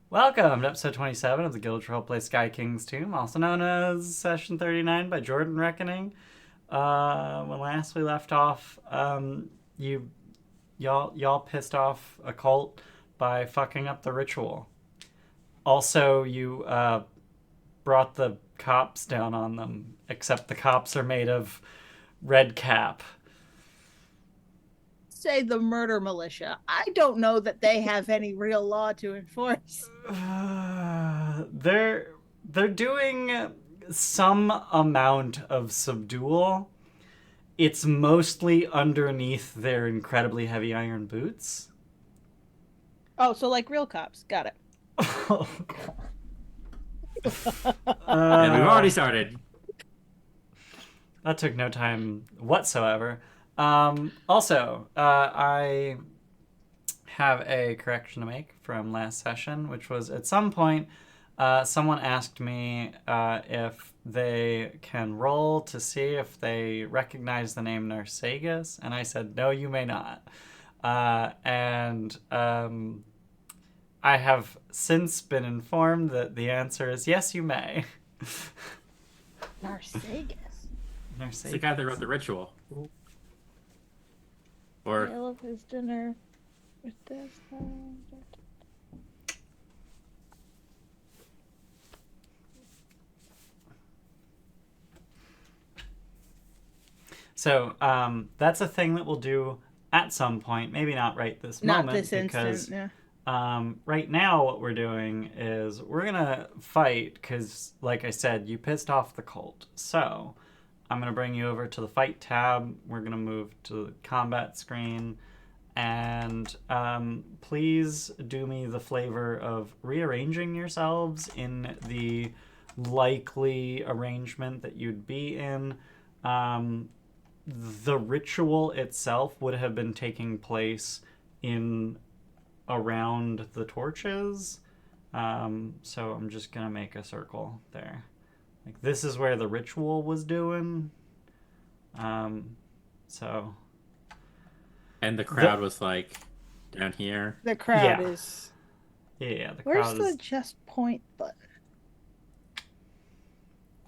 Welcome to episode 27 of the Gilded Roleplay Sky King's Tomb, also known as Session 39 by Jordan Reckoning. When last we left off, y'all pissed off a cult by fucking up the ritual. Also, you brought the cops down on them, except the cops are made of red cap. Say the murder militia. I don't know that they have any real law to enforce. They're doing some amount of subdual. It's mostly underneath their incredibly heavy iron boots. Oh, so like real cops. Got it. Oh, And we've already started. That took no time whatsoever. Also, I have a correction to make from last session, which was at some point, someone asked me if they can roll to see if they recognize the name Narsagus, and I said, no, you may not. And I have since been informed that the answer is yes, you may. Narsagus. It's the guy that wrote the ritual. Or I love his dinner with this. So that's a thing that we'll do at some point. Maybe not right this Not moment. this instant. Yeah. Right now what we're doing is we're going to fight because, like I said, you pissed off the cult. So I'm going to bring you over to the fight tab. We're going to move to the combat screen. And please do me the flavor of rearranging yourselves in the likely arrangement that you'd be in. The ritual itself would have been taking place in around the torches. So I'm just going to make a circle there. Like, this is where the ritual was doing. So... And the crowd was like down here. The crowd Yeah. is. Yeah, the Where's crowd the is... just point button?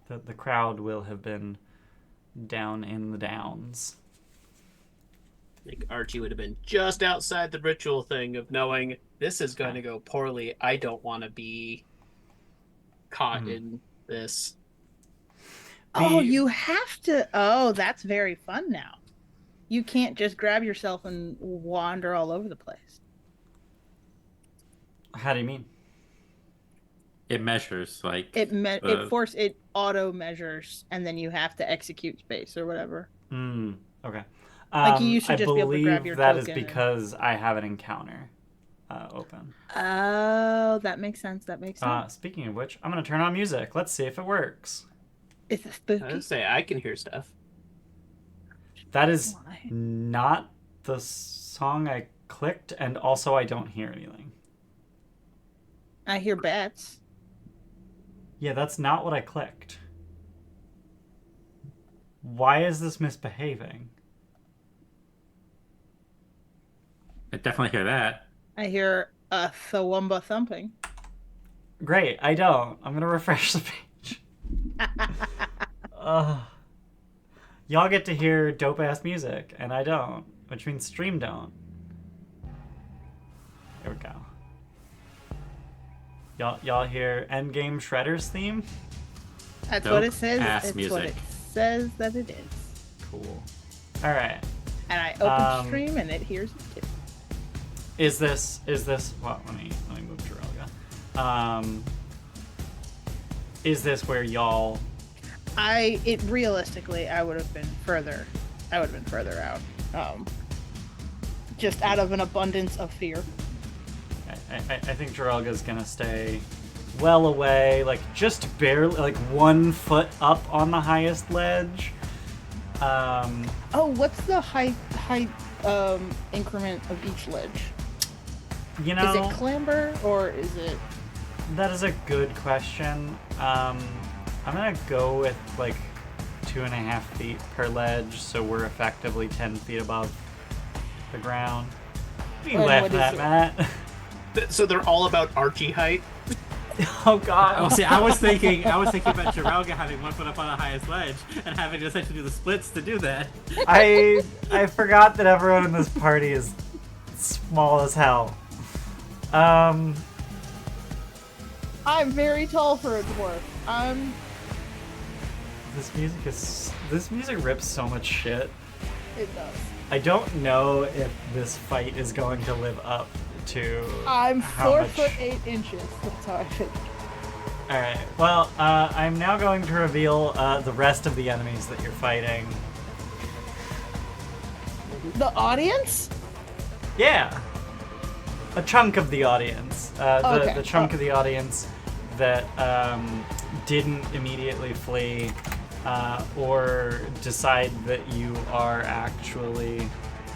The crowd will have been down in the downs. I think Archie would have been just outside the ritual thing of knowing this is going to go poorly. I don't want to be caught in this. Oh, you have to. Oh, that's very fun now. You can't just grab yourself and wander all over the place. How do you mean? It measures like It auto measures, and then you have to execute space or whatever. Okay. Like, you should I just be able to grab your that is token because I have an encounter open. Oh, that makes sense. That makes sense. Speaking of which, I'm going to turn on music. Let's see if it works. It's a I spooky. would say I can hear stuff. That is Why? not the song I clicked, and also I don't hear anything. I hear bats. Yeah, that's not what I clicked. Why is this misbehaving? I definitely hear that. I hear a thwomba thumping. Great, I don't. I'm going to refresh the page. Y'all get to hear dope-ass music, and I don't, which means stream don't. Here we go. Y'all hear Endgame Shredder's theme? That's Dope what it says. ass It's music. what it says that it is. Cool. All right. And I open stream and it hears it too. Is this? Well, let me move Jirelga. Is this where y'all? Realistically, I would have been further. I would have been further out. Just out of an abundance of fear. I think Jirelga's gonna stay well away, like just barely, like 1 foot up on the highest ledge. Oh, what's the height increment of each ledge? You know, Is it clamber or is it? that is a good question. I'm gonna go with like 2.5 feet per ledge, so we're effectively 10 feet above the ground. You And laugh what at is that, it? Matt. So they're all about Archie height. Oh god. Oh, see, I was thinking about Jiralga having 1 foot up on the highest ledge and having to essentially do the splits to do that. I forgot that everyone in this party is small as hell. I'm very tall for a dwarf. This music rips so much shit. It does. I don't know if this fight is going to live up to. I'm how 4 much... foot 8 inches. That's how I think. All right. Well, I'm now going to reveal the rest of the enemies that you're fighting. The audience? Yeah. A chunk of the audience. Okay. The chunk of the audience that didn't immediately flee or decide that you are actually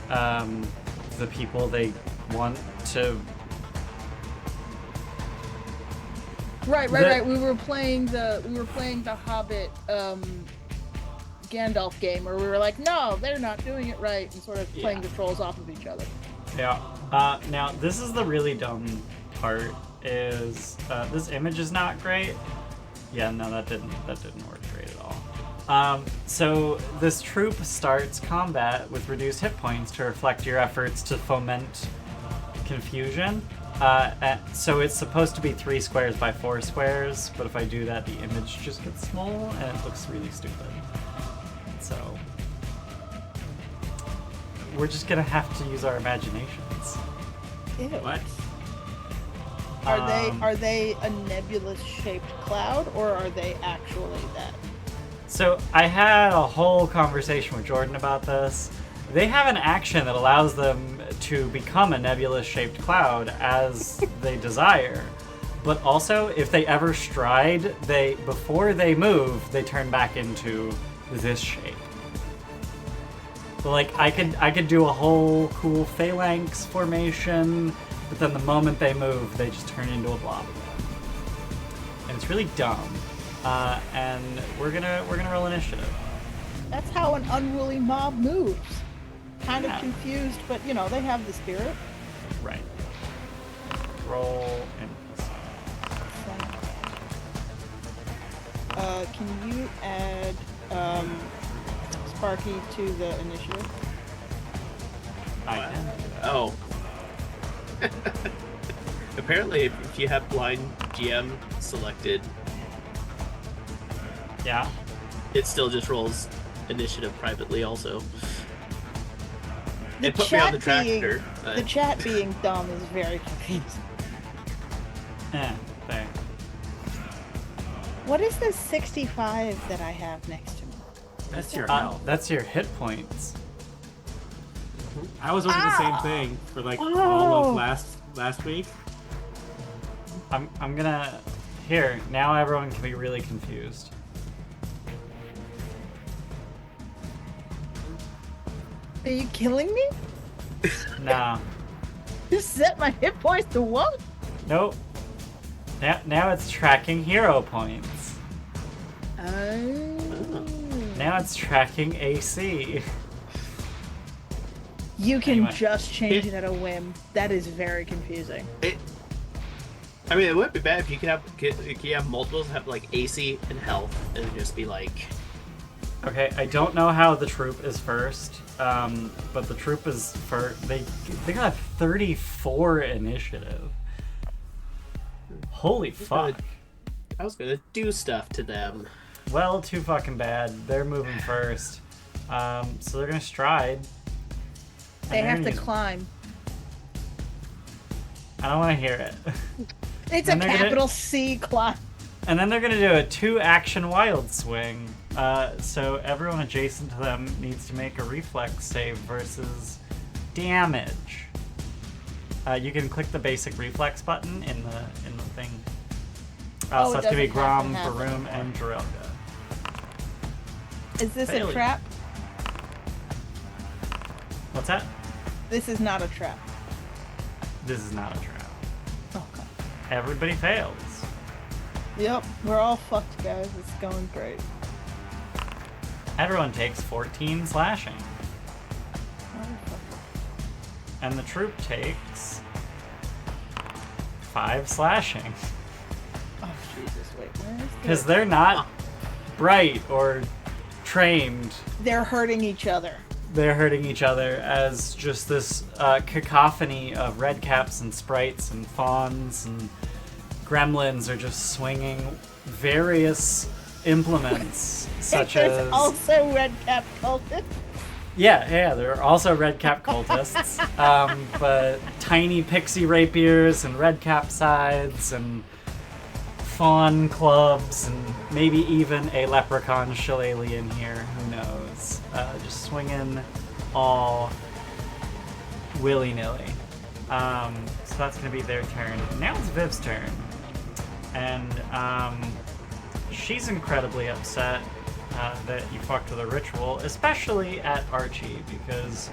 the people they want to. Right. We were playing the Hobbit Gandalf game where we were like, no, they're not doing it right, and sort of playing the trolls off of each other. Yeah. Now this is the really dumb part. Is this image is not great? Yeah, no, that didn't work great at all. So this troop starts combat with reduced hit points to reflect your efforts to foment confusion. So it's supposed to be 3 squares by 4 squares, but if I do that, the image just gets small and it looks really stupid. So we're just gonna have to use our imaginations. Ew. What? Are they a nebulous shaped cloud, or are they actually that? So I had a whole conversation with Jordan about this. They have an action that allows them to become a nebulous-shaped cloud as they desire. But also, if they ever stride, before they move, they turn back into this shape. So, like, I could do a whole cool phalanx formation, but then the moment they move, they just turn into a blob again. And it's really dumb. And we're gonna roll initiative. That's how an unruly mob moves. Kind of Yeah. confused, but they have the spirit. Right. Roll and Can you add Sparky to the initiative? I can do that. Oh. Apparently, if you have blind GM selected, Yeah. it still just rolls initiative privately also. The It put me on the tractor. The chat being dumb is very confusing. There. What is this 65 that I have next to me? That's your health. That's your hit points. I was over the same thing for like all of last week. I'm gonna. Here, now everyone can be really confused. Are you killing me? Nah. You set my hit points to what? Nope. Now it's tracking hero points. Oh. Now it's tracking AC. You can Anyway. just change it at a whim. That is very confusing. I mean, it wouldn't be bad if you could have multiples have like AC and health, and it'd just be like. Okay, I don't know how the troop is first, but the troop is they got 34 initiative. Holy fuck. I was gonna do stuff to them. Well, too fucking bad. They're moving first. So they're gonna stride. They And have they're to gonna climb. I don't want to hear it. It's a And they're gonna- capital C climb. And then they're gonna do a 2-action wild swing. So everyone adjacent to them needs to make a reflex save versus damage. You can click the basic reflex button in the thing. Oh, So it that's gonna be doesn't have to Grom, happen. Baroom, and Jiralga. Is this Failure. a trap? What's that? This is not a trap. This is not a trap. Okay. Everybody fails. Yep, we're all fucked, guys. It's going great. Everyone takes 14 slashing. Motherfucker. And the troop takes 5 slashing. Oh Jesus! Wait, where is Because they're not bright or trained. They're hurting each other. They're hurting each other as just this cacophony of red caps and sprites and fawns and gremlins are just swinging various implements, such There's as... also red cap cultists. Yeah, there are also red cap cultists, but tiny pixie rapiers and red cap sides and fawn clubs and maybe even a leprechaun shillelagh in here, who knows. Just swinging all willy-nilly. So that's going to be their turn. Now it's Viv's turn. And she's incredibly upset that you fucked with a ritual, especially at Archie, because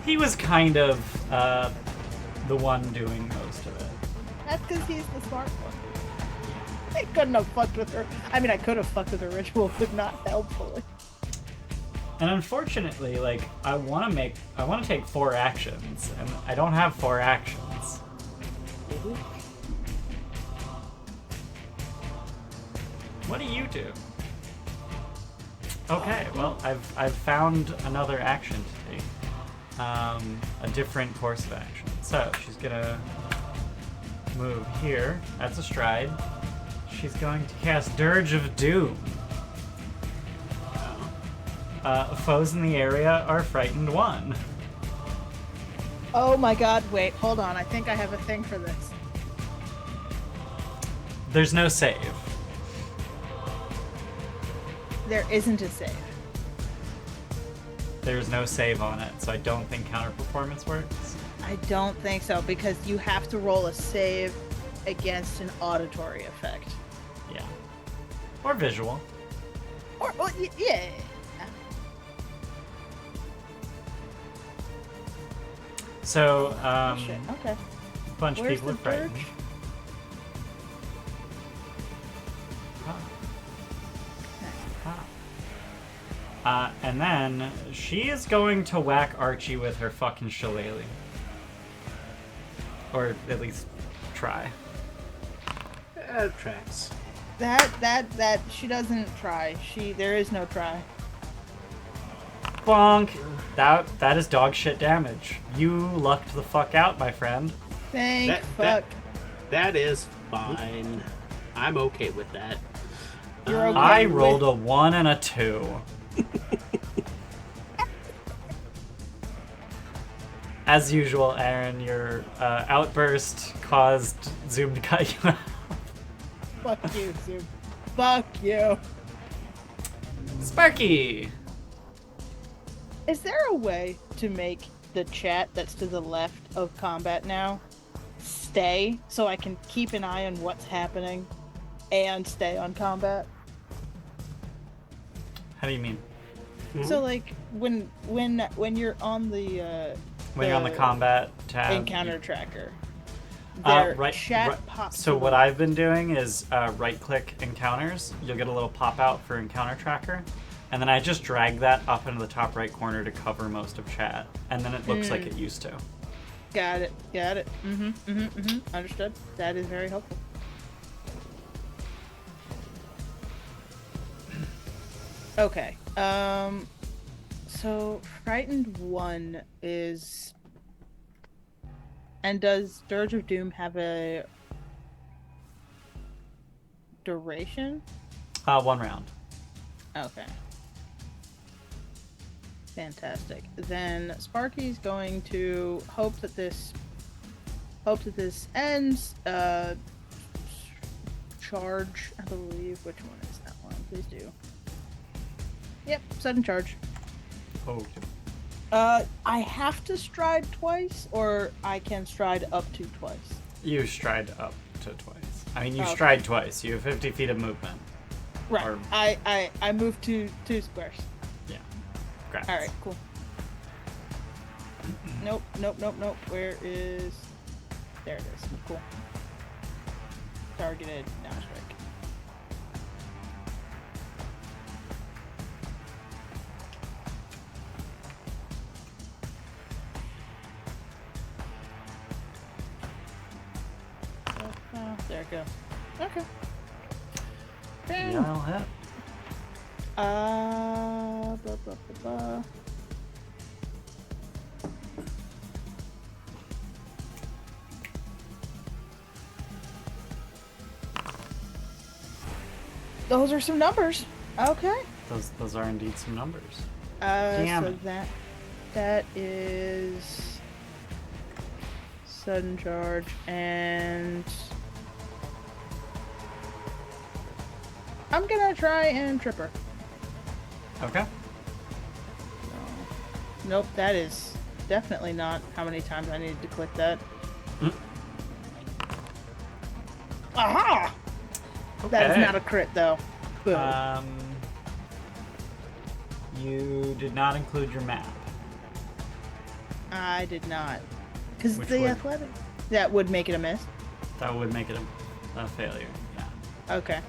he was kind of the one doing most of it. That's because he's the smart one. I couldn't have fucked with her. I mean, I could have fucked with her ritual, but not helpfully. And unfortunately, like, I want to take 4 actions, and I don't have 4 actions. What do you do? Okay, well, I've found another action to take. A different course of action. So she's gonna move here. That's a stride. She's going to cast Dirge of Doom. Foes in the area are frightened 1. Oh my god, wait, hold on. I think I have a thing for this. There's no save. There isn't a save. There's no save on it, so I don't think counter performance works. I don't think so, because you have to roll a save against an auditory effect. Yeah. Or visual. Or, well, yeah. So, Shit, okay. a bunch of Where's people are the frightened. dirge? And then she is going to whack Archie with her fucking shillelagh. Or at least try. Tracks. That she doesn't try. There is no try. Bonk! That is dog shit damage. You lucked the fuck out, my friend. Thank fuck. That is fine. I'm okay with that. You're okay. I rolled a 1 and a 2. As usual, Aren, your outburst caused Zoom to cut you out. Fuck you, Zoom. Fuck you. Sparky! Is there a way to make the chat that's to the left of combat now stay so I can keep an eye on what's happening and stay on combat? How do you mean? So like when you're on the When you're on the combat tab. encounter tracker, their Right, chat pops. So to what the- I've been doing is right-click encounters. You'll get a little pop-out for encounter tracker, and then I just drag that up into the top right corner to cover most of chat, and then it looks like it used to. Got it. Understood. That is very helpful. Okay. So frightened 1 is. And does Dirge of Doom have a duration? 1 round. Okay. Fantastic. Then Sparky's going to hope that this ends. Charge, I believe. Which one is that one? Please do. Yep, sudden charge. Oh. I have to stride twice, or I can stride up to twice. You stride up to twice. I mean, you Okay. stride twice. You have 50 feet of movement. Right. Or- I moved two squares. Yeah. Grabs. All right. Cool. Nope. Where is? There it is. Cool. Targeted now strike. There it goes. Okay. Yeah, I'll hit. Blah, blah, blah, blah. Those are some numbers. Okay. Those are indeed some numbers. So it. that is sudden charge and I'm gonna try and trip her. Okay. Nope, that is definitely not how many times I needed to click that. Aha! Okay. That is not a crit though. Boo. You did not include your map. I did not. Because Which the would? athletic. That would make it a miss. That would make it a failure. Yeah. Okay.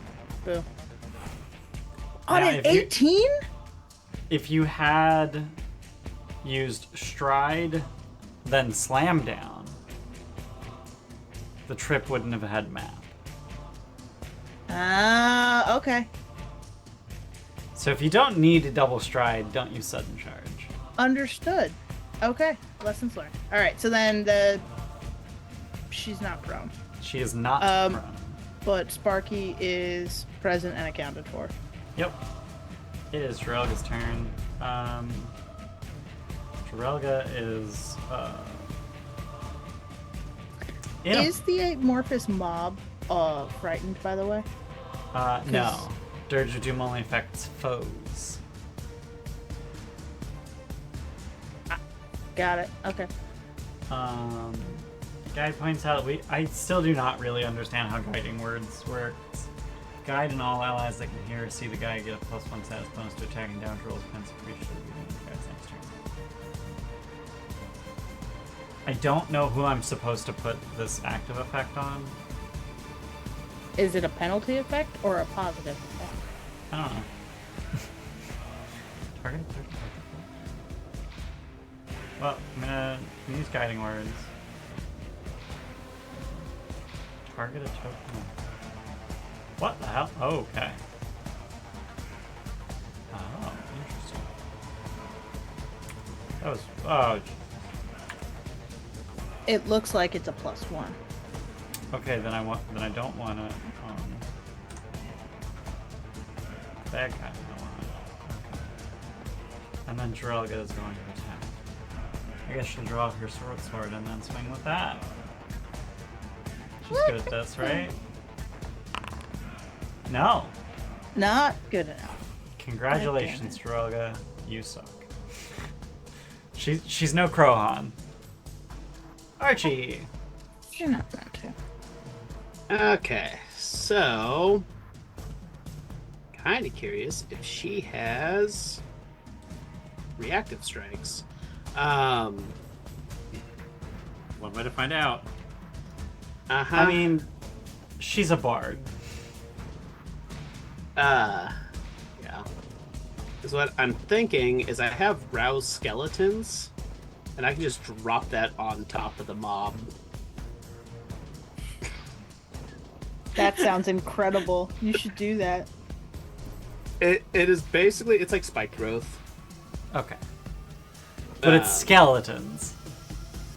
Boo. Now, On an 18? If you had used stride, then slam down, the trip wouldn't have had map. Okay. So if you don't need a double stride, don't use sudden charge. Understood. Okay. Lessons learned. Alright, so then she's not prone. She is not prone. But Sparky is present and accounted for. Yep. It is Drelga's turn. Drelga is Is the amorphous mob frightened, by the way? no. Dirge of Doom only affects foes. Got it. Okay. Guide points out I still do not really understand how guiding words works. Guide and all allies that can hear or see the guide get a +1 status bonus to attacking damage rolls against a creature leading the guide's next turn. I don't know who I'm supposed to put this active effect on. Is it a penalty effect or a positive effect? I don't know. Target. Well, I'm gonna use guiding words. Target a token. What the hell? Oh, okay. Oh, interesting. That was. Oh. It looks like it's a +1. Okay, then I don't want to. That guy. I want it. Okay. And then Drelga is going to attack. I guess she'll draw her sword and then swing with that. She's good at this, right? No. Not good enough. Congratulations, Drelga. You suck. She's no Crohan. Archie. You're not going to. Okay, so kind of curious if she has reactive strikes. One way to find out. I mean, she's a bard. Yeah. Because what I'm thinking is I have rouse skeletons, and I can just drop that on top of the mob. That sounds incredible. You should do that. It is basically, it's like spike growth. Okay. But it's skeletons.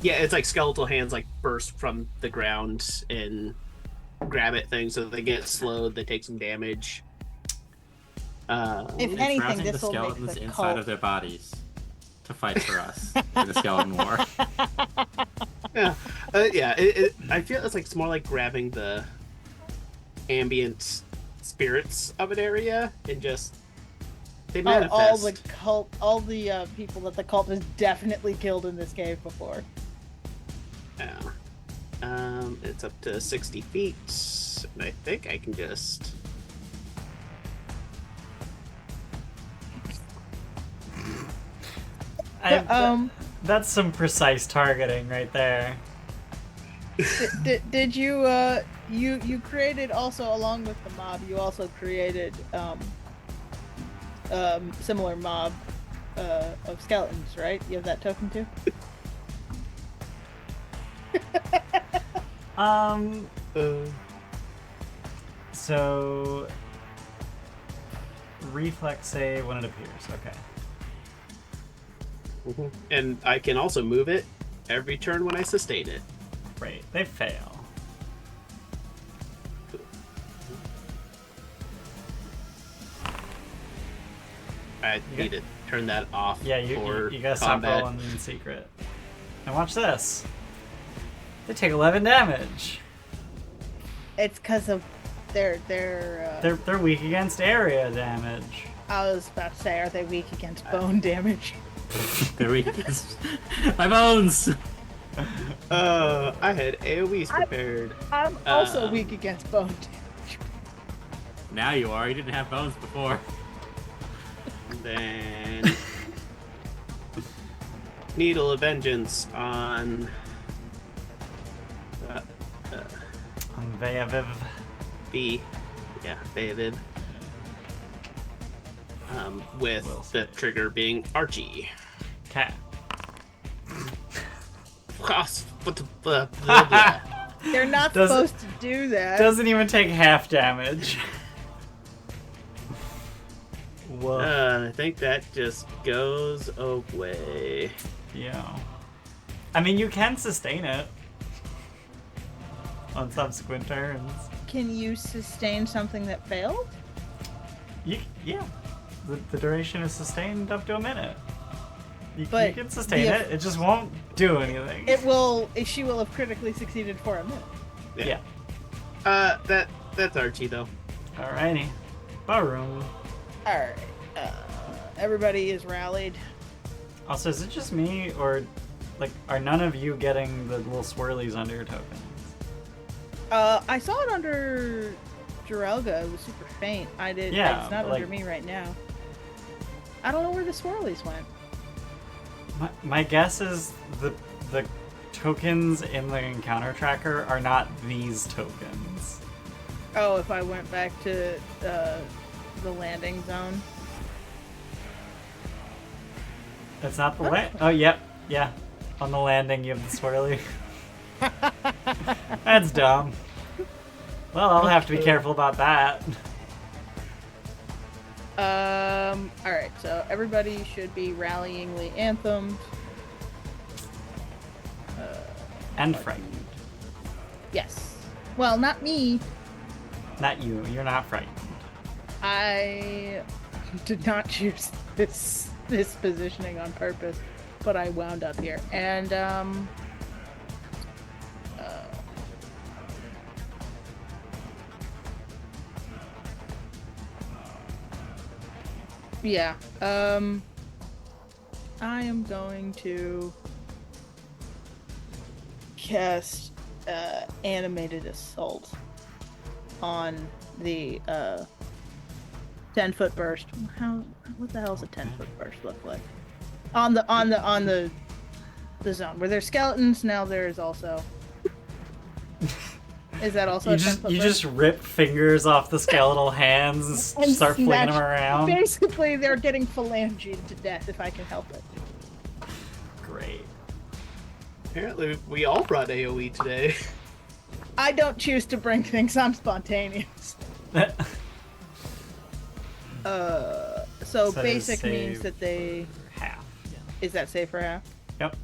Yeah, it's like skeletal hands like burst from the ground and grab at things, so they get slowed, they take some damage. If It's anything, rousing the this will make skeletons the inside cult. of their bodies to fight for us in the skeleton war. Yeah, I feel it's more like grabbing the ambient spirits of an area and just they manifest. All the cult, all the people that the cult has definitely killed in this cave before. Yeah. It's up to 60 feet, and I think I can just. That's some precise targeting right there. Did you you created also along with the mob? You also created similar mob of skeletons, right? You have that token too. So reflex save when it appears. Okay. And I can also move it every turn when I sustain it. Great. They fail. Cool. I need to turn that off. Yeah, you gotta stop combat. rolling in secret. And watch this. They take 11 damage. It's because of their They're weak against area damage. I was about to say, are they weak against bone damage? There we go. My bones! I had AoEs prepared. I'm also weak against bone damage. Now you are. You didn't have bones before. Then Needle of Vengeance on On Veavieve. Veavieve. With the trigger being Archie. Cat. What the blah, blah, blah. They're not supposed to do that. Doesn't even take half damage. Whoa. I think that just goes away. Yeah. I mean, you can sustain it on subsequent turns. Can you sustain something that failed? Yeah. The duration is sustained up to a minute. You But can sustain it. It just won't do anything. She will have critically succeeded for a minute. Yeah. That's Archie though. Alrighty. Baroom. Alright. Everybody is rallied. Also, is it just me, or like, are none of you getting the little swirlies under your tokens? I saw it under Jorelga. It was super faint. Yeah, it's not but, under me right now. I don't know where the swirlies went. My guess is the tokens in the encounter tracker are not these tokens. Oh, if I went back to the landing zone. It's not the way. Oh, yep, yeah. On the landing, you have the swirly. That's dumb. Well, I'll have to be careful about that. Alright, so everybody should be rallyingly anthemed. And frightened. Yes. Well, not me. Not you. You're not frightened. I did not choose this positioning on purpose, but I wound up here. And, yeah, I am going to cast Animated Assault on the 10-foot burst. What the hell does a 10-foot burst look like? On the zone where there's skeletons, now there's also. Is that also You a just 10-foot you burst? just rip fingers off the skeletal hands and start flinging them around. Basically, they're getting phalangeed to death if I can help it. Great. Apparently, we all brought AoE today. I don't choose to bring things. I'm spontaneous. So So basic save means that they. Half. Yeah. Is that safe for half? Yep.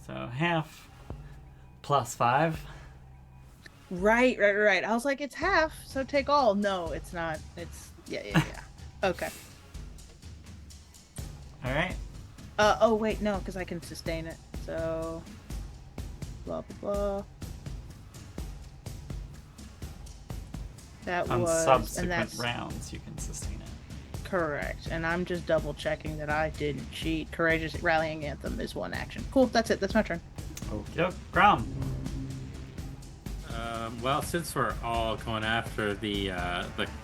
So half plus 5. Right. I was like, it's half, so take all. No, it's not. It's yeah. Okay. All right. Oh wait, no, because I can sustain it. So. Blah blah blah. That On was subsequent and that's rounds, you can sustain it. correct. And I'm just double checking that I didn't cheat. Courageous Rallying Anthem is one action. Cool. That's it. That's my turn. Yep. Grom. Well, since we're all going after the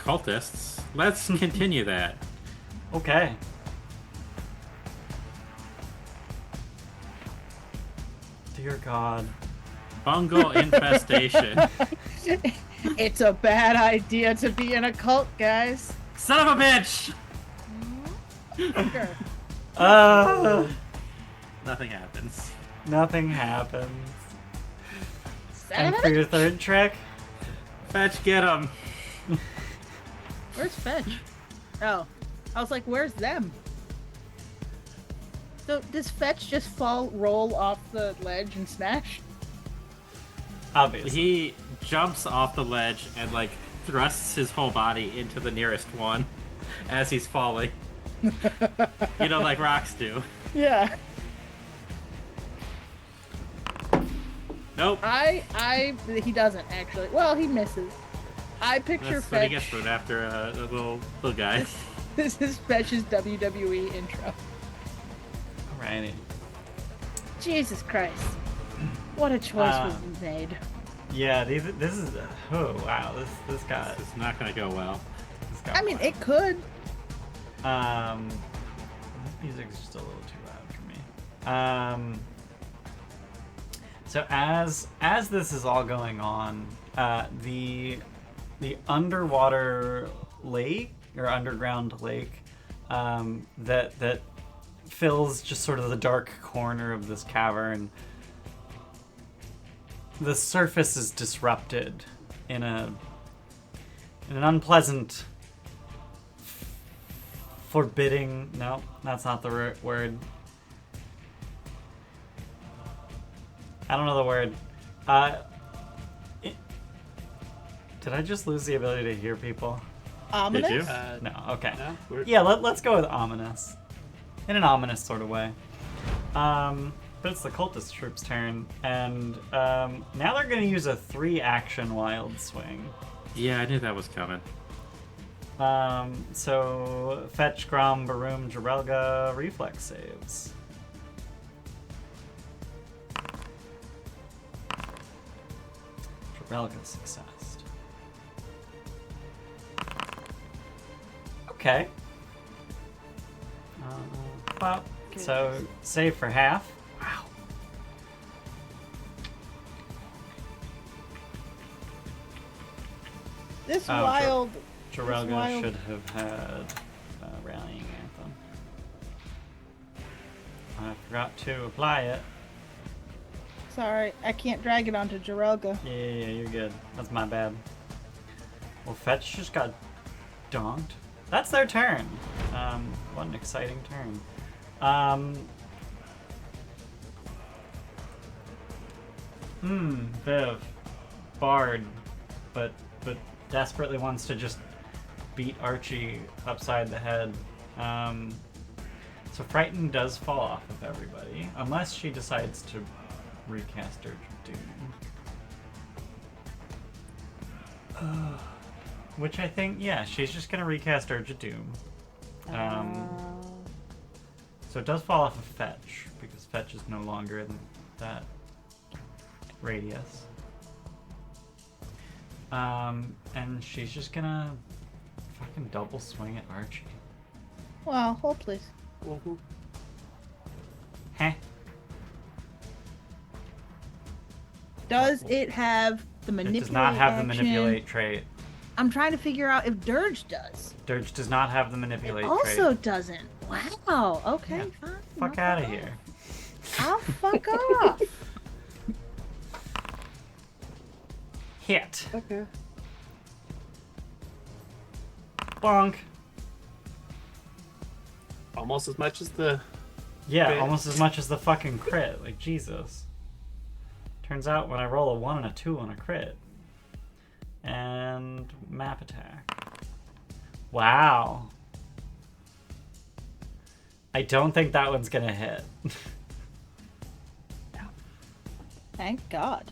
cultists, let's continue that. Okay. Dear God. Fungal infestation. It's a bad idea to be in a cult, guys. Son of a bitch! Sure. Nothing happens. Nothing happens. Son And of for a your third trick, Fetch, get him. Where's Fetch? Oh. I was like, where's them? So does Fetch just roll off the ledge and smash? Obviously. He jumps off the ledge and like thrusts his whole body into the nearest one as he's falling. You know, like rocks do. Yeah. Nope. He doesn't actually. Well, he misses. I picture That's what he Fetch. gets for it after a little guy. This is Fetch's WWE intro. Alrighty. Jesus Christ. What a choice was made. Yeah, this is. Oh wow, this got. It's not gonna go well. This got I mean, wild. it could. Music's just a little too loud for me. So as this is all going on, the underwater lake or underground lake that fills just sort of the dark corner of this cavern. The surface is disrupted in an unpleasant, forbidding. No, that's not the word. I don't know the word. Did I just lose the ability to hear people? Ominous? Did you? No. Okay. No, Yeah, let's go with ominous. In an ominous sort of way. But it's the cultist troops' turn, and now they're going to use a 3-action wild swing. Yeah, I knew that was coming. So fetch, Grom, Baroom, Jarelga, reflex saves. Jarelga success. Okay. Well, so save for half. Wow. This wild. Jarelga wild- should have had rallying anthem. I forgot to apply it. Sorry, I can't drag it onto Jarelga. Yeah, you're good. That's my bad. Well, Fetch just got donked. That's their turn. What an exciting turn. Viv. Bard. But desperately wants to just beat Archie upside the head. So Frighten does fall off of everybody. Unless she decides to recast her Doom. Which I think, yeah, she's just going to recast Urge of Doom. So it does fall off of Fetch, because Fetch is no longer in that radius. And she's just going to fucking double swing at Archie. Well, hold please. Heh. Does it have the It manipulate does not have the action? manipulate trait. I'm trying to figure out if Dirge does. Dirge does not have the manipulate It also trait. doesn't. Wow. Okay, Yeah. fine. Fuck I'll out of off. here. I'll fuck off. Hit. Okay. Bonk. Almost as much as the. Yeah, Crit. almost as much as the fucking crit. Like, Jesus. Turns out when I roll a 1 and a 2 on a crit. And map attack. Wow. I don't think that one's gonna hit. Thank God.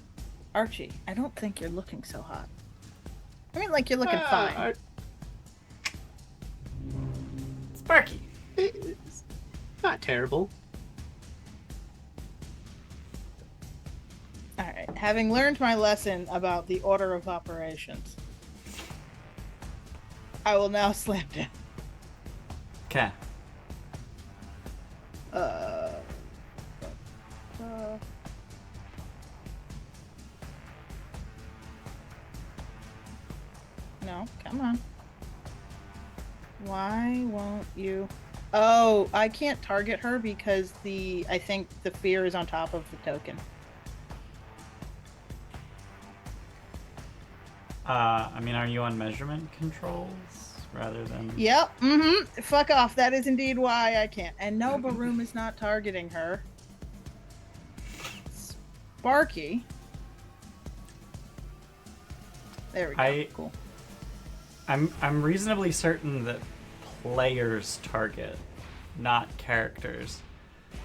Archie, I don't think you're looking so hot. I mean, like, you're looking fine. Sparky. It's not terrible. Alright, having learned my lesson about the order of operations, I will now slam down. Okay. No, come on. Why won't you? Oh, I can't target her because I think the fear is on top of the token. I mean, are you on measurement controls rather than? Yep. Mm-hmm. Fuck off. That is indeed why I can't. And no, Baroom is not targeting her. Sparky. There we go. Cool. I'm reasonably certain that players target, not characters.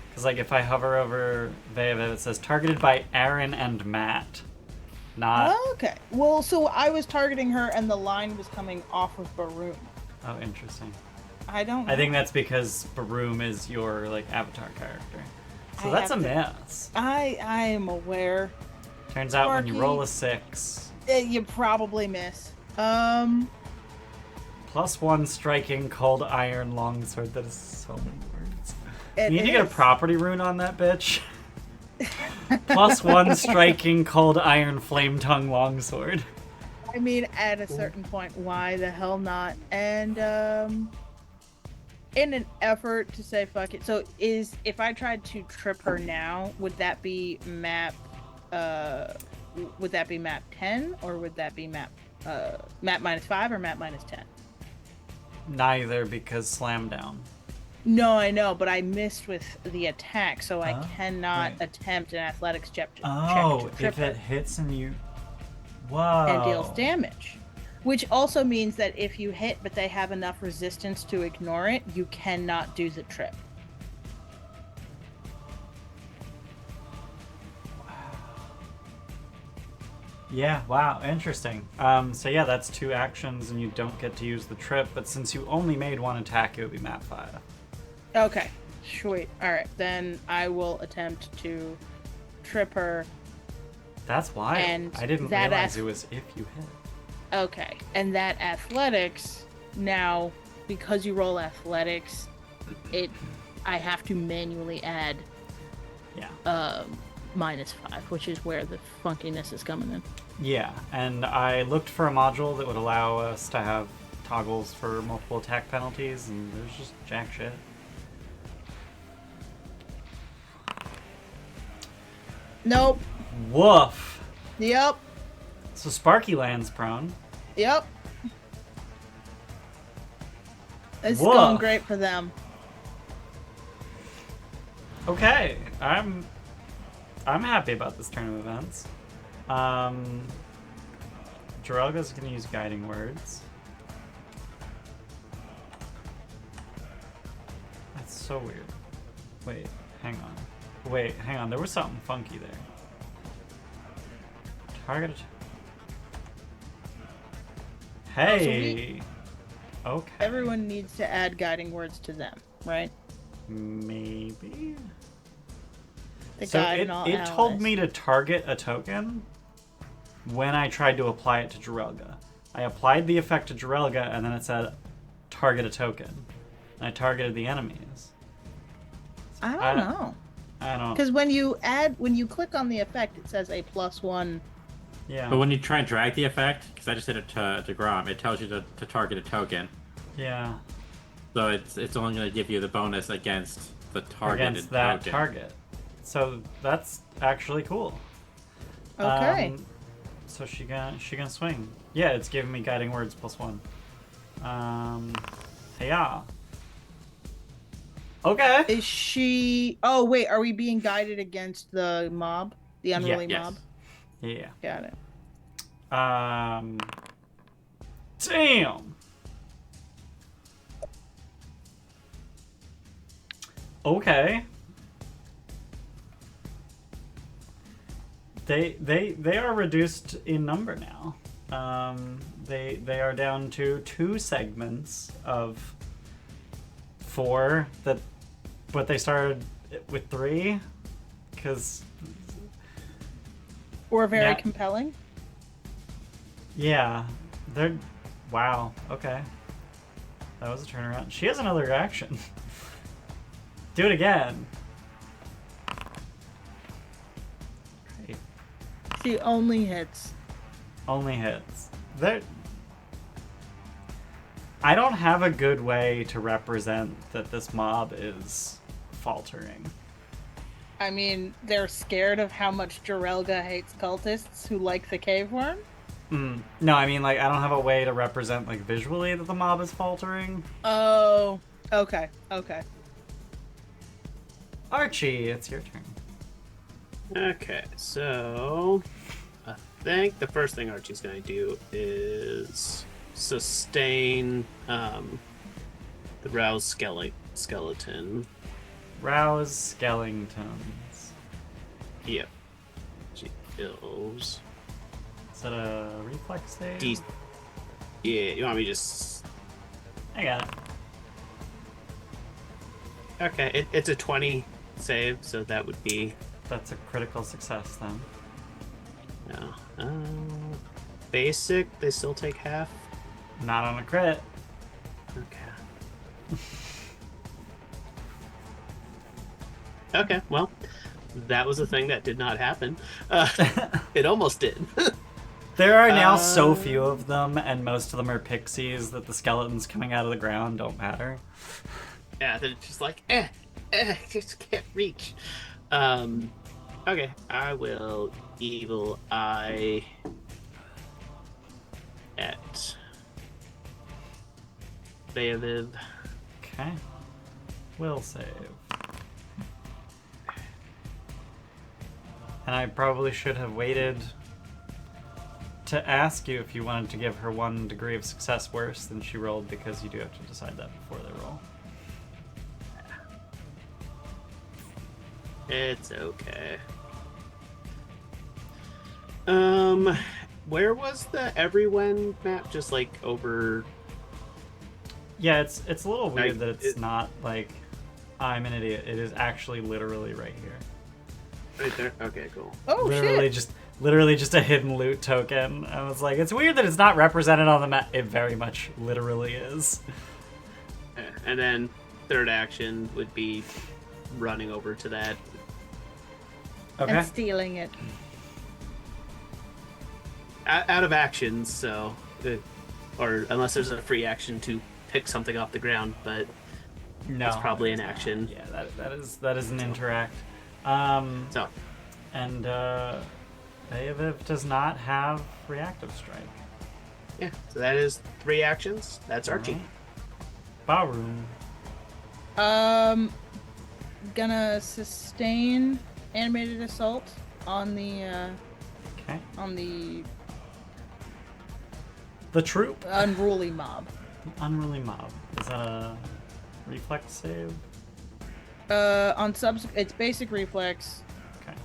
Because, like, if I hover over Veavieve, it says targeted by Aren and Matt. Not. Okay. Well, so I was targeting her, and the line was coming off of Baroom. Oh, interesting. I don't know. I think that's because Baroom is your, like, avatar character. So that's a miss. I am aware. Turns out when you roll a 6... you probably miss. +1 striking cold iron longsword. That is so many words. You need to get a property rune on that bitch. +1 striking cold iron flame tongue longsword. I mean, at a certain point, why the hell not? And in an effort to say fuck it. So if I tried to trip her now, would that be map 10, or would that be map -5 or map -10? Neither, because slam down. No, I know, but I missed with the attack, so I cannot attempt an athletics check to trip if her. it hits and you... Whoa. And deals damage. Which also means that if you hit but they have enough resistance to ignore it, you cannot do the trip. Yeah, wow, interesting. So yeah, that's 2 actions and you don't get to use the trip, but since you only made 1 attack, it would be map 5. Okay, sweet. Alright, then I will attempt to trip her. That's why And I didn't that realize it was if you hit. Okay, and that athletics, now, because you roll athletics, I have to manually add -5, which is where the funkiness is coming in. Yeah, and I looked for a module that would allow us to have toggles for multiple attack penalties, and there's just jack shit. Nope. Woof. Yep. So Sparky lands prone. Yep. It's Woof. going great for them. Okay, I'm happy about this turn of events. Jirelga's gonna use guiding words. That's so weird. Wait, hang on. There was something funky there. Target. Hey. Okay. Everyone needs to add guiding words to them, right? Maybe. The So guide it and all told allies. me to target a token when I tried to apply it to Jirelga. I applied the effect to Jirelga, and then it said target a token. And I targeted the enemies. I don't know. I don't. Because when you click on the effect, it says a +1. Yeah. But when you try and drag the effect, because I just did it to Grom, it tells you to target a token. Yeah. So it's only going to give you the bonus against the targeted Against that token. target. So that's actually cool. Okay. So she gonna swing. Yeah, it's giving me guiding words +1. Yeah. Okay. Is she... Oh, wait. Are we being guided against the mob? The unruly yes. mob? Yeah. Got it. Damn. Okay. They are reduced in number now. They are down to 2 segments of 4 but they started with 3 because Or very compelling? Yeah, they're... Wow, okay. That was a turnaround. She has another action. Do it again. Great. She only hits. Only hits. I don't have a good way to represent that this mob is faltering. I mean, they're scared of how much Jirelga hates cultists who like the cave worm. No, I mean, like, I don't have a way to represent, like, visually that the mob is faltering. Oh, okay. Archie, it's your turn. Okay, so I think the first thing Archie's going to do is sustain the roused skeleton. Rouse skeletons. Yep. She kills. Is that a reflex save? Yeah, you want me to just... I got it. Okay, it's a 20 save, so that would be... That's a critical success, then. No. Basic, they still take half? Not on a crit. Okay. Okay, well, that was a thing that did not happen. It almost did. There are now so few of them, and most of them are pixies, that the skeletons coming out of the ground don't matter. Yeah, they're just like, just can't reach. Okay, I will evil eye at Veavieve. Okay. Will save. And I probably should have waited to ask you if you wanted to give her 1 degree of success worse than she rolled, because you do have to decide that before they roll. It's okay. Where was the everyone map? Just like over... Yeah, it's a little weird that it's not like, I'm an idiot. It is actually literally right here. Right there? Okay, cool. Oh, shit. Literally just a hidden loot token. I was like, it's weird that it's not represented on the map. It very much literally is. And then third action would be running over to that. Okay. And stealing it. Out of actions, so... or unless there's a free action to pick something off the ground, but No, that's probably an action. Yeah, that is an interact. So... And, Veavieve does not have reactive strike. Yeah, so that is 3 actions. That's Archie. Baroom. Gonna sustain animated assault on the Okay. on the troop. unruly mob. The unruly mob. Is that a reflex save? It's basic reflex. Okay.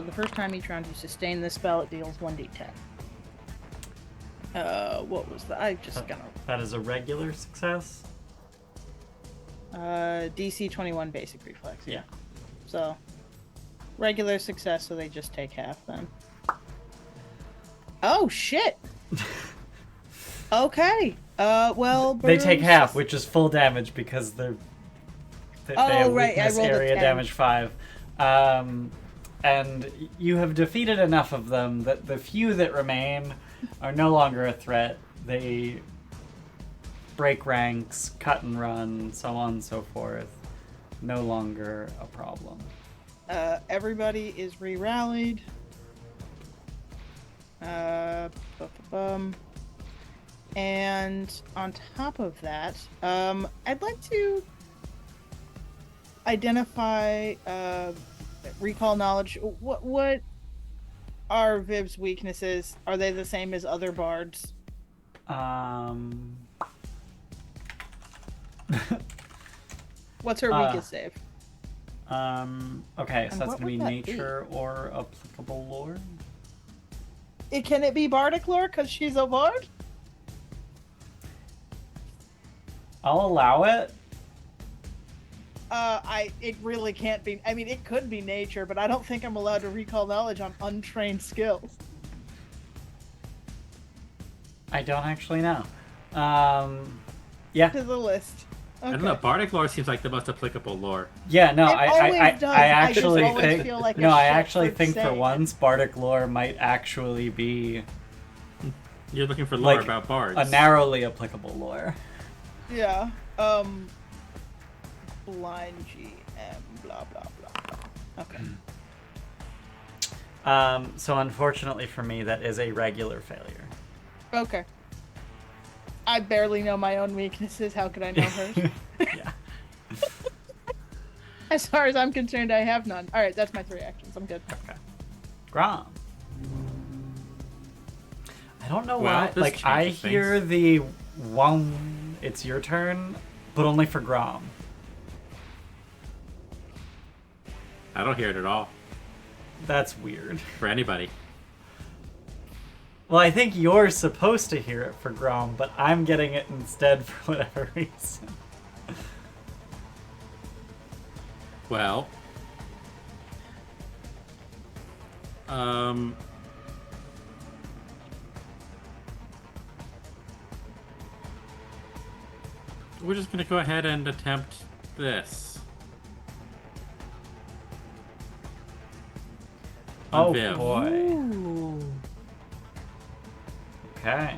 The first time each round you sustain this spell, it deals 1d10. What was that? I just gonna... That is a regular success? DC 21 basic reflex. Yeah. So, regular success, so they just take half then. Oh, shit! Okay. Well, They take half, which is full damage because they have right, I weakness rolled a area 10. damage 5. And you have defeated enough of them that the few that remain are no longer a threat. They break ranks, cut and run, so on and so forth. No longer a problem. Everybody is re-rallied. And on top of that, I'd like to identify recall knowledge. What are Viv's weaknesses? Are they the same as other bards? What's her weakest save? Okay, so And that's what gonna be would that nature or applicable lore. Can it be bardic lore because she's a bard? I'll allow it. It really can't be. I mean, it could be nature, but I don't think I'm allowed to recall knowledge on untrained skills. I don't actually know. Yeah. To the list. Okay. I don't know. Bardic lore seems like the most applicable lore. Yeah, no, It I always does. I I just actually always think feel like a no, I shit actually for think for saying once Bardic lore might actually be You're looking for lore like about bards. a narrowly applicable lore. Yeah. Blind GM. Blah blah blah blah. Okay. So unfortunately for me, that is a regular failure. Okay. I barely know my own weaknesses. How could I know hers? Yeah. As far as I'm concerned, I have none. All right, that's my 3 actions. I'm good. Okay. Grom. I don't know Well, why. this Like, I changes hear things. the one. It's your turn, but only for Grom. I don't hear it at all That's weird. for anybody. Well, I think you're supposed to hear it for Grom, but I'm getting it instead for whatever reason. Well, we're just gonna go ahead and attempt this. On Oh Viv. boy. Ooh. Okay.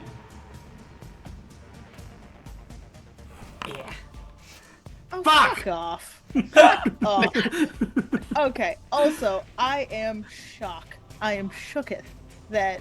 Oh, Fuck! fuck off. Fuck off. Okay, also, I am shocked. I am shooketh that,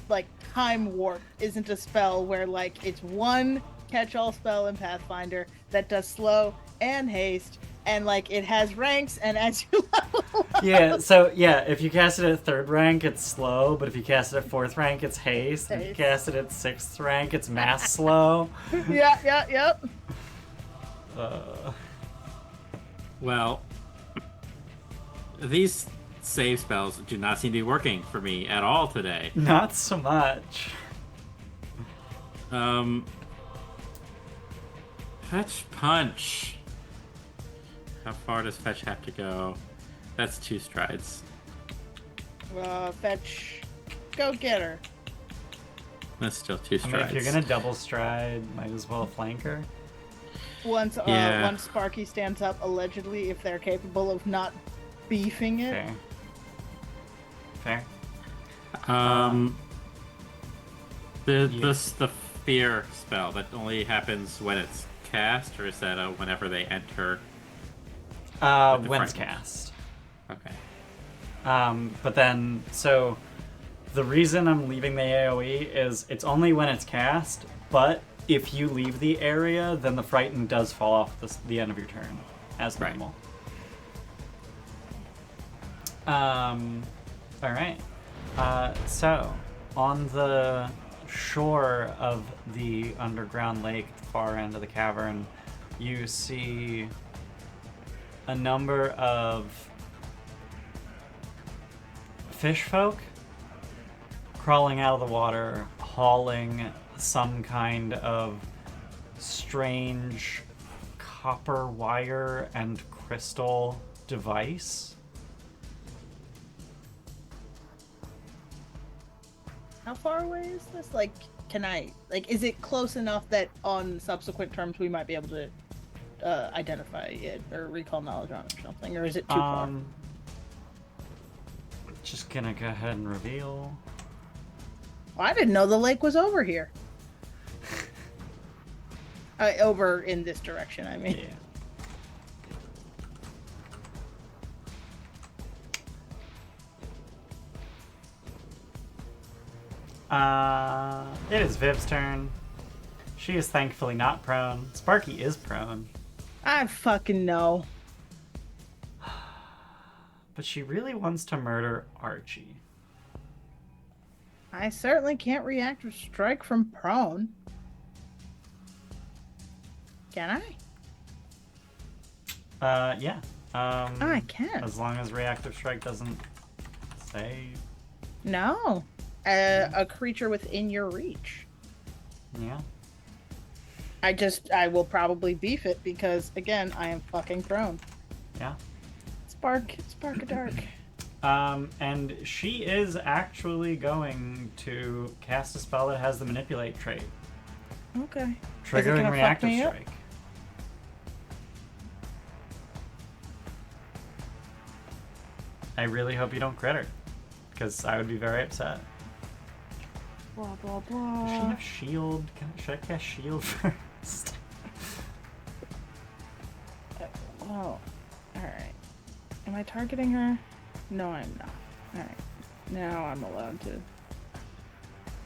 like, Time Warp isn't a spell where, like, it's one catch-all spell in Pathfinder that does slow and haste, and, like, it has ranks, and as you level up... Yeah, so, yeah, if you cast it at 3rd rank, it's slow, but if you cast it at 4th rank, it's haste. If you Haste. cast it at 6th rank, it's mass slow. Yep. Well, these save spells do not seem to be working for me at all today. Not so much. Fetch punch. How far does fetch have to go? That's 2 strides. Fetch. Go get her. That's still 2 I mean, strides. if you're gonna double stride, might as well flank her. Once Yeah. once Sparky stands up, allegedly, if they're capable of not beefing it. Fair. The fear spell that only happens when it's cast, or is that whenever they enter? With the When it's frightened. cast. Okay. But then, so the reason I'm leaving the AoE is it's only when it's cast, but if you leave the area, then the Frighten does fall off the end of your turn, as Right. normal. Alright. So, on the shore of the underground lake, the far end of the cavern, you see a number of fish folk crawling out of the water, hauling some kind of strange copper wire and crystal device. How far away is this? Like, is it close enough that on subsequent terms we might be able to identify it or recall knowledge on it or something? Or is it too far? Just gonna go ahead and reveal. Well, I didn't know the lake was over here. Over in this direction, I mean. Yeah. It is Viv's turn. She is thankfully not prone. Sparky is prone. I fucking know. But she really wants to murder Archie. I certainly can't react or strike from prone. Can I? Yeah. I can. As long as reactive strike doesn't say. No. A creature within your reach. Yeah. I will probably beef it because, again, I am fucking prone. Yeah. Spark a dark. And she is actually going to cast a spell that has the manipulate trait, Okay. triggering gonna fuck reactive me up? strike. I really hope you don't crit her, because I would be very upset. Blah, blah, Does she blah. have shield? Should I cast shield first? Oh. Alright. Am I targeting her? No, I'm not. Alright. Now I'm allowed to.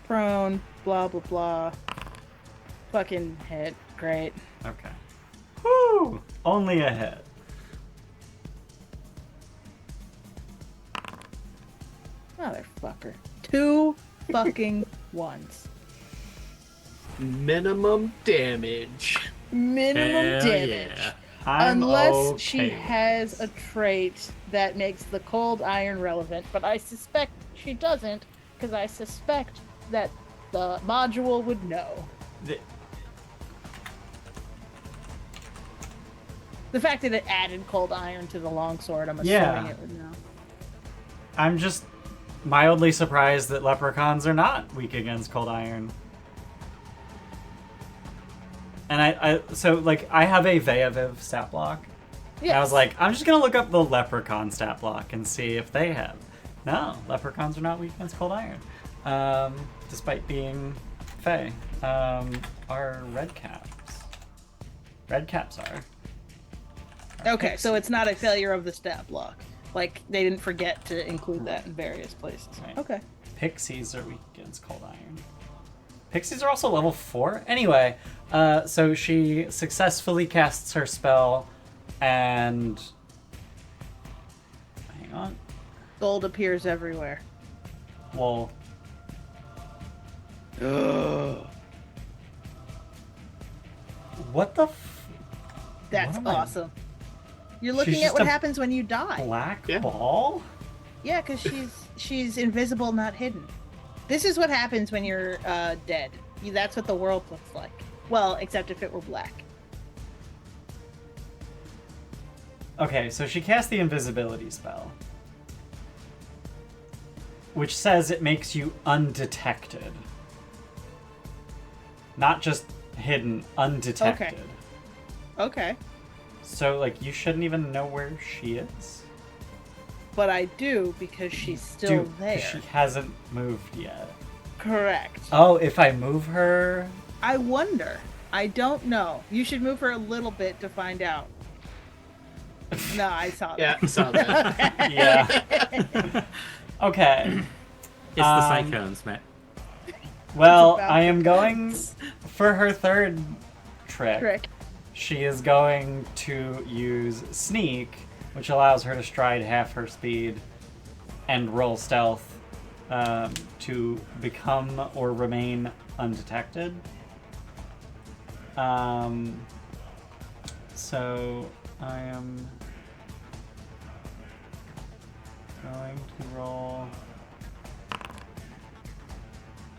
Prone. blah blah blah. Fucking hit. Great. Okay. Woo! Only a hit. Motherfucker. 2 fucking ones. Minimum damage. Minimum Hell damage. yeah. I'm Unless okay she with has this. a trait that makes the cold iron relevant, but I suspect she doesn't, because I suspect that the module would know. The fact that it added cold iron to the longsword, I'm assuming Yeah. it would know. I'm just mildly surprised that leprechauns are not weak against cold iron. And I have a Veavieve stat block. Yes. And I was like, I'm just gonna look up the leprechaun stat block and see if they have. No, leprechauns are not weak against cold iron, despite being fey. Are red caps? Red caps are. Okay, so it's not a failure of the stat block. Like, they didn't forget to include that in various places. Right. Okay. Pixies are weak against cold iron. Pixies are also level 4? Anyway, so she successfully casts her spell, and... Hang on. Gold appears everywhere. Well... What the That's What am I- awesome. You're looking She's at just what a happens when you die. black Yeah. ball? Yeah, because she's invisible, not hidden. This is what happens when you're dead. That's what the world looks like. Well, except if it were black. Okay, so she cast the invisibility spell, which says it makes you undetected. Not just hidden, undetected. Okay. So, like, you shouldn't even know where she is? But I do because she's still there. She hasn't moved yet. Correct. Oh, if I move her... I wonder. I don't know. You should move her a little bit to find out. No, I saw that. Yeah, I saw that. Yeah. Okay. It's the cyclones, man. Well, about I am the going guns. for her third trick. Trick. She is going to use Sneak, which allows her to stride half her speed and roll stealth to become or remain undetected. So I am going to roll.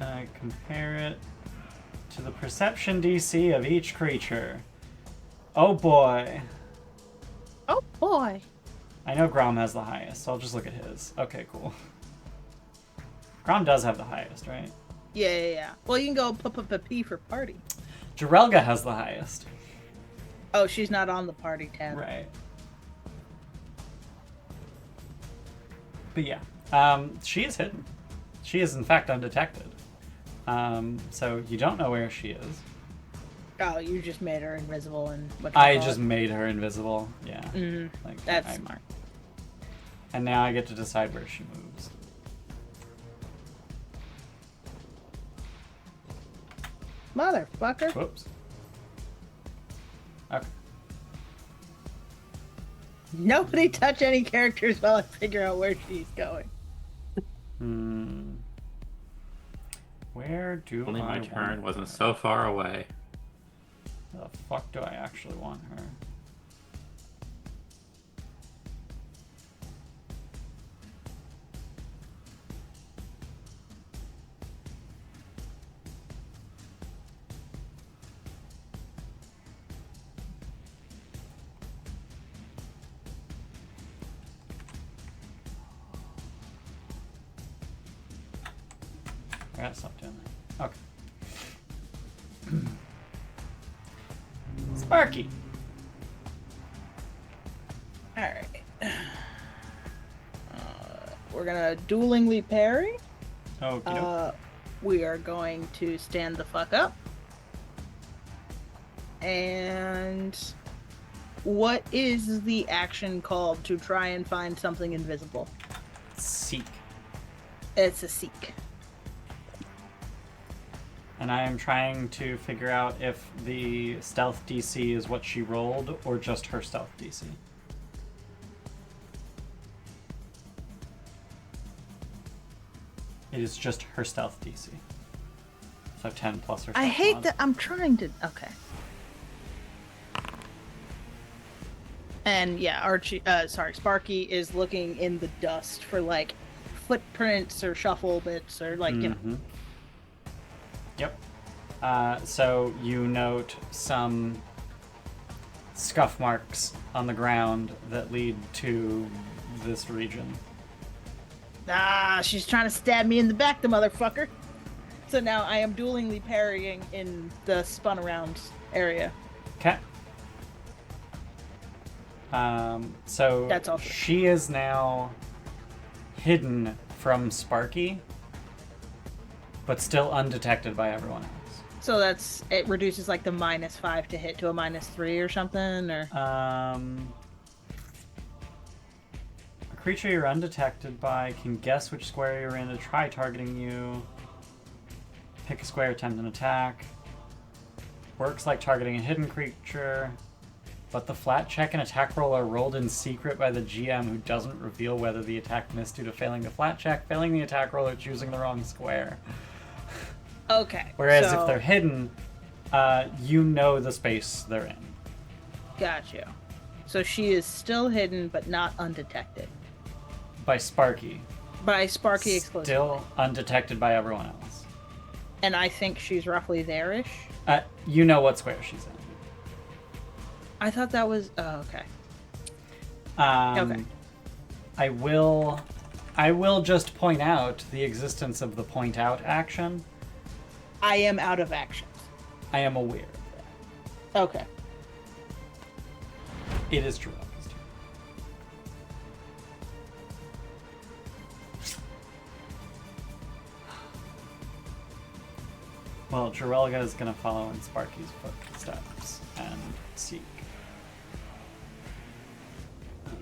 I compare it to the perception DC of each creature. Oh boy. Oh boy. I know Grom has the highest, so I'll just look at his. Okay, cool. Grom does have the highest, right? Yeah. Well, you can go P for party. Jarelga has the highest. Oh, she's not on the party tab. Right. But yeah, she is hidden. She is in fact undetected. So you don't know where she is. Oh, you just made her invisible and what? I just made her invisible. Yeah. Mm-hmm. Like That's smart. And now I get to decide where she moves. Motherfucker. Whoops. Okay. Nobody touch any characters while I figure out where she's going. Where do Only I my want turn her? wasn't so far away. The fuck do I actually want her? I gotta stop doing that. Okay. Sparky. Alright. We're gonna duelingly parry. Oh, We are going to stand the fuck up. And what is the action called to try and find something invisible? Seek. It's a seek. And I am trying to figure out if the stealth DC is what she rolled or just her stealth DC. It is just her stealth DC. So 10 plus her stealth I hate mod. that I'm trying to... Okay. And yeah, Sparky is looking in the dust for like footprints or shuffle bits or like, you know. Yep. So you note some scuff marks on the ground that lead to this region. Ah, she's trying to stab me in the back, the motherfucker. So now I am duelingly parrying in the spun around area. Okay. So That's also... she is now hidden from Sparky, but still undetected by everyone else. So it reduces like the -5 to hit to a -3 or something, or... A creature you're undetected by can guess which square you're in to try targeting you. Pick a square, attempt an attack. Works like targeting a hidden creature, but the flat check and attack roll are rolled in secret by the GM, who doesn't reveal whether the attack missed due to failing the flat check, failing the attack roll, or choosing the wrong square. Okay. Whereas if they're hidden, you know the space they're in. Gotcha. So she is still hidden, but not undetected. By Sparky. By Sparky exclusively. Still undetected by everyone else. And I think she's roughly there-ish. You know what square she's in. I thought that was... Oh, okay. Okay. I will just point out the existence of the point out action. I am out of action. I am aware of that. Okay. It is Druid's turn. Well, Jorelga is going to follow in Sparky's footsteps and seek.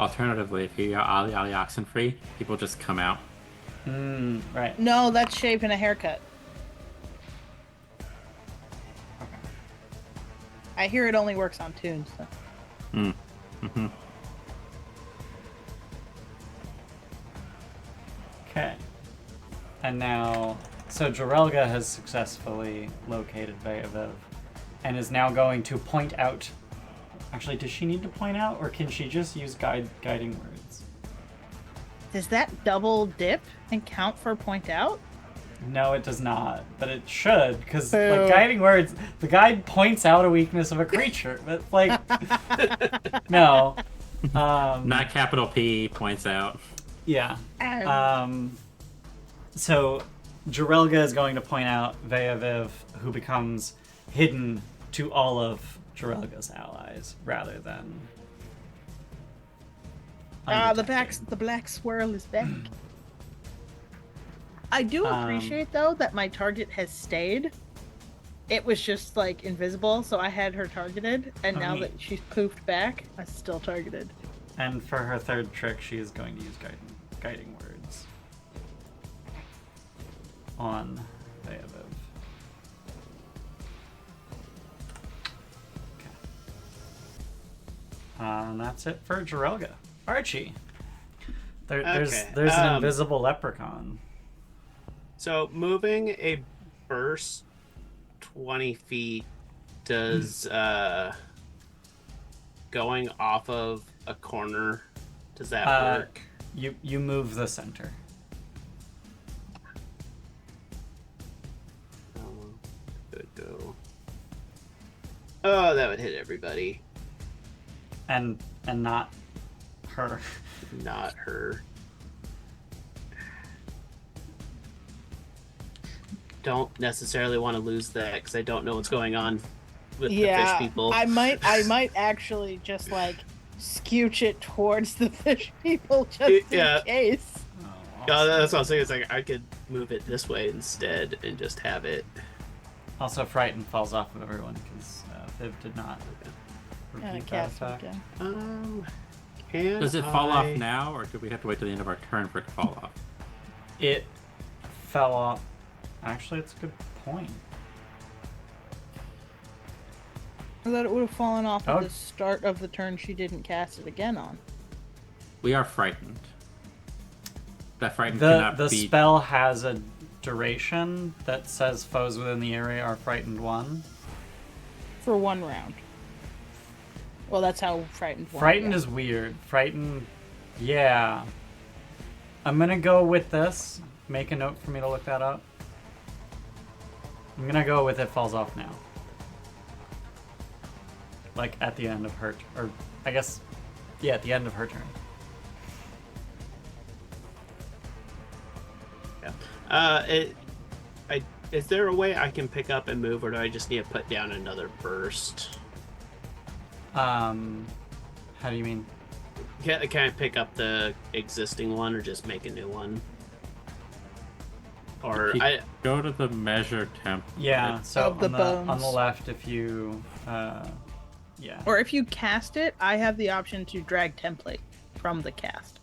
Alternatively, if you are Ali Oxenfree, people just come out. Right. No, that's shape and a haircut. Okay. I hear it only works on tunes, so. Okay. And now, so Jorelga has successfully located Veavieve and is now going to point out. Actually, does she need to point out, or can she just use guiding words? Does that double dip and count for point out? No, it does not, but it should, because like guiding words, the guide points out a weakness of a creature, but like, no. Not capital P points out. Yeah. So Jorelga is going to point out Veavieve, who becomes hidden to all of Jorelga's allies, rather than the black swirl is back. I do appreciate though that my target has stayed. It was just like invisible, so I had her targeted, and now that she's poofed back, I'm still targeted. And for her third trick, she is going to use guiding words on Veavieve. And that's it for Jorelga. Archie. There's an invisible leprechaun. So moving a burst 20 feet does going off of a corner, does that work? You move the center. Could go. Oh, that would hit everybody. And not her. Not her. Don't necessarily want to lose that because I don't know what's going on with the fish people. I might actually just like scooch it towards the fish people just in case. Awesome. That's what I was saying. It's like I could move it this way instead and just have it. Also, Frighten falls off of everyone because Viv did not repeat that effect. Does it fall off now, or do we have to wait till the end of our turn for it to fall off? It fell off. Actually, it's a good point. I thought it would have fallen off Oh. at the start of the turn she didn't cast it again on. We are frightened. That frightened The cannot be... spell has a duration that says foes within the area are frightened 1. For 1 round. Well, that's how frightened 1. Frightened is weird. Frightened, yeah. I'm gonna go with this. Make a note for me to look that up. I'm gonna go with it falls off now. Like at the end of her, or I guess, yeah, at the end of her turn. Yeah. Is there a way I can pick up and move, or do I just need to put down another burst? How do you mean? Can I pick up the existing one, or just make a new one? Or I go to the measure temp. Yeah, so Of the on the bones. left, if you, yeah. Or if you cast it, I have the option to drag template from the cast.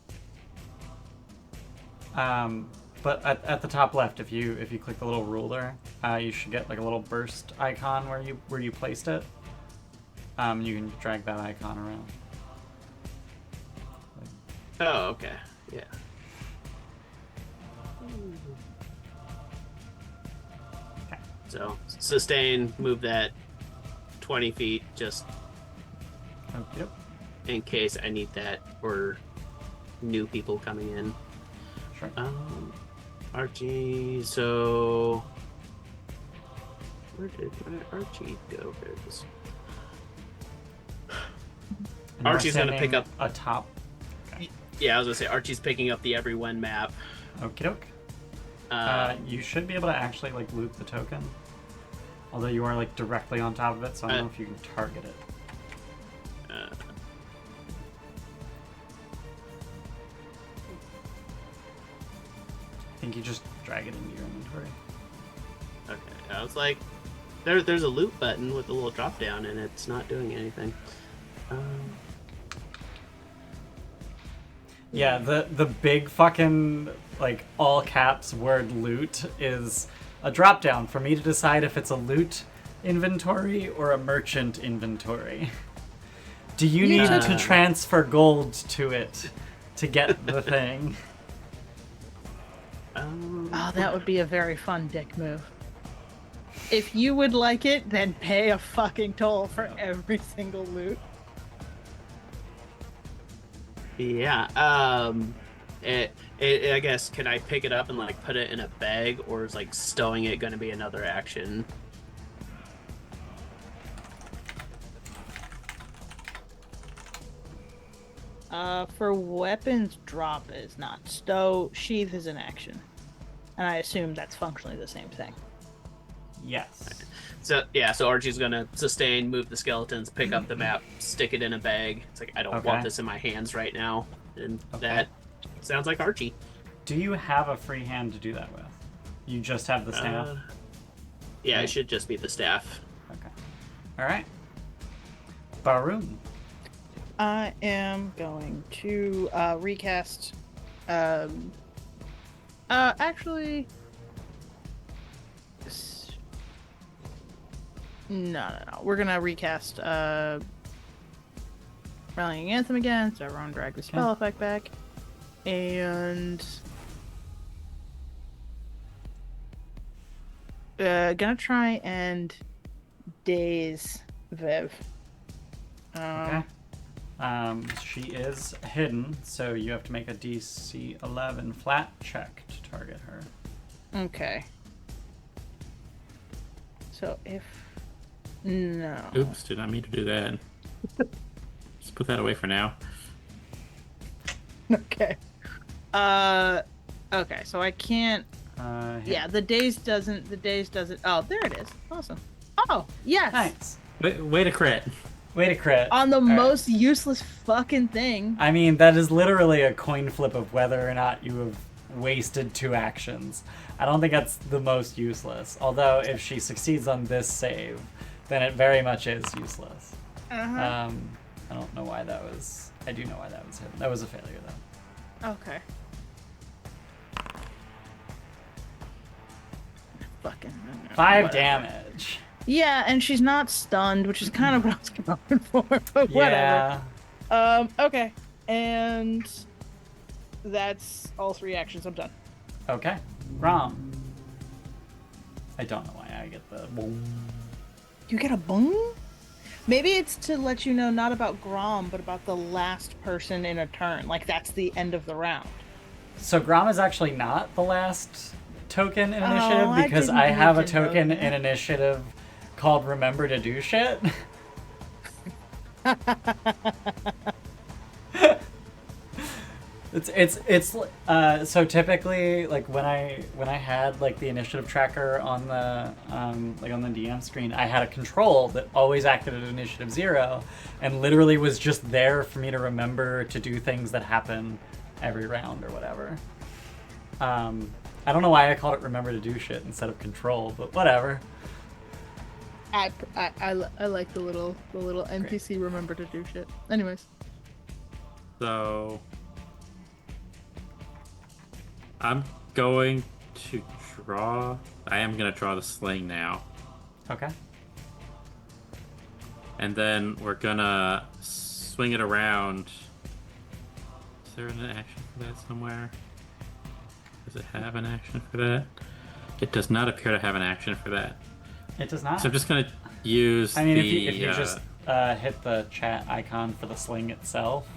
But at the top left, if you click the little ruler, you should get like a little burst icon where you placed it. You can drag that icon around. Oh, okay. Yeah. Okay. So sustain, move that 20 feet, just Yep. in case I need that, or new people coming in. Sure. Archie, so where did my Archie go? There it is. And you're Archie's gonna pick sending up- a top. Yeah, I was gonna say Archie's picking up the everyone map. Okie doke. You should be able to actually like loot the token. Although you are like directly on top of it, so I don't know if you can target it. I think you just drag it into your inventory. Okay, I was like, there's a loot button with a little drop down, and it's not doing anything. Yeah, the big fucking like all caps word loot is a drop down for me to decide if it's a loot inventory or a merchant inventory. Do you need to transfer gold to it to get the thing? Oh, that would be a very fun dick move. If you would like it, then pay a fucking toll for every single loot. Yeah. I guess, can I pick it up and like put it in a bag, or is like stowing it going to be another action? For weapons, drop is not. Stow, sheath is an action. And I assume that's functionally the same thing. Yes. So yeah, so Archie's gonna sustain, move the skeletons, pick up the map, stick it in a bag. It's like, I don't want this in my hands right now, and that sounds like Archie. Do you have a free hand to do that with? You just have the staff? Yeah, it should just be the staff. Okay. Alright. Baroom. I am going to recast. Actually. No. We're gonna recast Rallying Anthem again, so everyone drag the spell effect back. And gonna try and daze Viv. Okay. She is hidden, so you have to make a DC 11 flat check to target her. Okay. So if no. Oops, did not mean to do that. Just put that away for now. Okay. Okay, so I can't. Yeah, the daze doesn't. Oh, there it is. Awesome. Oh, yes. Nice. Way to crit. Way to crit. On the All right. most useless fucking thing. I mean, that is literally a coin flip of whether or not you have wasted 2 actions. I don't think that's the most useless. Although, if she succeeds on this save, then it very much is useless. Uh-huh. I don't know why that was... I do know why that was hidden. That was a failure, though. Okay. Fucking. 5 whatever. damage. Yeah, and she's not stunned, which is kind of what I was going for, but whatever. Yeah. Okay. And that's all 3 actions. I'm done. Okay. Grom. I don't know why I get the boom. You get a boom? Maybe it's to let you know not about Grom, but about the last person in a turn. Like, that's the end of the round. So Grom is actually not the last token in Oh, initiative I because didn't I have a need to know token that. in initiative called Remember to Do Shit. It's so typically like when I had like the initiative tracker on the like on the DM screen, I had a control that always acted at initiative 0 and literally was just there for me to remember to do things that happen every round or whatever. I don't know why I called it Remember to Do Shit instead of control, but whatever. I like the little NPC remember to do shit. Anyways. So I'm going to draw. I am going to draw the sling now. Okay. And then we're going to swing it around. Is there an action for that somewhere? Does it have an action for that? It does not appear to have an action for that. It does not. So I'm just going to use I mean, if you just hit the chat icon for the sling itself,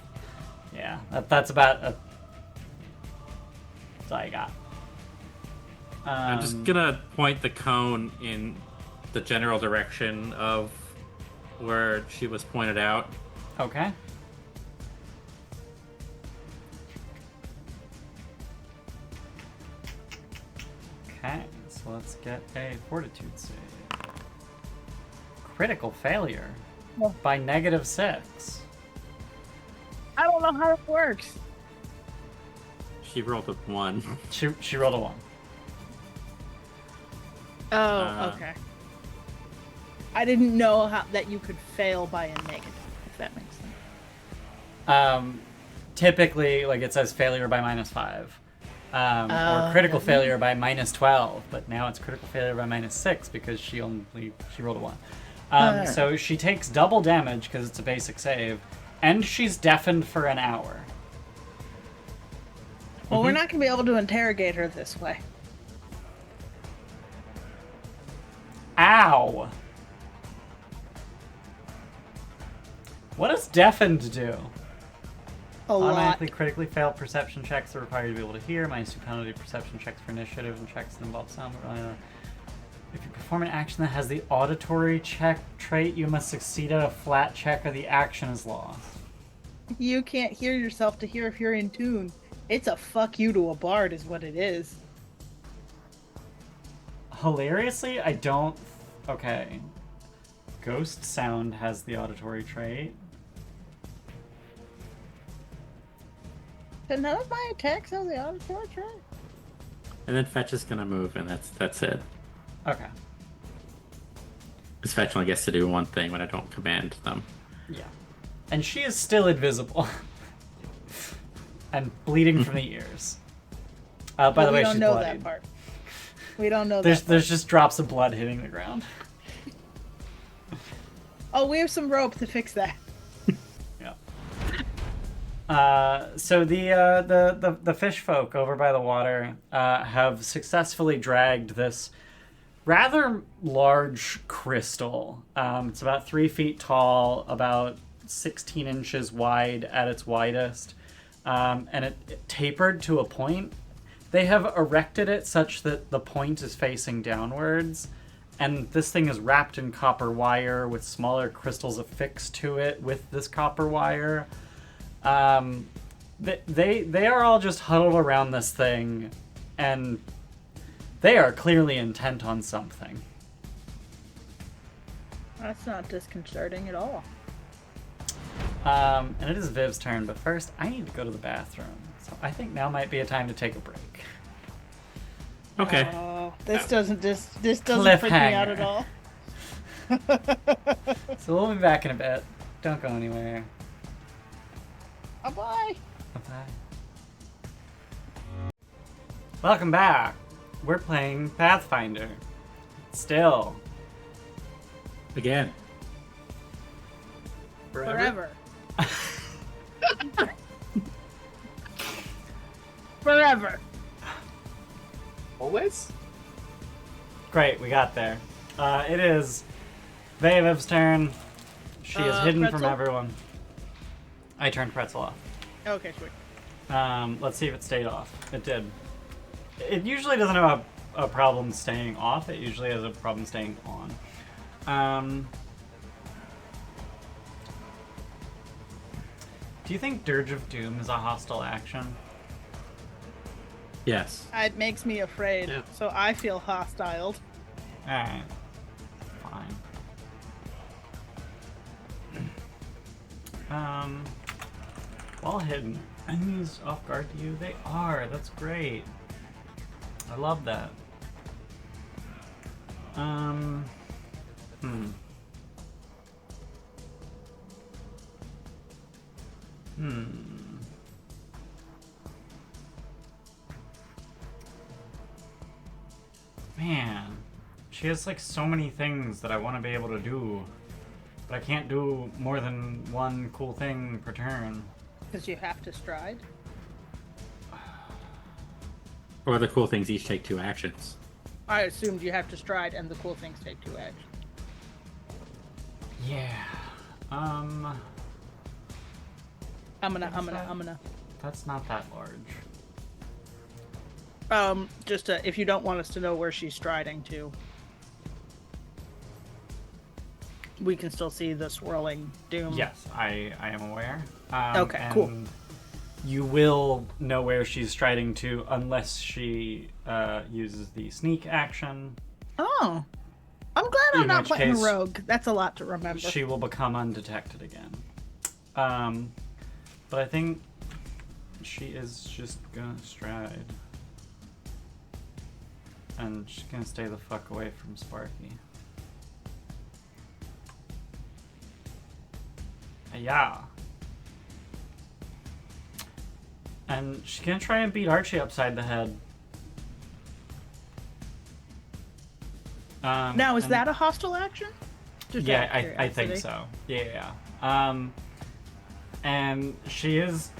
yeah, that's about that's all I got. I'm just gonna point the cone in the general direction of where she was pointed out. Okay. Okay, so let's get a fortitude save. Critical failure by -6. I don't know how it works. She rolled a 1. She rolled a 1. Oh, okay. I didn't know that you could fail by a negative, if that makes sense. Typically, like it says failure by -5. Or critical failure by -12, but now it's critical failure by -6 because she rolled a 1. So she takes double damage because it's a basic save, and she's deafened for an hour. Well, we're not going to be able to interrogate her this way. Ow! What does deafened do? A lot. Automatically critically fail perception checks are required to be able to hear. -2 penalty perception checks for initiative and checks that involve sound. If you perform an action that has the auditory check trait, you must succeed at a flat check or the action is lost. You can't hear yourself to hear if you're in tune. It's a fuck you to a bard is what it is. Hilariously, I don't... Okay. Ghost sound has the auditory trait. But none of my attacks have the auditory trait. And then Fetch is gonna move, and that's it. Okay. Because Fetch only gets to do one thing when I don't command them. Yeah. And she is still invisible. And bleeding from the ears. By the way, she's bloodied. We don't know that part. We don't know There's that part. just drops of blood hitting the ground. Oh, we have some rope to fix that. Yeah. So the fish folk over by the water have successfully dragged this rather large crystal. It's about 3 feet tall, about 16 inches wide at its widest, and it tapered to a point. They have erected it such that the point is facing downwards, and this thing is wrapped in copper wire with smaller crystals affixed to it with this copper wire. They are all just huddled around this thing, and they are clearly intent on something. That's not disconcerting at all. And it is Viv's turn, but first I need to go to the bathroom. So I think now might be a time to take a break. Okay. Oh, this doesn't freak me out at all. So we'll be back in a bit. Don't go anywhere. Bye. Bye-bye. Welcome back. We're playing Pathfinder. Still. Again. Forever. Forever. Always? Great, we got there. It is Veavieve's turn. She is hidden from Pretzel? everyone. I turned Pretzel off. Okay, sweet. Let's see if it stayed off. It did. It usually doesn't have a problem staying off. It usually has a problem staying on. Do you think Dirge of Doom is a hostile action? Yes. It makes me afraid, Yeah. so I feel hostile. Alright. Fine. While hidden, enemies off guard to you? They are. That's great. I love that. Man, she has like so many things that I want to be able to do, but I can't do more than one cool thing per turn. Because you have to stride. Or the cool things each take 2 actions. I assumed you have to stride and the cool things take 2 actions. Yeah. I'm gonna. That's not that large. If you don't want us to know where she's striding to, we can still see the swirling doom. Yes, I am aware. Okay, cool. And you will know where she's striding to unless she uses the sneak action. Oh. I'm glad I'm In not which playing case, a rogue. That's a lot to remember. She will become undetected again. But I think she is just gonna stride. And she's gonna stay the fuck away from Sparky. Yeah. And she's gonna try and beat Archie upside the head. Now, is and- that a hostile action? Just Yeah, out of I think curiosity. so. Yeah. And she is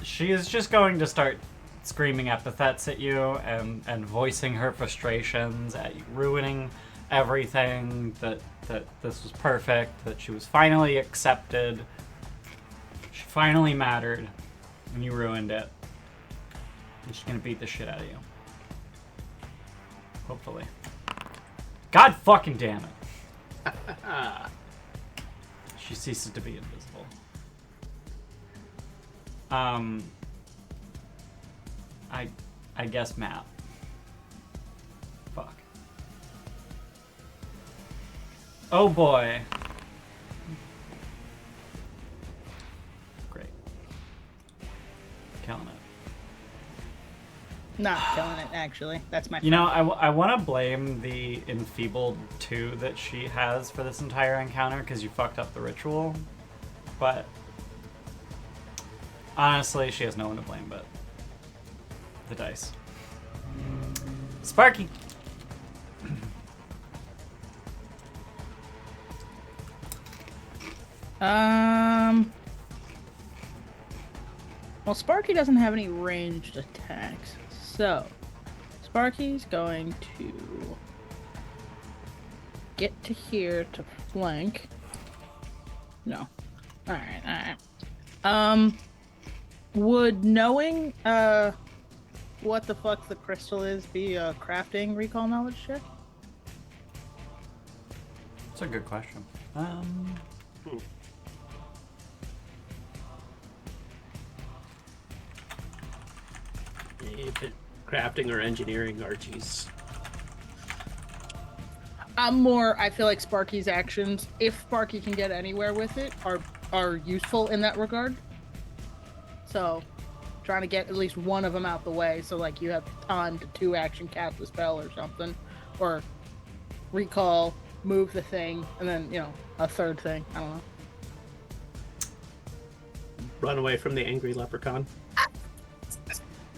just going to start screaming epithets at you and voicing her frustrations at you ruining everything, that this was perfect, that she was finally accepted, she finally mattered, and you ruined it. And she's gonna beat the shit out of you. Hopefully. God fucking damn it. She ceases to be invisible. I guess map. Fuck. Oh boy. Great. Killing it. Not killing it, actually. That's my You know, I want to blame the enfeebled 2 that she has for this entire encounter because you fucked up the ritual. But honestly, she has no one to blame but the dice. Sparky! Well, Sparky doesn't have any ranged attacks, so Sparky's going to get to here to flank. No. Alright. Would knowing, what the fuck the crystal is be a crafting recall knowledge check? That's a good question. If it crafting or engineering, Archie's. I feel like Sparky's actions, if Sparky can get anywhere with it, are useful in that regard. So, trying to get at least one of them out the way, so like you have time to 2 action cast a spell or something, or recall, move the thing, and then a third thing. I don't know. Run away from the angry leprechaun.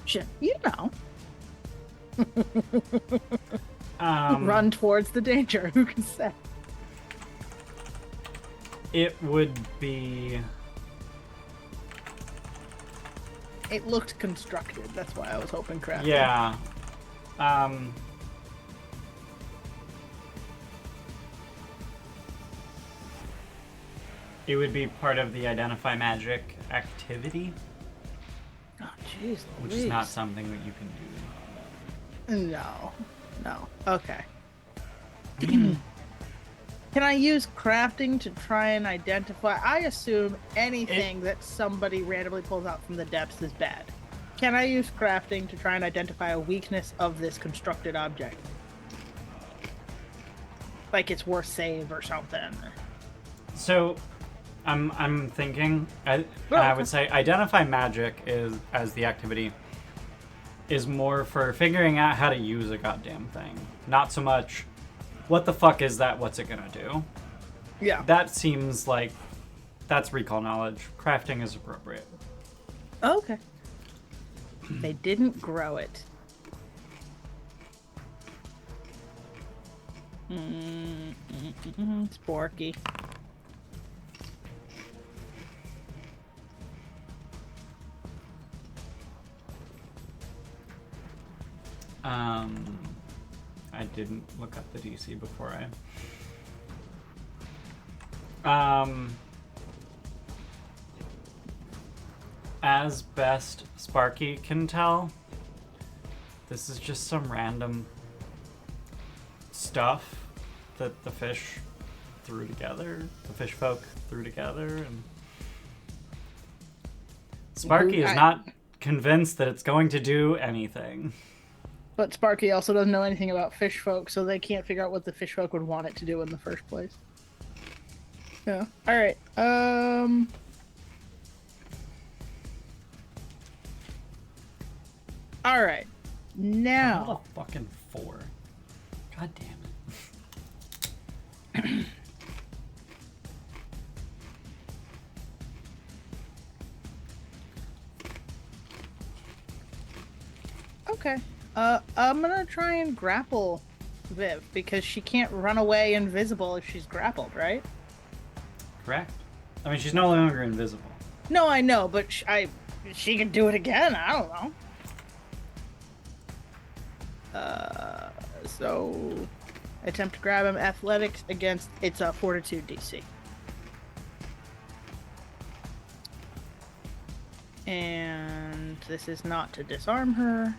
Shit, Run towards the danger. Who can say? It would be... It looked constructed. That's why I was hoping crafting. Yeah. It would be part of the Identify Magic activity, Oh, jeez. which is not something that you can do. No. Okay. Can I use crafting to try and identify? I assume anything that somebody randomly pulls out from the depths is bad. Can I use crafting to try and identify a weakness of this constructed object? Like it's worth save or something. So, I'm thinking, I would say Identify Magic is, as the activity, is more for figuring out how to use a goddamn thing. Not so much, what the fuck is that, what's it gonna do? Yeah. That seems like, that's recall knowledge. Crafting is appropriate. Okay. They didn't grow it. Sparky. I didn't look up the DC before I... As best Sparky can tell, this is just some random stuff that the fish threw together, the fish folk threw together, and Sparky is not convinced that it's going to do anything. But Sparky also doesn't know anything about fish folk, so they can't figure out what the fish folk would want it to do in the first place. Yeah. Alright. Alright. Now. What a fucking 4. God damn it. Okay. I'm gonna try and grapple Viv, because she can't run away invisible if she's grappled, right? Correct. I mean, she's no longer invisible. No, I know, but she can do it again. I don't know. So attempt to grab him. Athletics against it's a Fortitude DC. And this is not to disarm her.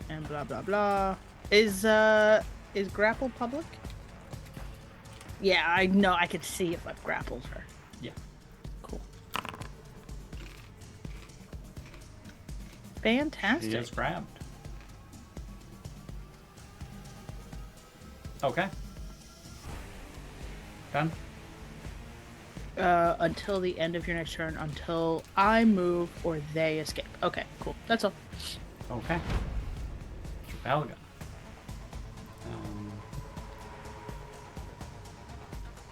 And blah blah blah. Is grapple public? Yeah, I know. I could see if I've grappled her. Yeah. Cool. Fantastic. She is grabbed. Okay. Done? Until the end of your next turn, until I move or they escape. Okay, cool. That's all. Okay. Belga.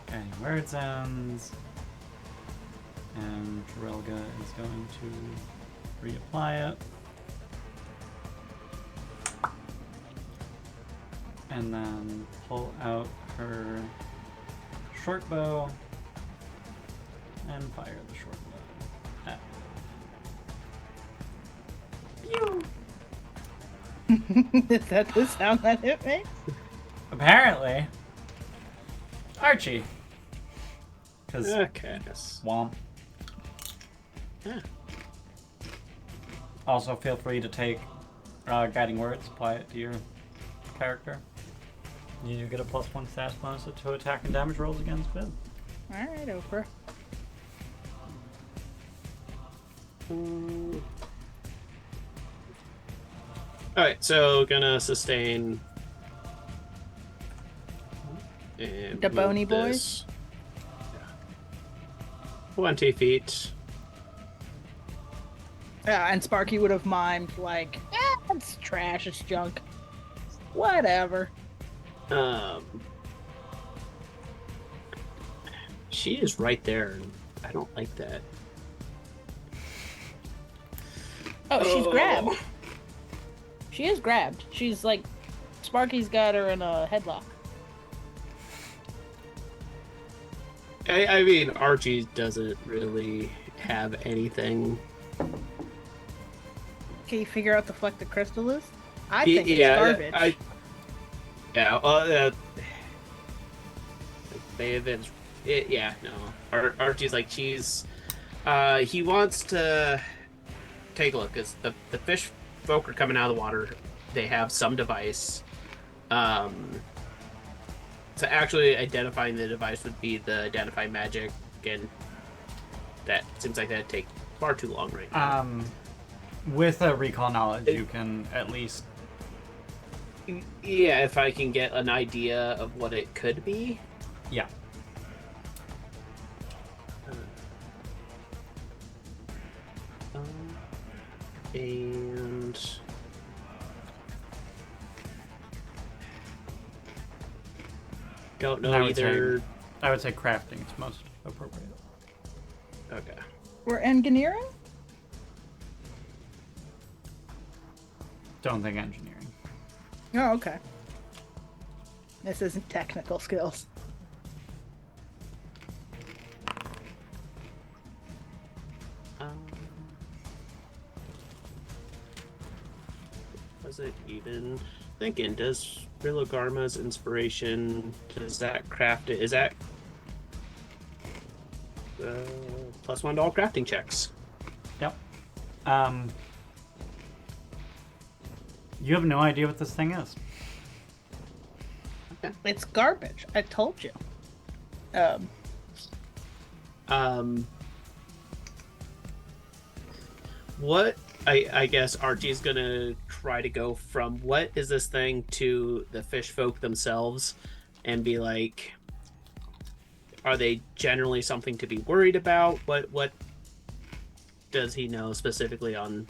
Okay, word zones. And Trelga is going to reapply it. And then pull out her short bow and fire the short bow. Pew! Is that the sound that it makes? Apparently. Archie. Because Okay. Swamp. Yeah. Also, feel free to take guiding words, apply it to your character. You do get a +1 stats bonus to attack and damage rolls against Viv. Alright, Oprah. Alright, so gonna sustain. And The bony move boys? this. Yeah. 20 feet. Yeah, and Sparky would have mimed like, it's trash, it's junk. Whatever. She is right there, and I don't like that. Oh, she's grabbed. She is grabbed. She's like, Sparky's got her in a headlock. I mean, Archie doesn't really have anything. Can you figure out the fuck the crystal is? I Y- think it's yeah, garbage. Yeah, well, they have been. Yeah, no. Archie's like, he wants to take a look because the fish folk are coming out of the water. They have some device. So actually identifying the device would be the identify magic, and that seems like that'd take far too long right now. With a recall knowledge, you can at least. Yeah, if I can get an idea of what it could be. Yeah. And don't know either. I would say crafting is most appropriate. Okay. We're engineering? Don't think engineering. Oh, okay. This isn't technical skills. Was it even thinking? Does Rilogarma's inspiration, does that craft it? Is that +1 to all crafting checks? Yep. You have no idea what this thing is. It's garbage. I told you. What I guess Archie's gonna try to go from what is this thing to the fish folk themselves and be like, are they generally something to be worried about? What does he know specifically on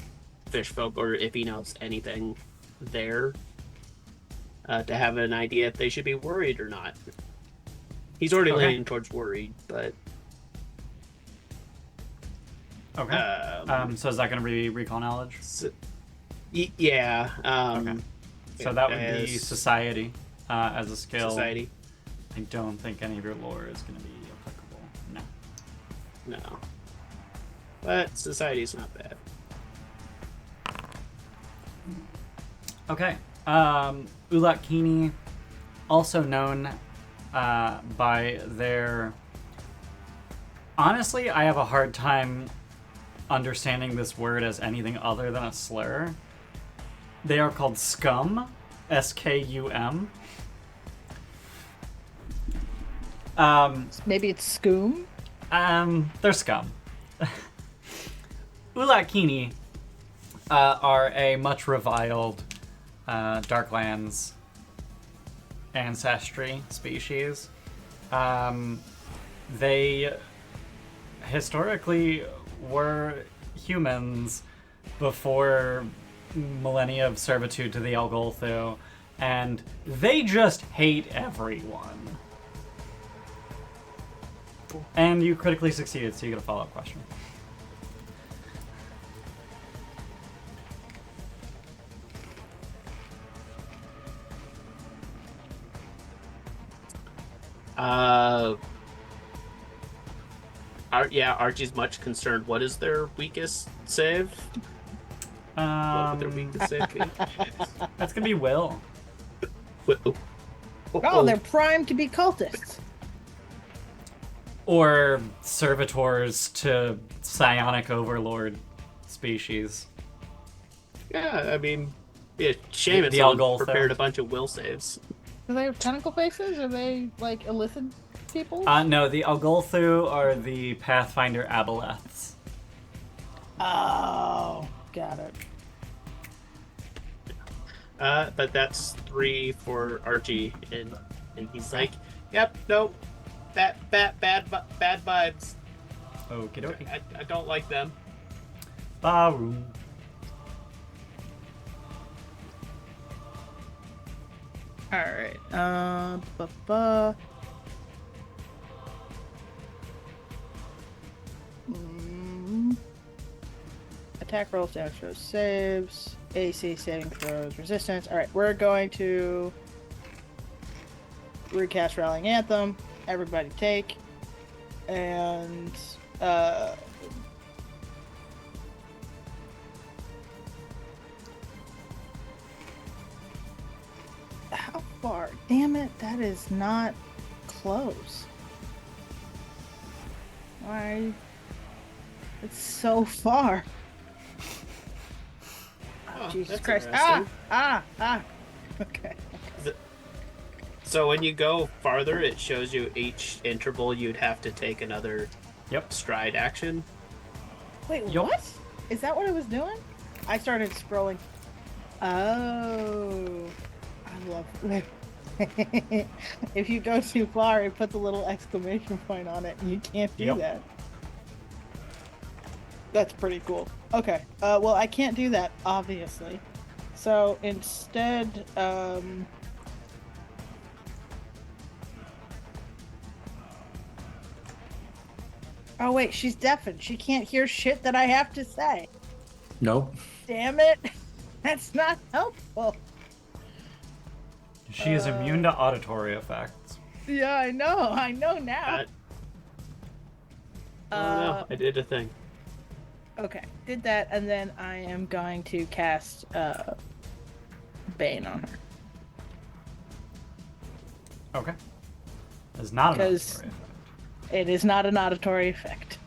fish folk, or if he knows anything there to have an idea if they should be worried or not? He's already leaning towards worried, but okay. So is that going to be recall knowledge? Yeah. Okay. So that would be society as a skill. Society. I don't think any of your lore is going to be applicable. No. No. But society's not bad. Okay. Ulatkini, also known by their... Honestly, I have a hard time understanding this word as anything other than a slur. They are called scum. S-K-U-M. Maybe it's scoom? They're scum. Ulatkini are a much reviled Darklands ancestry species. They historically were humans before millennia of servitude to the Algolthu, and they just hate everyone. And you critically succeeded, so you get a follow-up question. Archie's much concerned. What is their weakest save? What would their weakest save be? That's gonna be Will. Oh, they're primed to be cultists. Or servitors to psionic overlord species. Yeah, I mean, yeah, shame The if someone Algolthu. prepared a bunch of will saves. Do they have tentacle faces? Are they, like, illicit people? No, the Algolthu are the Pathfinder Aboleths. Oh, got it. But that's 3 for Archie, and he's like, "Yep, no, bad vibes. Okie dokie. I don't like them." Baroom. Alright, Attack rolls, damage throws, saves, AC saving throws, resistance. Alright, we're going to recast Rallying Anthem. Everybody take. and how far? Damn it, that is not close. Why? It's so far. Oh, Jesus that's Christ. interesting. Okay. So when you go farther, it shows you each interval you'd have to take another Yep. Wait, stride action. Yup. what? Is that what I was doing? I started scrolling. Oh. I love if you go too far, it puts a little exclamation point on it, and you can't do Yep. that. That's pretty cool. Okay. Well, I can't do that, obviously. So instead, oh wait, she's deafened. She can't hear shit that I have to say. Nope. Damn it. That's not helpful. She is immune to auditory effects. Yeah, I know now. Oh no, I did a thing. Okay, did that, and then I am going to cast Bane on her. Okay. It's not an Because- auditory effect. It is not an auditory effect.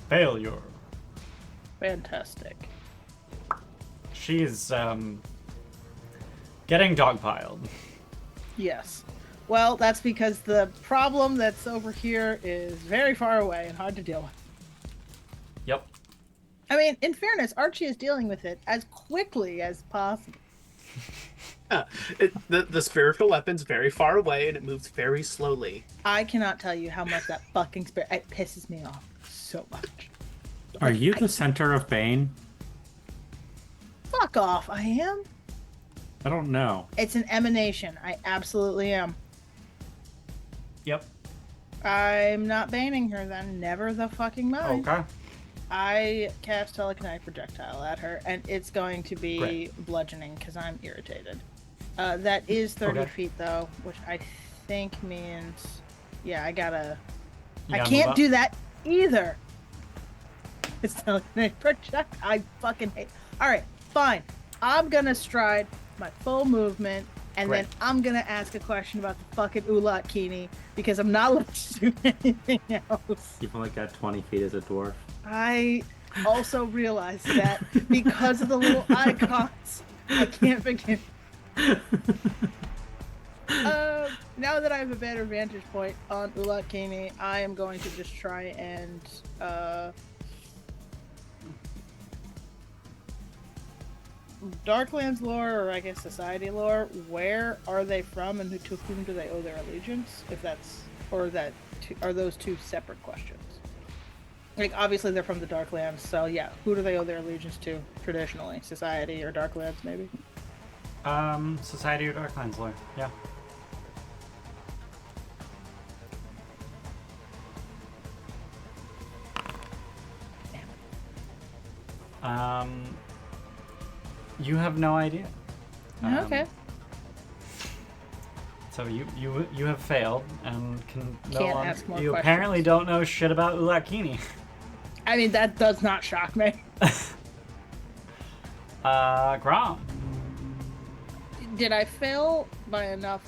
Failure. Fantastic. She's getting dogpiled. Yes. Well, that's because the problem that's over here is very far away and hard to deal with. Yep. I mean, in fairness, Archie is dealing with it as quickly as possible. The spiritual weapon's very far away and it moves very slowly. I cannot tell you how much that fucking spirit... It pisses me off so much. Are you the center of Bane? Fuck off, I am. I don't know. It's an emanation. I absolutely am. Yep. I'm not banning her then. Never the fucking mind. Okay. I cast telekinetic projectile at her, and it's going to be Great. bludgeoning because I'm irritated. That is 30 Okay. feet though, which I think means, yeah, I You I gotta can't move do that either. It's telekinetic projectile. I fucking hate. All right, fine. I'm gonna stride my full movement, and Great. then I'm gonna ask a question about the fucking Ulat Kini because I'm not allowed to do anything else. You've only got 20 feet as a dwarf. I also realized that because of the little icons, I can't begin. Now that I have a better vantage point on Ulat Kini, I am going to just try and Darklands lore, or I guess society lore, where are they from and to whom do they owe their allegiance? If that's, or that, are those two separate questions? Like, obviously they're from the Darklands, so yeah, who do they owe their allegiance to traditionally? Society or Darklands, maybe? Society or Darklands lore. Yeah. You have no idea. Okay. So you have failed and can no Can't longer. ask more You questions. apparently don't know shit about Ulakini. I mean, that does not shock me. Grom. Did I fail by enough?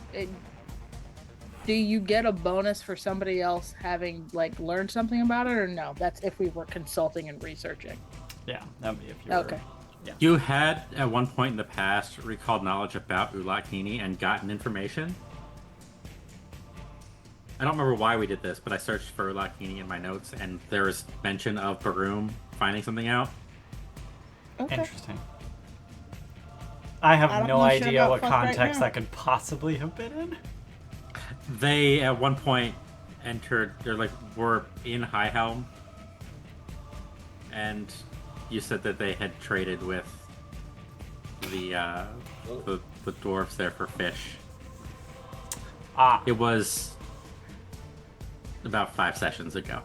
Do you get a bonus for somebody else having, like, learned something about it, or no? That's if we were consulting and researching. Yeah, that'd be if you were. Okay. You had, at one point in the past, recalled knowledge about Ulakini and gotten information. I don't remember why we did this, but I searched for Ulakini in my notes, and there was mention of Baroom finding something out. Okay. Interesting. I have I don't no know shit idea about what fuck right context now. that could possibly have been in. They, at one point, were in High Helm, and you said that they had traded with the dwarves there for fish. Ah, It was about 5 sessions ago.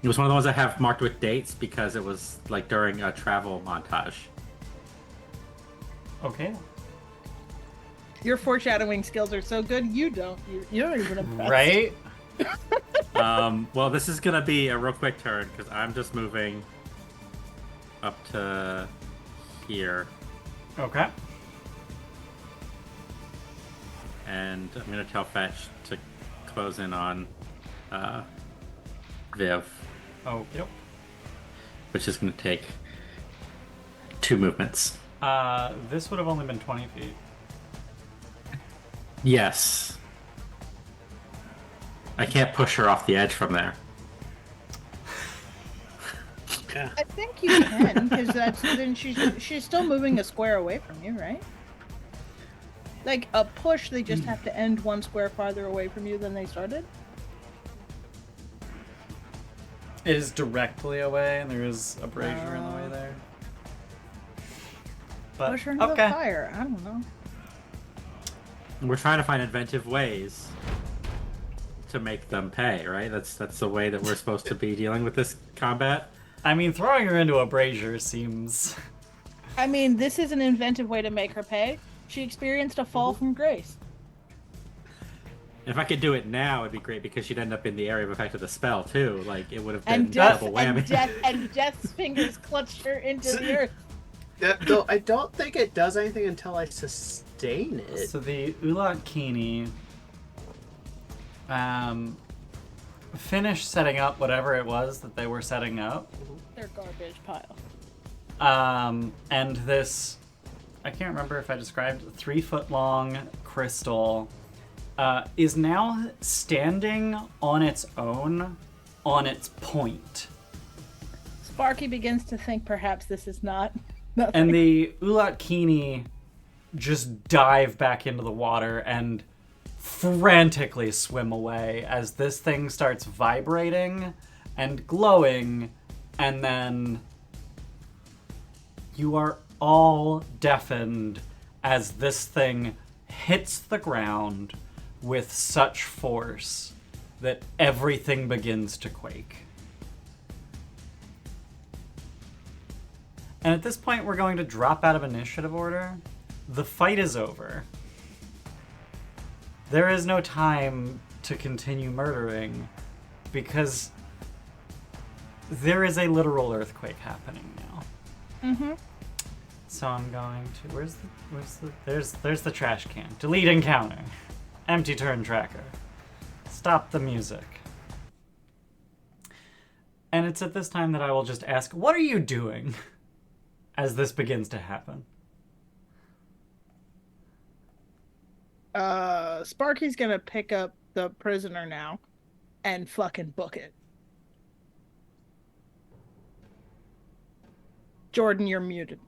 It was one of the ones I have marked with dates because it was like during a travel montage. okay. Your foreshadowing skills are so good, you don't even impress. Right? Well, this is gonna be a real quick turn because I'm just moving up to here, Okay. and I'm gonna tell Fetch to close in on Viv, Oh, yep. which is gonna take 2 movements. This would have only been 20 feet. Yes. I can't push her off the edge from there. Yeah. I think you can, because then she's still moving a square away from you, right? Like a push, they just have to end 1 square farther away from you than they started. It is directly away, and there is a brazier in the way there. But, Push her into okay. the fire. I don't know. We're trying to find inventive ways to make them pay, right? That's the way that we're supposed to be dealing with this combat. I mean, throwing her into a brazier seems... I mean, this is an inventive way to make her pay. She experienced a fall from grace. If I could do it now, it'd be great because she'd end up in the area of effect of the spell too. Like it would have been double whammy. And Death's fingers clutched her into the earth. Though I don't think it does anything until I sustain it. So the Ulat Kini finished setting up whatever it was that they were setting up. Their garbage pile. And this, I can't remember if I described 3-foot long crystal is now standing on its own, on its point. Sparky begins to think perhaps this is not nothing. And the Ulat Kini just dive back into the water and frantically swim away as this thing starts vibrating and glowing, and then you are all deafened as this thing hits the ground with such force that everything begins to quake. And at this point, we're going to drop out of initiative order. The fight is over. There is no time to continue murdering because there is a literal earthquake happening now. Mm-hmm. So I'm going to there's the trash can. Delete encounter. Empty turn tracker. Stop the music. And it's at this time that I will just ask, what are you doing as this begins to happen? Sparky's gonna pick up the prisoner now and fucking book it. Jordan, you're muted.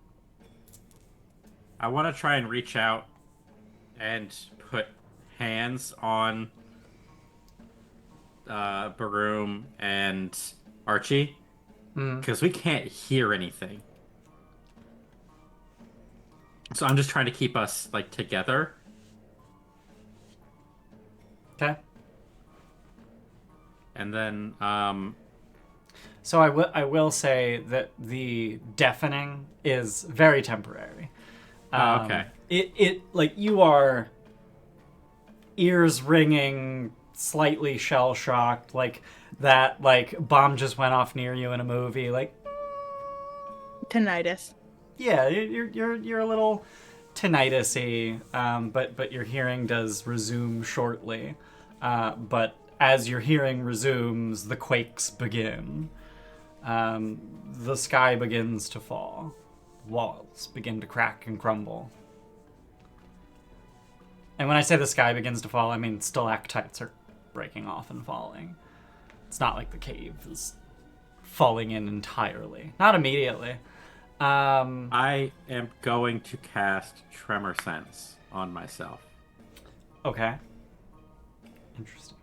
I want to try and reach out and put hands on Baroom and Archie because we can't hear anything. So I'm just trying to keep us like together. Okay. And then So I will say that the deafening is very temporary. okay. It like you are ears ringing, slightly shell shocked, like that like bomb just went off near you in a movie, like Tinnitus. yeah, you're a little tinnitus-y, but your hearing does resume shortly. But as your hearing resumes, the quakes begin. The sky begins to fall. Walls begin to crack and crumble. And when I say the sky begins to fall, I mean stalactites are breaking off and falling. It's not like the cave is falling in entirely. Not immediately. I am going to cast Tremor Sense on myself. Okay. Interesting.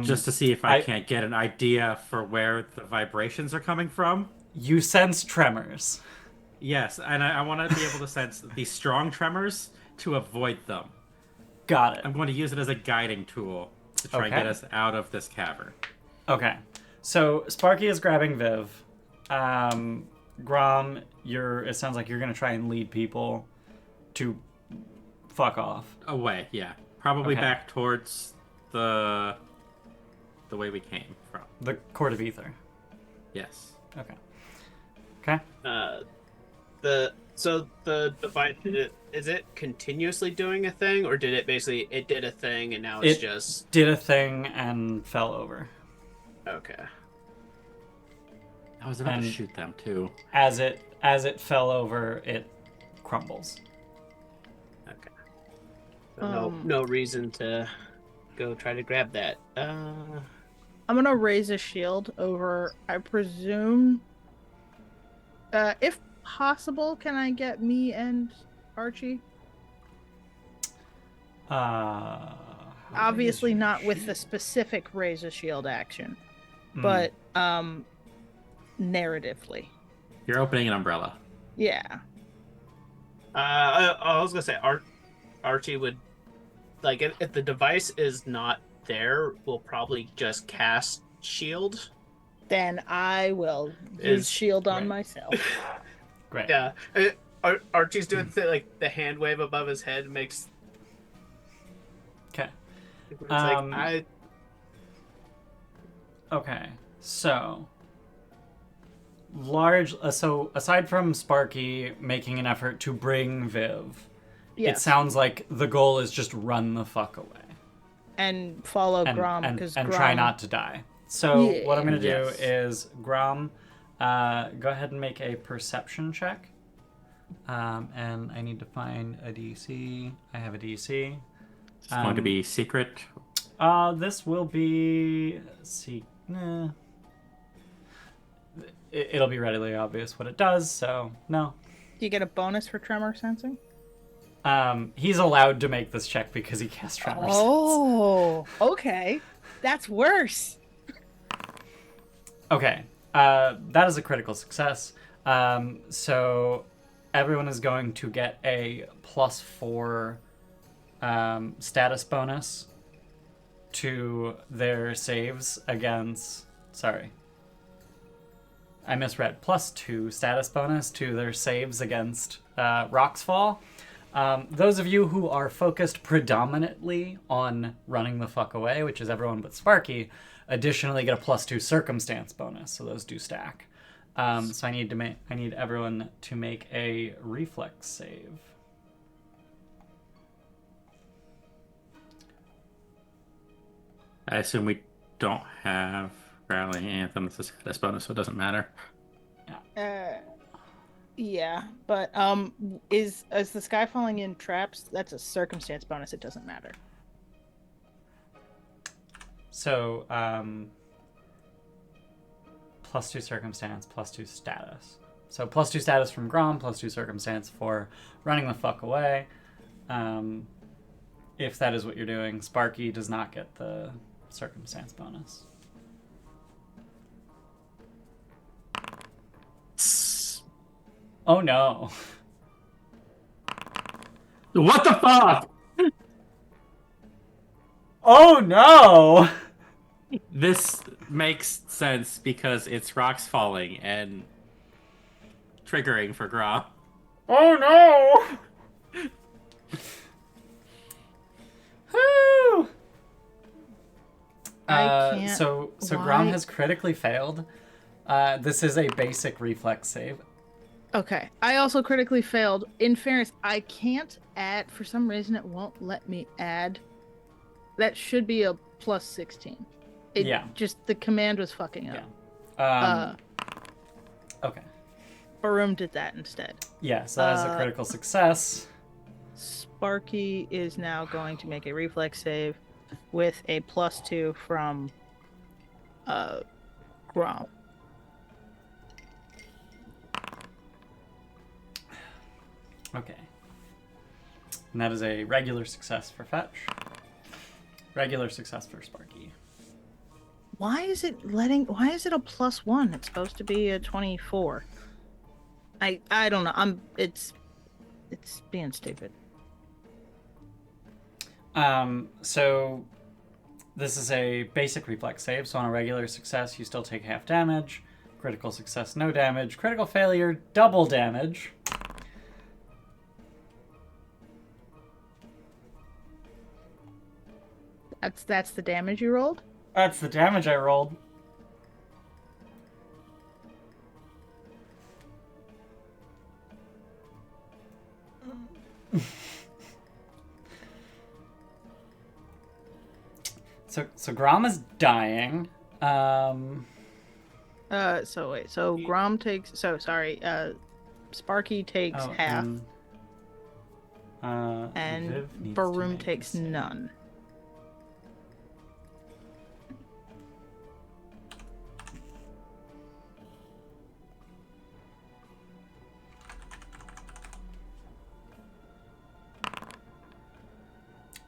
Just to see if I can't get an idea for where the vibrations are coming from. You sense tremors. Yes, and I want to be able to sense the strong tremors to avoid them. Got it. I'm going to use it as a guiding tool to try and Okay. get us out of this cavern. Okay. So Sparky is grabbing Viv. Grom, it sounds like you're going to try and lead people to fuck off. Away, yeah. Probably Okay. back towards the way we came from. The Court of Ether. Yes. Okay. Okay. The device, is it continuously doing a thing, or did it basically did a thing and now it's It just did a thing and fell over. okay? I was about to And- shoot them too. As it fell over, it crumbles. Okay. So no reason to go try to grab that. I'm gonna raise a shield over, I presume. If possible, can I get me and Archie? How Obviously big is your not with the shield? specific raise a shield action, Mm. but narratively. You're opening an umbrella. Yeah. I was gonna say Archie would like if the device is not there, we'll probably just cast shield. Then I will use shield on right. myself. Great. Yeah, Archie's doing the hand wave above his head makes. Okay. It's like Okay. So so aside from Sparky making an effort to bring Viv, Yes. it sounds like the goal is just run the fuck away. And follow And, Grom and, because and try not to die. So Yeah. what I'm going to Yes. do is, Grom, go ahead and make a perception check. And I need to find a DC. I have a DC. It's going to be secret. This will be... It'll be readily obvious what it does, so no. Do you get a bonus for tremor sensing? He's allowed to make this check because he cast Tremor Sense. Oh, okay. That's worse. Okay, that is a critical success. So everyone is going to get a +4 status bonus to their saves against... Sorry. I misread. +2 status bonus to their saves against Rocks Fall. Those of you who are focused predominantly on running the fuck away, which is everyone but Sparky, additionally get a +2 circumstance bonus, so those do stack. So I need everyone to make a reflex save. I assume we don't have Rallying Anthem as a status bonus, so it doesn't matter. Yeah, but is the sky falling in traps? That's a circumstance bonus. It doesn't matter. So +2 circumstance, +2 status. So +2 status from Grom, +2 circumstance for running the fuck away. If that is what you're doing, Sparky does not get the circumstance bonus. Oh no. What the fuck? Oh no! This makes sense because it's rocks falling and triggering for Gra. Oh no! Woo! I can't. So why- Grom has critically failed. This is a basic reflex save. Okay. I also critically failed. In fairness, I can't add. For some reason, it won't let me add. That should be a +16. Yeah. Just the command was fucking up. Yeah. Okay. Baroom did that instead. Yeah, so that is a critical success. Sparky is now going to make a reflex save with a +2 from Grom. Okay. And that is a regular success for Fetch. Regular success for Sparky. Why is it a +1? It's supposed to be a 24. I don't know. It's being stupid. So this is a basic reflex save, so on a regular success you still take half damage. Critical success, no damage. Critical failure, double damage. That's the damage you rolled? That's the damage I rolled. So Grom is dying. So wait, so Grom takes Sparky takes half. And Viv needs to Baroom make a takes save. none.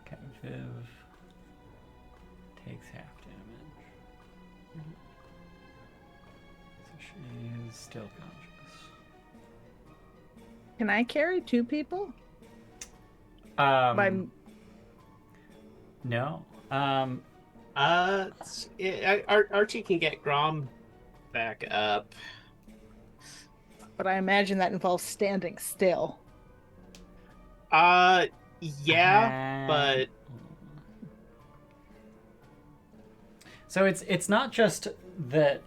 Okay, Viv takes half damage. So she is still conscious. Can I carry 2 people? By No. Archie can get Grom back up. But I imagine that involves standing still. Yeah, but so it's not just that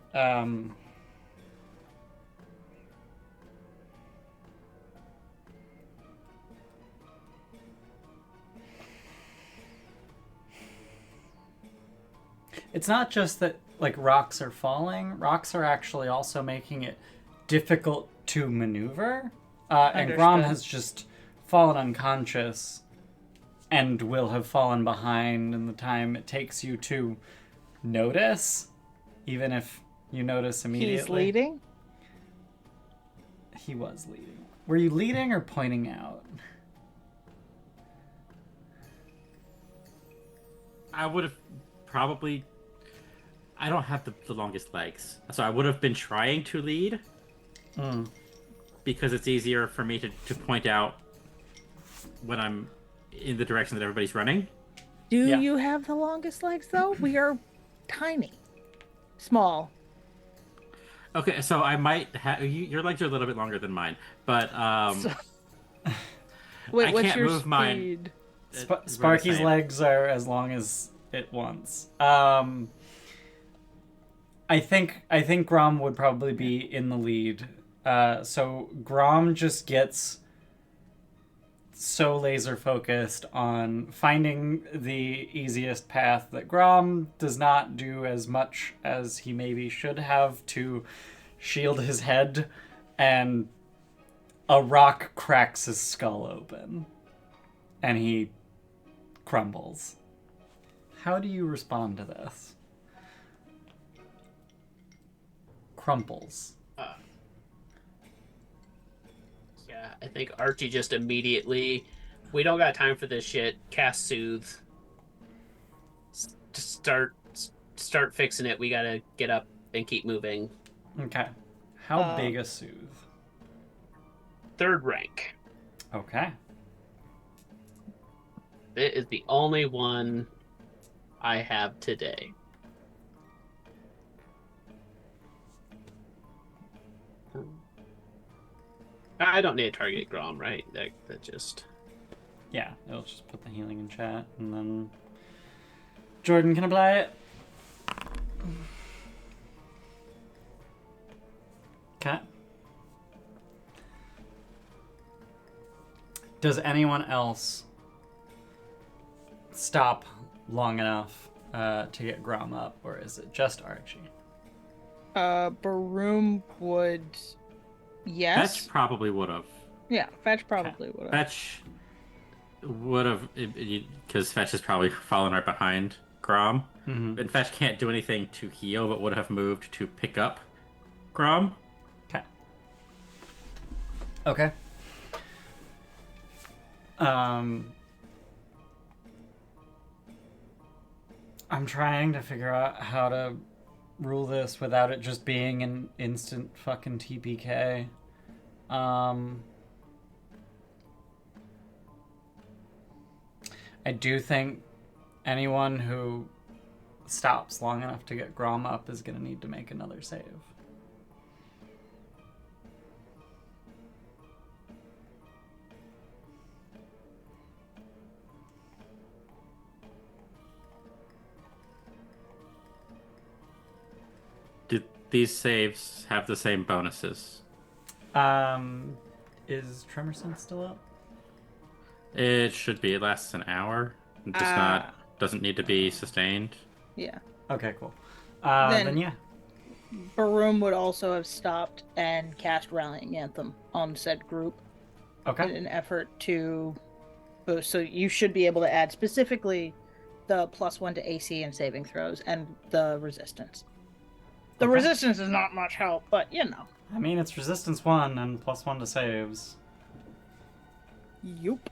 it's not just that like rocks are falling. Rocks are actually also making it difficult to maneuver. And Grom Understood. has just fallen unconscious and will have fallen behind in the time it takes you to notice, even if you notice immediately. He's leading? He was leading. Were you leading or pointing out? I would have probably... I don't have the longest legs. So I would have been trying to lead. Because it's easier for me to point out when I'm in the direction that everybody's running. Do Yeah. you have the longest legs, though? We are tiny. Small. Okay, so I might have... Your legs are a little bit longer than mine. But Wait, I what's can't your move mine. speed? we're the Sparky's same. legs are as long as it wants. I think Grom would probably be in the lead. So Grom just gets so laser focused on finding the easiest path that Grom does not do as much as he maybe should have to shield his head, and a rock cracks his skull open and he crumbles. How do you respond to this? Crumples. yeah, I think Archie just immediately, we don't got time for this shit. Cast Soothe. Start fixing it. We gotta get up and keep moving. Okay. How big a soothe? 3rd rank. Okay. It is the only one I have today. I don't need to target Grom, right? That just... Yeah, it'll just put the healing in chat, and then Jordan can apply it. Okay. Does anyone else stop long enough to get Grom up, or is it just Archie? Baroom would... Yes? Fetch probably would have. Yeah, Fetch probably would have. Fetch would have, because Fetch is probably fallen right behind Grom. Mm-hmm. And Fetch can't do anything to heal, but would have moved to pick up Grom. Okay. Okay. I'm trying to figure out how to rule this without it just being an instant fucking TPK. I do think anyone who stops long enough to get Grom up is going to need to make another save. Do these saves have the same bonuses? Is Tremor Sense still up? It should be. It lasts an hour. It does not doesn't need to be sustained. Yeah. Okay, cool. Then- Then yeah. Baroom would also have stopped and cast Rallying Anthem on said group in Okay. an effort to boost. So you should be able to add specifically the +1 to AC and saving throws and the resistance. The Okay. resistance is not much help, but you know. I mean, it's resistance 1 and +1 to saves. Yup.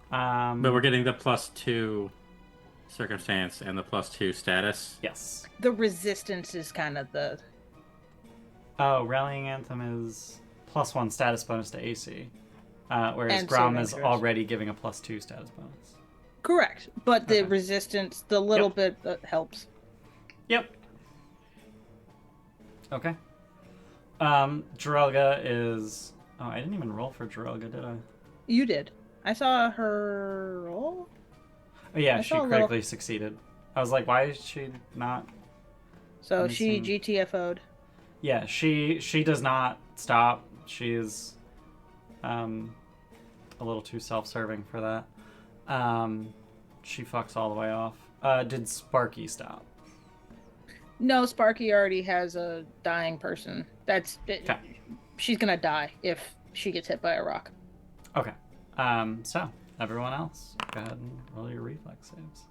But we're getting the +2 circumstance and the +2 status. Yes. The resistance is kind of the. Oh, Rallying Anthem is +1 status bonus to AC. Whereas And Grom saving is throws. already giving a +2 status bonus. Correct. But the Okay. resistance, the little Yep. bit that helps. Yep. Okay. Drelga is... Oh, I didn't even roll for Drelga, did I? You did. I saw her roll. Oh, yeah, I she saw a little- critically succeeded. I was like, why is she not... So Let me she see. GTFO'd. Yeah, she does not stop. She's a little too self-serving for that. She fucks all the way off. Did Sparky stop? No, Sparky already has a dying person. That's it. Okay. She's gonna die if she gets hit by a rock. Okay. So, everyone else, go ahead and roll your reflex saves.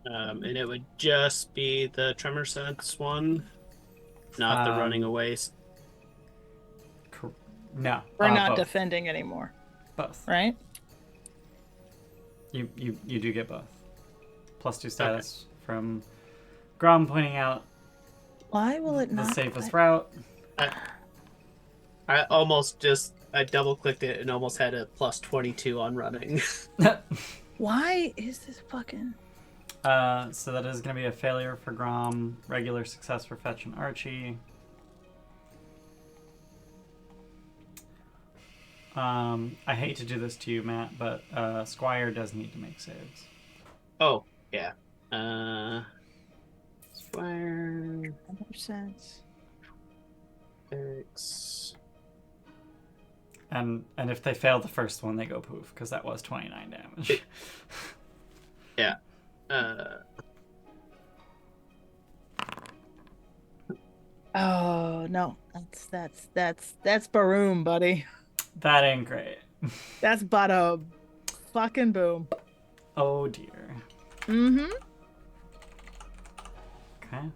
And it would just be the tremor sense one, not the running away. No. We're not both. defending anymore, Both. right? You do get both. +2 status from Grom pointing out Why will it the not? safest route. I almost just double clicked it and almost had a +22 on running. Why is this fucking? So that is going to be a failure for Grom, regular success for Fetch and Archie. I hate to do this to you, Matt, but Squire does need to make saves. Oh yeah. Squire 100%. 6. And if they fail the first one, they go poof, because that was 29 damage. Yeah. Oh no, that's Baroom, buddy. That ain't great. That's bada fucking boom. Oh dear. Mm-hmm. Okay.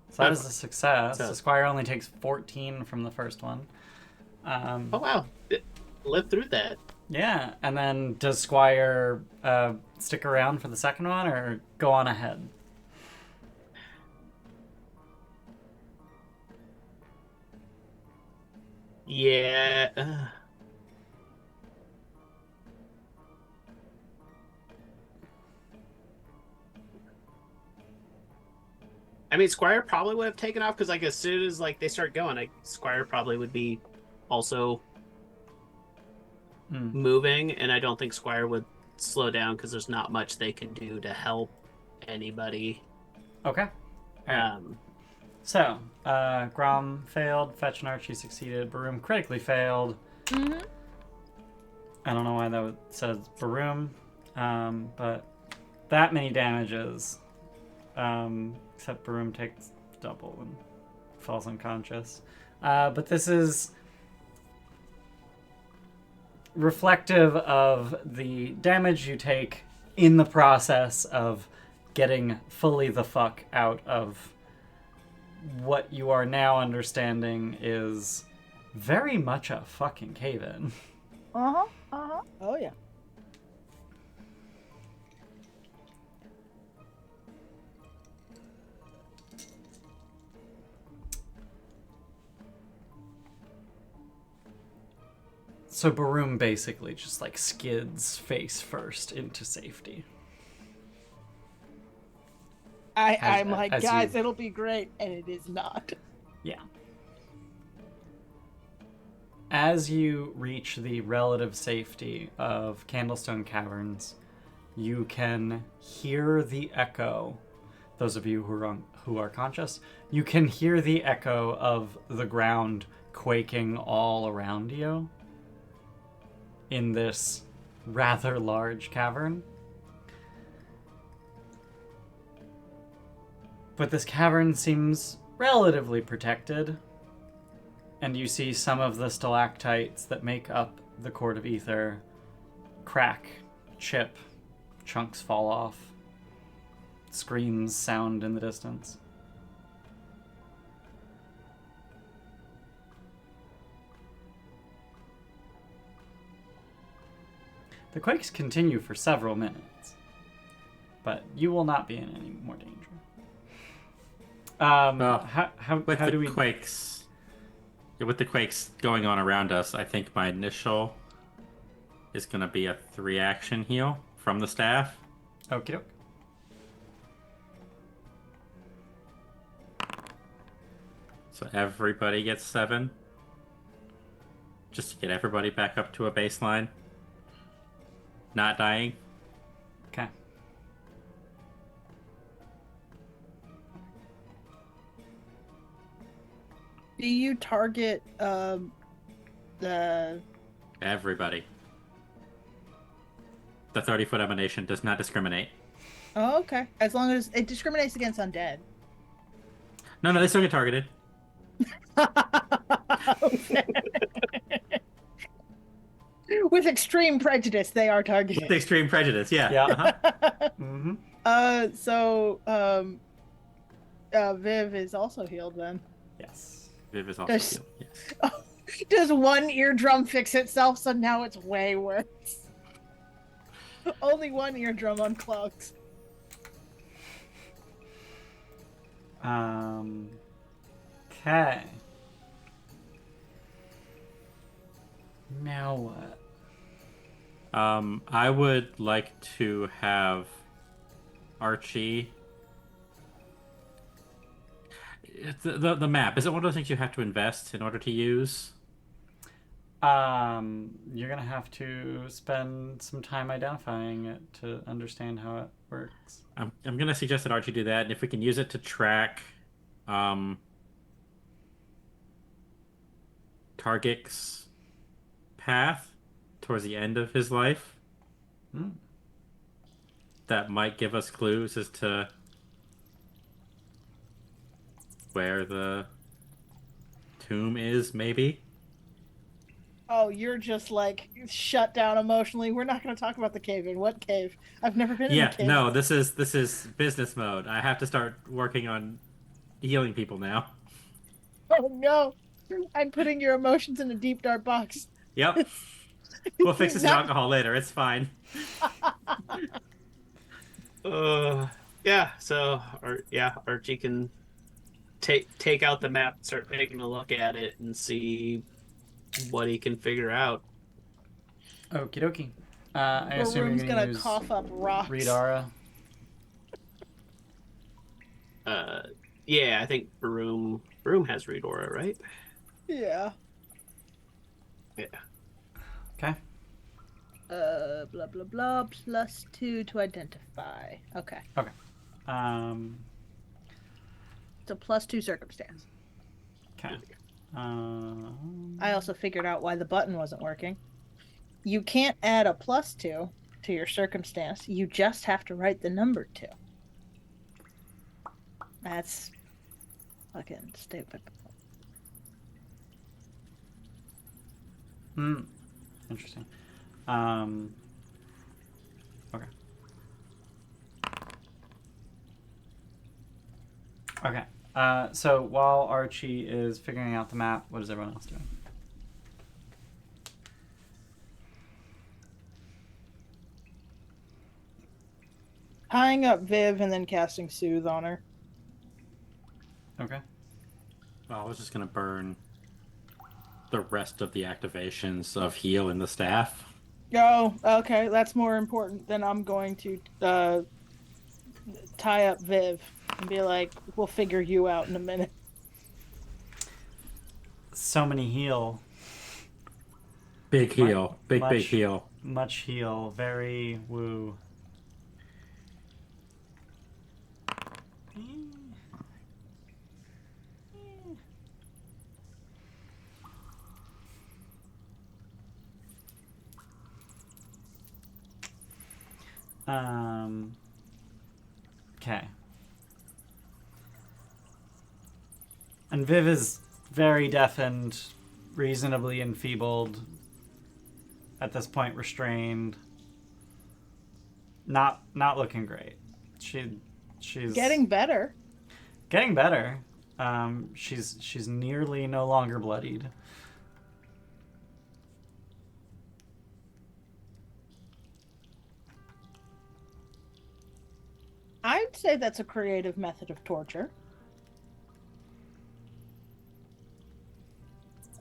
So that is a success. So- The Squire only takes 14 from the first one. Oh wow. Lived through that. Yeah, and then does Squire stick around for the second one or go on ahead? Yeah. I mean, Squire probably would have taken off because, like, as soon as like they start going, like Squire probably would be also moving, and I don't think Squire would slow down because there's not much they can do to help anybody. Okay. Alright. So, Grom failed, Fetch and Archie succeeded, Baroom critically failed. Mm-hmm. I don't know why that says Baroom, but that many damages. Except Baroom takes double and falls unconscious. But this is reflective of the damage you take in the process of getting fully the fuck out of what you are now understanding is very much a fucking cave-in. Uh-huh. Uh-huh. Oh yeah. So Baroom basically just like skids face first into safety. I'm like, as guys, you- it'll be great, and it is not. Yeah. As you reach the relative safety of Candlestone Caverns, you can hear the echo. Those of you who are conscious, you can hear the echo of the ground quaking all around you in this rather large cavern. But this cavern seems relatively protected, and you see some of the stalactites that make up the Court of Ether crack, chip, chunks fall off, screams sound in the distance. The quakes continue for several minutes, but you will not be in any more danger. How do we... Quakes... With the quakes going on around us, I think my initial is going to be a 3-action heal from the staff. Okie doke. So everybody gets 7. Just to get everybody back up to a baseline. Not dying. Okay. Do you target the... Everybody. The 30-foot emanation does not discriminate. Oh, okay. As long as it discriminates against undead. No, they still get targeted. With extreme prejudice, they are targeted. With extreme prejudice, yeah. Yeah. Uh-huh. Mm-hmm. Viv is also healed then. Yes. Viv is also healed, yes. Does one eardrum fix itself, so now it's way worse? Only one eardrum unclogs. Okay. Now what? I would like to have Archie. The map, is it one of those things you have to invest in order to use? You're gonna have to spend some time identifying it to understand how it works. I'm gonna suggest that Archie do that, and if we can use it to track Targic's path towards the end of his life, that might give us clues as to where the tomb is, maybe. Oh, you're just like shut down emotionally. We're not going to talk about the cave. In what cave? I've never been in a cave. No, this is business mode. I have to start working on healing people now. Oh no, I'm putting your emotions in a deep dark box. Yep. We'll fix this with alcohol later. It's fine. Yeah. So, Archie can take out the map, start taking a look at it, and see what he can figure out. Okie dokie. I assume Baroom's you're gonna gonna cough up rocks. read Aura. Yeah, I think Baroom has read aura, right? Yeah. Yeah. Okay. Blah blah blah. +2 to identify. Okay. Okay. It's a +2 circumstance. Okay. I also figured out why the button wasn't working. You can't add a +2 to your circumstance. You just have to write the number 2. That's fucking stupid. Interesting. Okay. Okay. So while Archie is figuring out the map, what is everyone else doing? Tying up Viv and then casting Soothe on her. Okay. Well, I was just gonna burn the rest of the activations of heal in the staff. Oh, okay. That's more important. Then I'm going to tie up Viv and be like, we'll figure you out in a minute. So many heal. Big heal. Big much, heal. Much heal. Very woo. Okay. And Viv is very deafened, reasonably enfeebled, at this point restrained. Not looking great. She's Getting better. Getting better. She's nearly no longer bloodied. I'd say that's a creative method of torture.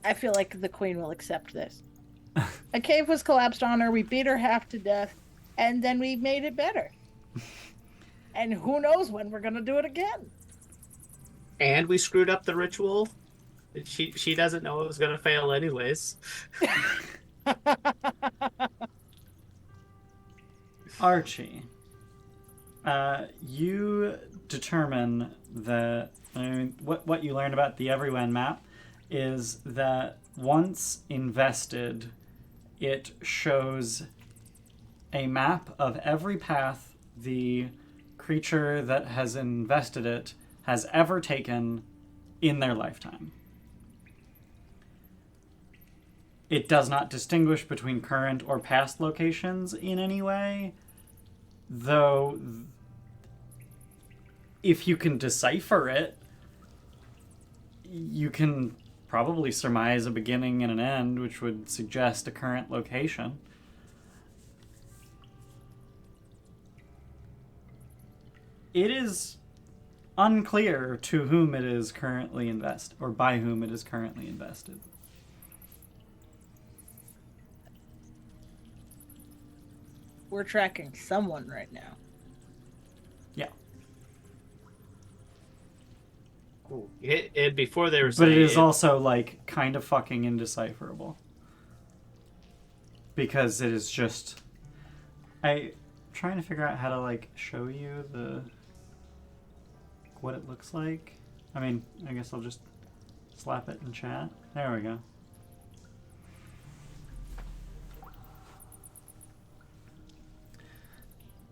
I feel like the queen will accept this. A cave was collapsed on her, we beat her half to death, and then we made it better. And who knows when we're gonna do it again. And we screwed up the ritual. She doesn't know it was gonna fail anyways. Archie, you determine that what you learned about the Everyone map is that once invested, it shows a map of every path the creature that has invested it has ever taken in their lifetime. It does not distinguish between current or past locations in any way, though if you can decipher it, you can probably surmise a beginning and an end, which would suggest a current location. It is unclear to whom it is currently invested, or by whom it is currently invested. We're tracking someone right now. Yeah. Before they were But saying it is also, like, kind of fucking indecipherable. Because it is just... I'm trying to figure out how to, like, show you what it looks like. I mean, I guess I'll just slap it in chat. There we go.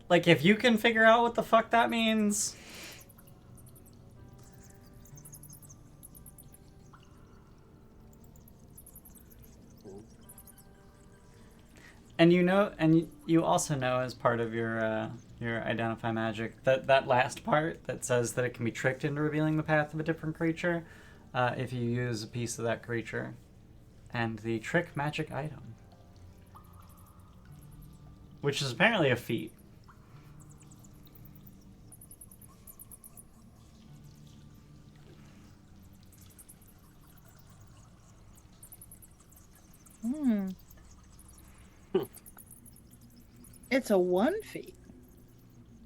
Like, if you can figure out what the fuck that means... And you also know, as part of your identify magic, that last part that says that it can be tricked into revealing the path of a different creature if you use a piece of that creature. And the trick magic item, which is apparently a feat. It's a 1 feet.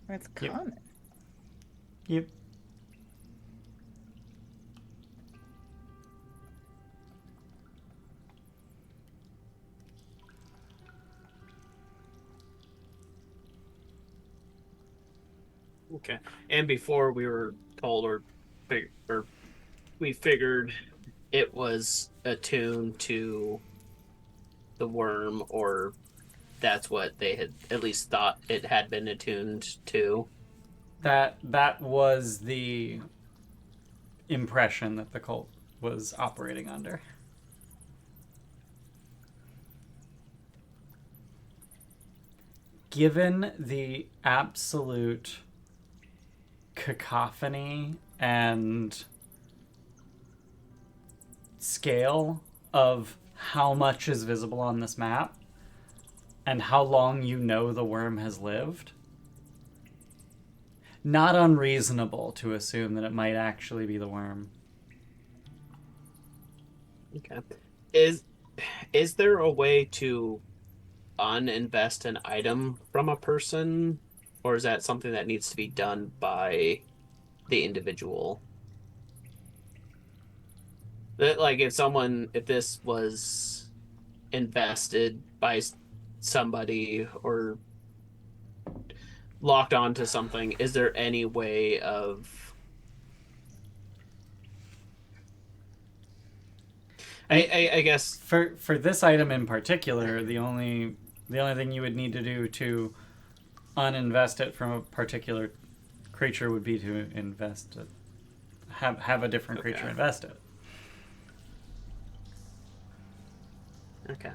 That's Yep. common. Yep. Okay. And before we were told or we figured it was attuned to the worm, or that's what they had at least thought it had been attuned to. That was the impression that the cult was operating under. Given the absolute cacophony and scale of how much is visible on this map and how long you know the worm has lived, not unreasonable to assume that it might actually be the worm. Okay. Is there a way to uninvest an item from a person, or is that something that needs to be done by the individual? That, like, if this was invested by somebody or locked onto something, is there any way of I guess For this item in particular, the only thing you would need to do to uninvest it from a particular creature would be to invest it. Have a different creature invest it. Okay.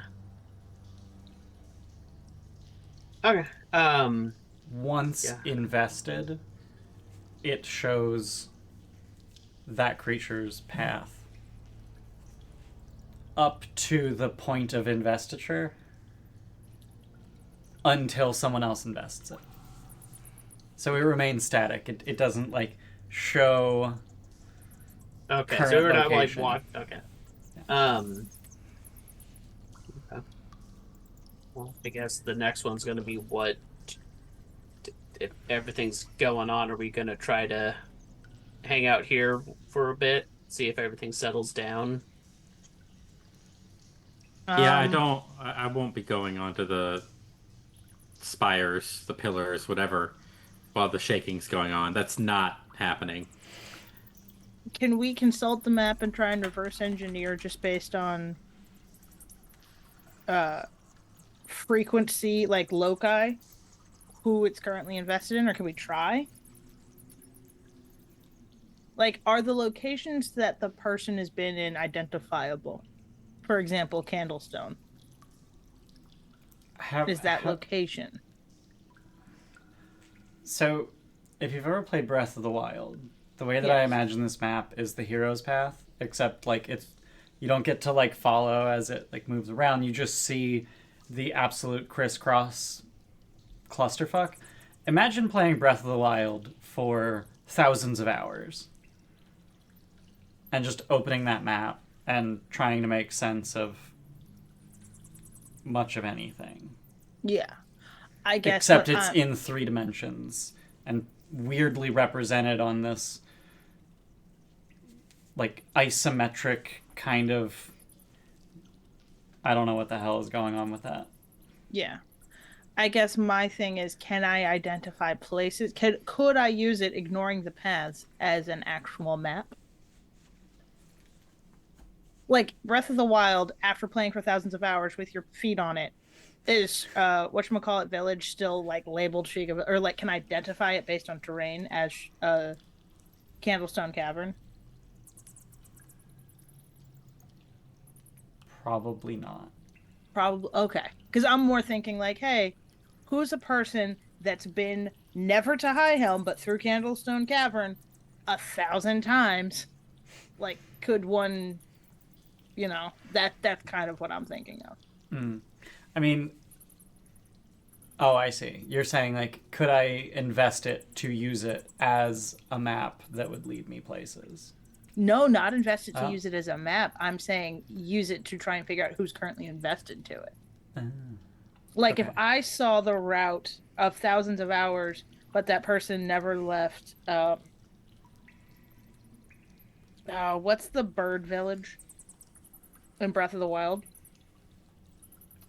Okay. Once invested, it shows that creature's path up to the point of investiture until someone else invests it. So it remains static. It doesn't like show. Okay, current so we're not location. like okay. Okay. Well, I guess the next one's going to be what if everything's going on. Are we going to try to hang out here for a bit, see if everything settles down? Yeah, I won't be going onto the spires, the pillars, whatever, while the shaking's going on. That's not happening. Can we consult the map and try and reverse engineer just based on frequency, like loci, who it's currently invested in, or can we try? Like, are the locations that the person has been in identifiable? For example, Candlestone. Is that location? So, if you've ever played Breath of the Wild, the way that I imagine this map is the hero's path, except like you don't get to like follow as it like moves around. You just see the absolute crisscross clusterfuck. Imagine playing Breath of the Wild for thousands of hours and just opening that map and trying to make sense of much of anything. Yeah. I guess. Except it's in 3 dimensions and weirdly represented on this like isometric kind of. I don't know what the hell is going on with that. Yeah. I guess my thing is, can I identify places? Could I use it, ignoring the paths, as an actual map? Like Breath of the Wild, after playing for thousands of hours with your feet on it, is whatchamacallit village still like labeled or like can identify it based on terrain as Candlestone Cavern? Probably not. Probably okay. Because I'm more thinking like, hey, who's a person that's been never to High Helm but through Candlestone Cavern 1,000 times? Like, could one, that's kind of what I'm thinking of. I mean, oh, I see. You're saying like, could I invest it to use it as a map that would lead me places? No, not invest it to use it as a map. I'm saying use it to try and figure out who's currently invested to it. Like if I saw the route of thousands of hours, but that person never left. What's the bird village in Breath of the Wild?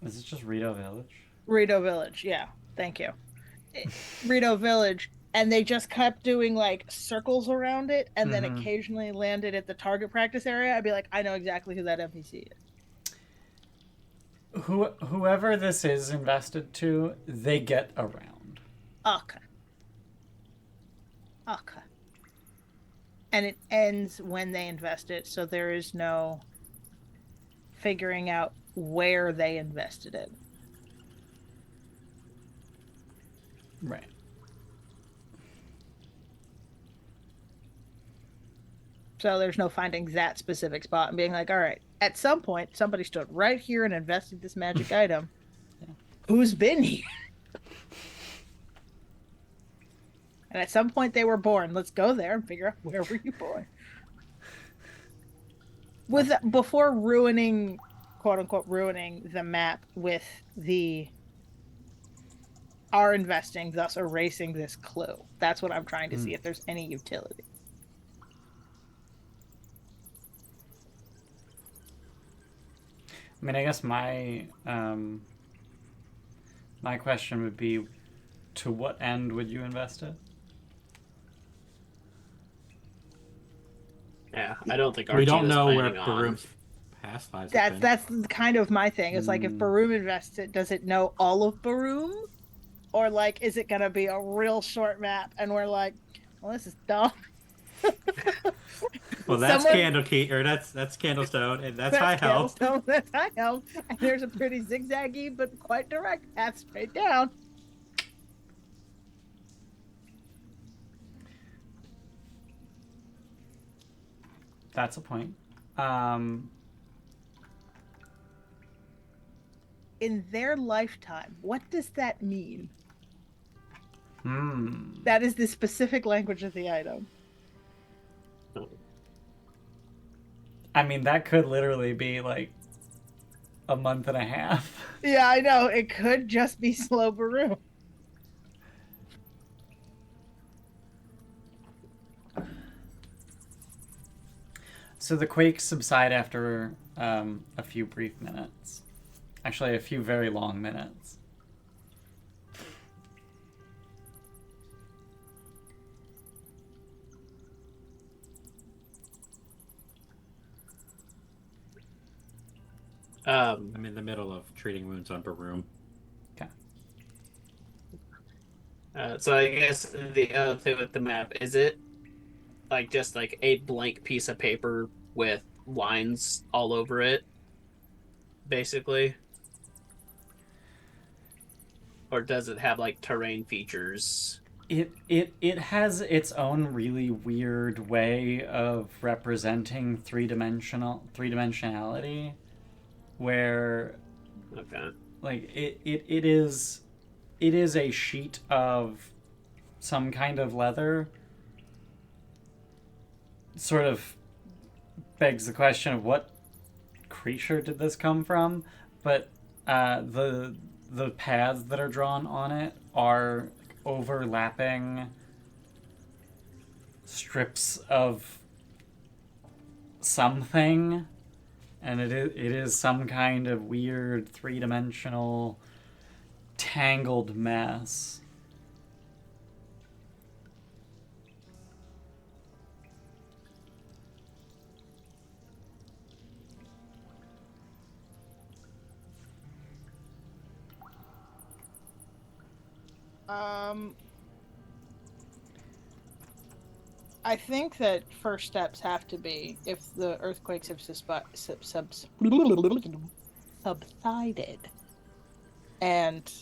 Is it just Rito Village? Rito Village, yeah. Thank you. Rito Village. And they just kept doing like circles around it and then occasionally landed at the target practice area. I'd be like, I know exactly who that NPC is. Whoever this is invested to, they get around. Okay. And it ends when they invest it, so there is no figuring out where they invested it. Right. So there's no finding that specific spot and being like, all right, at some point, somebody stood right here and invested this magic item. Yeah. Who's been here? And at some point they were born. Let's go there and figure out where were you born. Before ruining, quote unquote, ruining the map with our investing, thus erasing this clue. That's what I'm trying to see if there's any utility. I mean, I guess my my question would be, to what end would you invest it? Yeah, I don't think We Archie don't was know where planning on. Baroom's past lives have That's been. kind of my thing. It's like if Mm. Baroom invests it, does it know all of Baroom? Or like is it gonna be a real short map and we're like, well, this is dumb. Well, that's Someone Candle Key, or that's Candlestone, and that's that's High Hell. Candlestone, that's High Elf, and there's a pretty zigzaggy but quite direct path straight down. That's a point. Um, In their lifetime, what does that mean? hmm. That is the specific language of the item. I mean, that could literally be like a month and a half. Yeah, I know. It could just be slow Baroom. So the quakes subside after a few brief minutes. Actually, a few very long minutes. I'm in the middle of treating wounds on Baroom. Okay. So I guess the other thing with the map is it like just like a blank piece of paper with lines all over it, basically, or does it have like terrain features? It has its own really weird way of representing three-dimensionality, where Okay. like it is a sheet of some kind of leather. Sort of begs the question of what creature did this come from, but the paths that are drawn on it are overlapping strips of something, and it is some kind of weird three-dimensional tangled mess. I think that first steps have to be if the earthquakes have subsided, and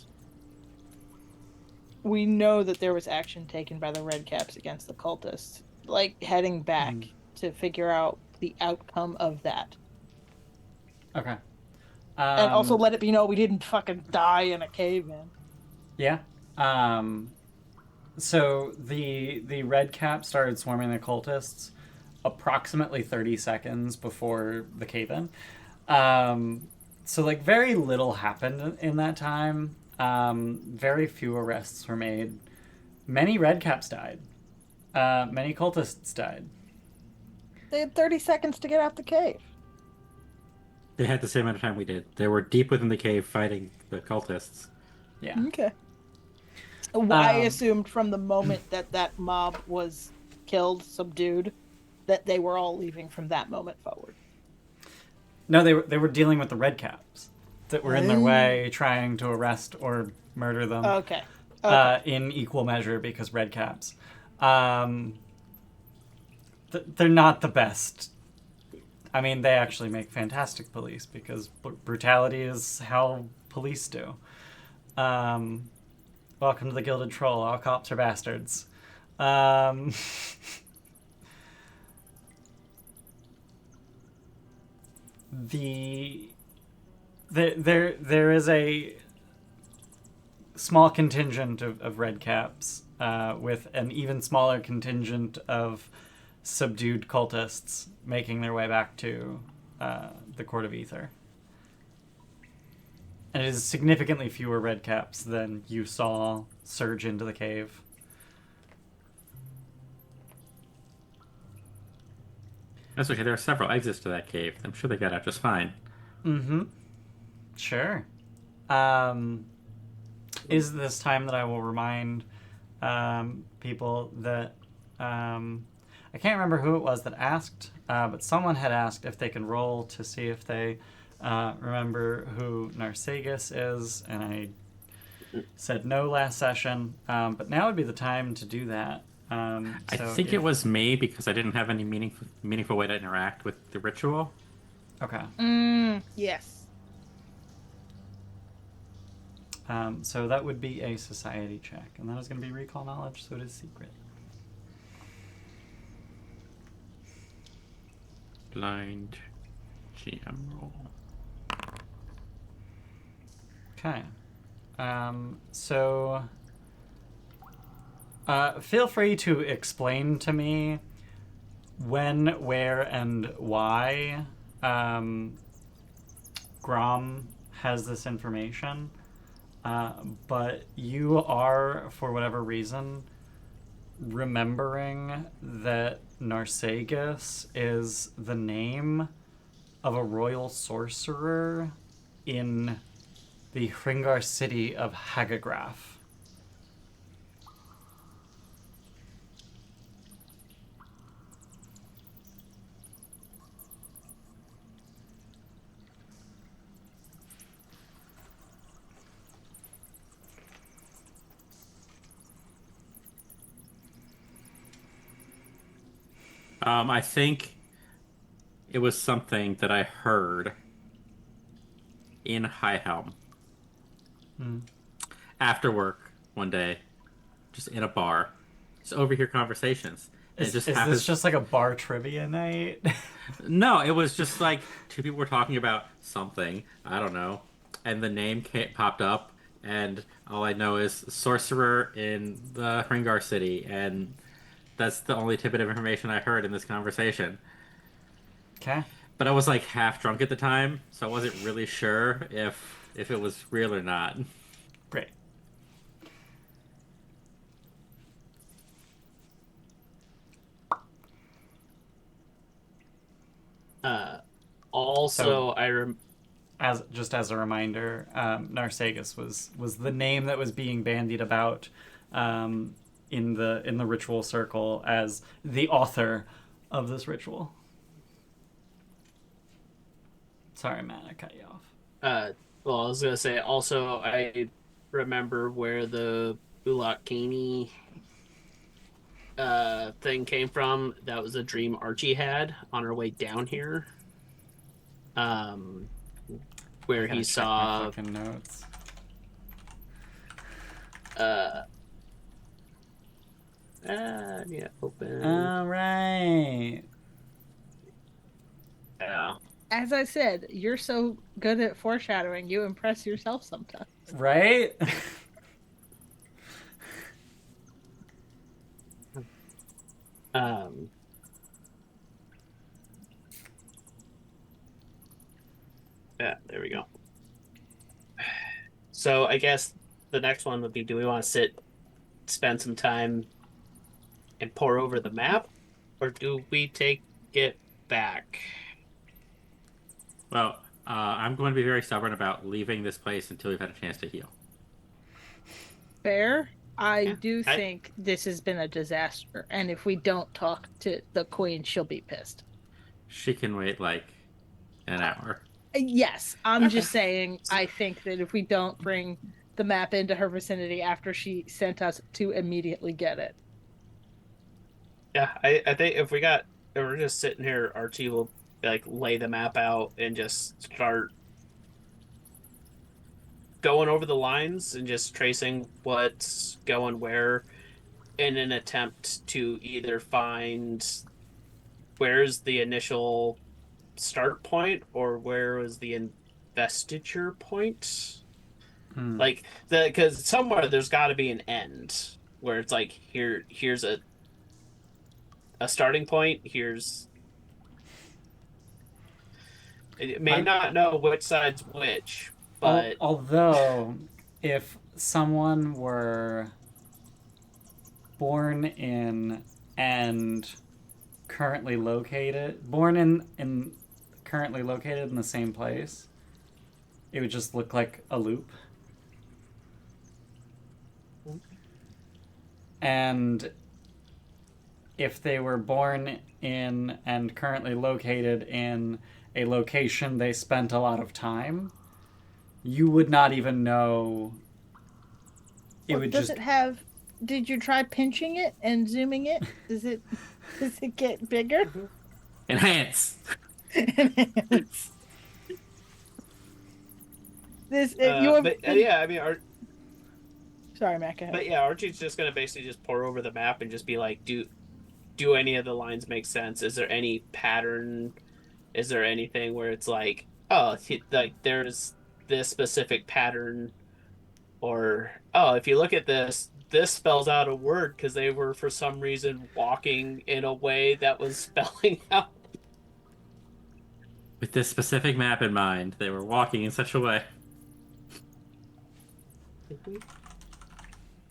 we know that there was action taken by the Red Caps against the cultists, like heading back to figure out the outcome of that. Okay. And also let it be known we didn't fucking die in a cave in. Yeah. So the red cap started swarming the cultists approximately 30 seconds before the cave-in. So like very little happened in that time. Very few arrests were made. Many red caps died. Many cultists died. They had 30 seconds to get out the cave. They had the same amount of time we did. They were deep within the cave fighting the cultists. Yeah. Okay. I assumed from the moment that mob was killed, subdued, that they were all leaving from that moment forward. No, they were dealing with the red caps that were in their way, trying to arrest or murder them. Okay. In equal measure, because red caps. They're not the best. I mean, they actually make fantastic police because brutality is how police do. Welcome to the Gilded Troll. All cops are bastards. There is a small contingent of red caps, with an even smaller contingent of subdued cultists making their way back to the Court of Ether. And it is significantly fewer red caps than you saw surge into the cave. That's okay. There are several exits to that cave. I'm sure they got out just fine. Mm-hmm. Sure. Is this time that I will remind people that I can't remember who it was that asked, but someone had asked if they can roll to see if they remember who Narsagus is, and I said no last session, but now would be the time to do that. I think it was me because I didn't have any meaningful way to interact with the ritual. Okay. Yes. So that would be a society check, and that is going to be recall knowledge, so it is secret. Blind GM roll. Okay. So feel free to explain to me when, where, and why Grom has this information. But you are, for whatever reason, remembering that Narsagus is the name of a royal sorcerer in the Hringar city of Hagagraph. I think it was something that I heard in High Helm after work one day, just in a bar, just overhear conversations. And Is it just this happens. just like a bar trivia night? No, it was just like two people were talking about something. I don't know, and the name popped up, and all I know is sorcerer in the Hringar city, and that's the only tidbit of information I heard in this conversation. Okay. But I was like half drunk at the time, so I wasn't really sure if it was real or not. Great. Also, So- I As a reminder, Narsagus was the name that was being bandied about in the ritual circle as the author of this ritual. Sorry, Matt, I cut you off. well, I was gonna say also I remember where the Bulakini thing came from. That was a dream Archie had on our way down here. Where I gotta he check my saw fucking notes. yeah, open. All right. Yeah. As I said, you're so good at foreshadowing, you impress yourself sometimes. Right? Yeah, there we go. So I guess the next one would be: do we want to spend some time, and pore over the map, or do we take it back? Well, I'm going to be very stubborn about leaving this place until we've had a chance to heal. Fair. I Yeah, do think this has been a disaster, and if we don't talk to the queen, she'll be pissed. She can wait like an hour. Yes, I'm Okay. just saying, I think that if we don't bring the map into her vicinity after she sent us to immediately get it. Yeah, I think if we're just sitting here, Archie will like lay the map out and just start going over the lines and just tracing what's going where in an attempt to either find where's the initial start point or where was the investiture point. Like because somewhere there's got to be an end where it's like here's a starting point. Here's it may not know which side's which, but Although, if someone were born in and currently located, born in currently located in the same place, it would just look like a loop. And if they were born in and currently located in a location they spent a lot of time, you would not even know. Does it have? Did you try pinching it and zooming it? Does it get bigger? Enhance. Enhance. Yeah, I mean, Sorry, Matt. Go ahead. but yeah, Archie's just gonna basically just pour over the map and just be like, do any of the lines make sense? Is there any pattern? Is there anything where it's like, oh, like there's this specific pattern, or oh, if you look at this spells out a word because they were for some reason walking in a way that was spelling out. With this specific map in mind, they were walking in such a way.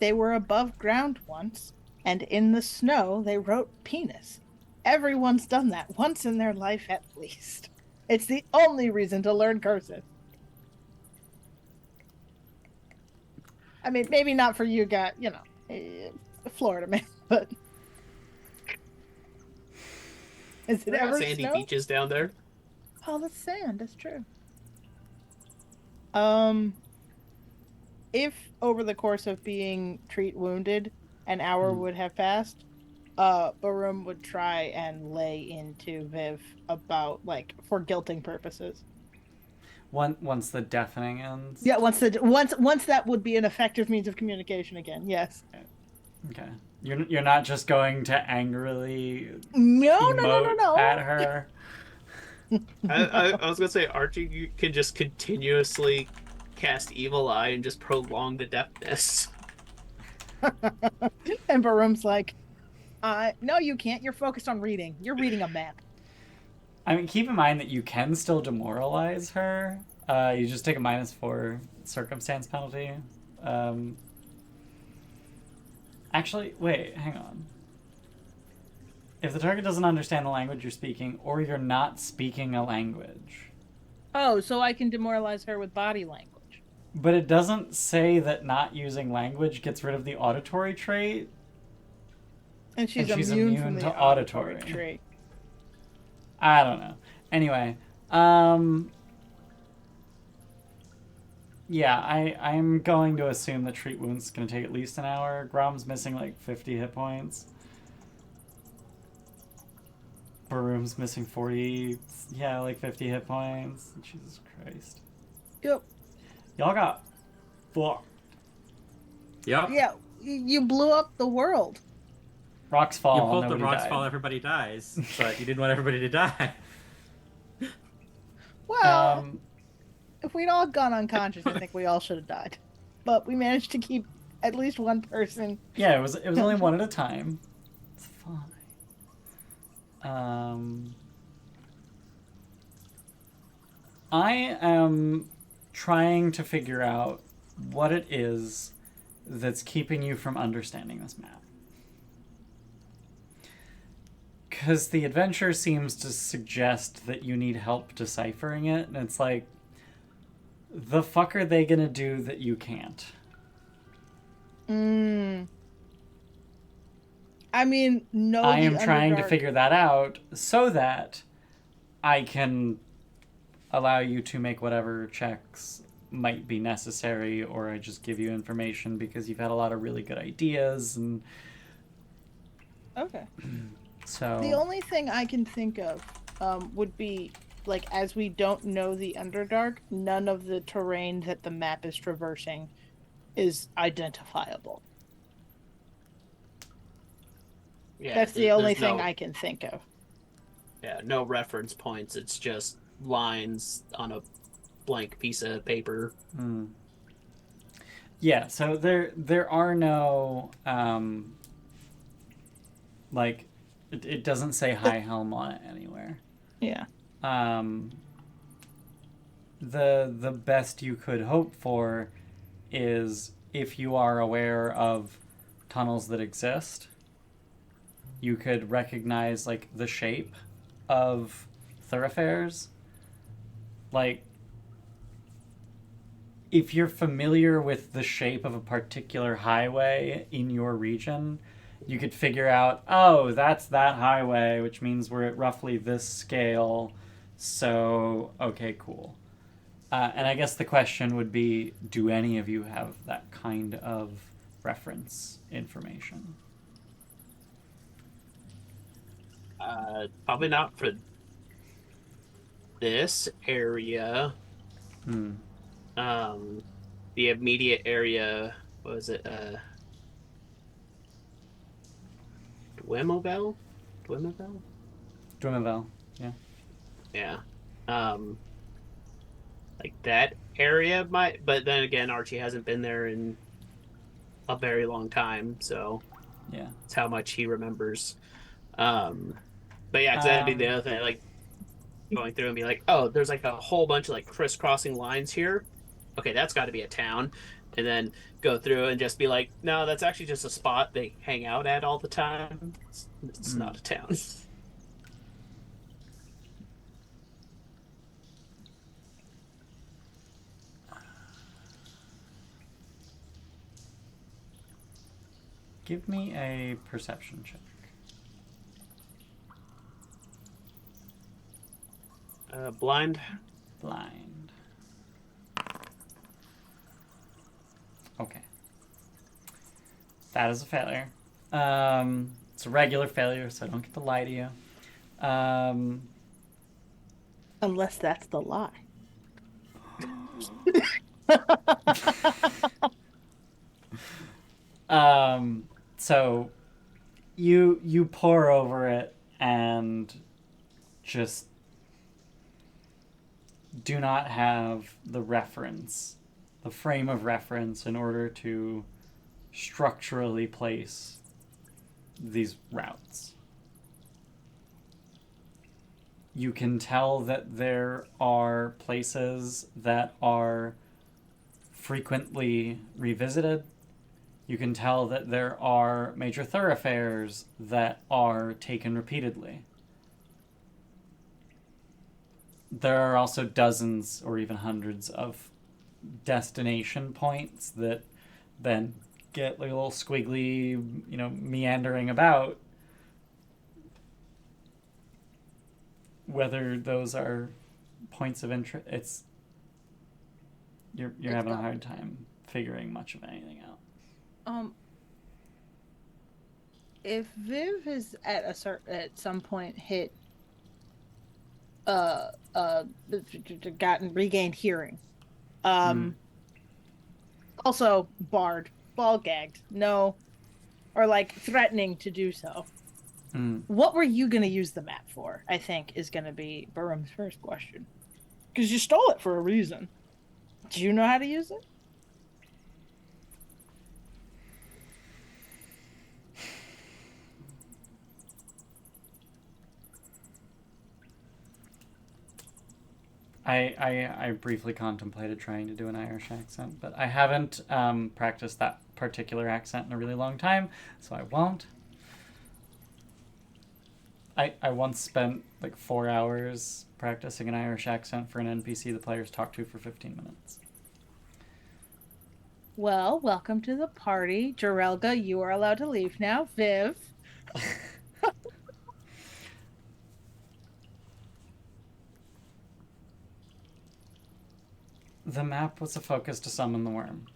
They were above ground once, and in the snow they wrote penis. Everyone's done that once in their life at least. It's the only reason to learn cursive. I mean, maybe not for you guys, Florida man, but is it ever sandy snow? beaches down there? Oh, that's sand. That's true. If over the course of being treat wounded, an hour would have passed, Baroom would try and lay into Viv about, for guilting purposes. Once the deafening ends? Yeah, once that would be an effective means of communication again, yes. Okay. You're not just going to angrily No. at her? I was gonna say, Archie, you can just continuously cast Evil Eye and just prolong the deafness. And Baroom's like, no, you can't. You're focused on reading. You're reading a map. I mean, keep in mind that you can still demoralize her. You just take a -4 circumstance penalty. Actually, wait, hang on. If the target doesn't understand the language you're speaking, or you're not speaking a language. Oh, so I can demoralize her with body language. But it doesn't say that not using language gets rid of the auditory trait. And she's immune from the auditory trait. I don't know. Anyway, yeah, I'm going to assume that treat wounds is going to take at least an hour. Grom's missing 50 hit points. Baroom's missing 40, 50 hit points. Jesus Christ. Yep. Y'all got fucked. Yep. Yeah, you blew up the world. Rocks fall. You pulled the nobody rocks died. fall, everybody dies. But you didn't want everybody to die. Well, if we'd all gone unconscious, I think we all should have died. But we managed to keep at least one person. Yeah, it was only one at a time. It's fine. I am trying to figure out what it is that's keeping you from understanding this map. Because the adventure seems to suggest that you need help deciphering it, and it's like, the fuck are they gonna do that you can't? I mean, no. I am trying to figure that out so that I can allow you to make whatever checks might be necessary, or I just give you information because you've had a lot of really good ideas. And Okay. so The only thing I can think of would be, as we don't know the Underdark, none of the terrain that the map is traversing is identifiable. Yeah, That's the only there's thing I can think of. Yeah, no reference points. It's just lines on a blank piece of paper. Yeah, so there are no it doesn't say High Helm on it anywhere. Yeah. The best you could hope for is if you are aware of tunnels that exist, you could recognize the shape of thoroughfares. if you're familiar with the shape of a particular highway in your region, you could figure out, oh, that's that highway, which means we're at roughly this scale. So, okay, cool. And I guess the question would be, do any of you have that kind of reference information? Probably not for this area. Hmm. The immediate area, what was it? Dwimabel? Dwimabel? Drumavel, yeah. Yeah. Um, like that area might, but then again, Archie hasn't been there in a very long time, so Yeah. it's how much he remembers. But yeah, 'cause that'd be the other thing, like going through and be like, oh, there's like a whole bunch of like crisscrossing lines here. Okay, that's got to be a town. And then go through and just be like, no, that's actually just a spot they hang out at all the time. It's not a town. Give me a perception check. Blind. Blind. Okay. That is a failure. It's a regular failure, so I don't get to lie to you. Unless that's the lie. So you pour over it and just do not have the reference, the frame of reference in order to structurally place these routes. You can tell that there are places that are frequently revisited. You can tell that there are major thoroughfares that are taken repeatedly. There are also dozens or even hundreds of destination points that then get like a little squiggly, meandering about. Whether those are points of interest, you're having a hard time figuring much of anything out. If Viv has at some point hit regained hearing, also barred, ball gagged, no, or like threatening to do so. What were you going to use the map for? I think is going to be Baroom's first question, because you stole it for a reason. Do you know how to use it? I briefly contemplated trying to do an Irish accent, but I haven't practiced that particular accent in a really long time, so I won't. I once spent like 4 hours practicing an Irish accent for an NPC the players talked to for 15 minutes. Well, welcome to the party. Jarelga, you are allowed to leave now. Viv. The map was a focus to summon the worm.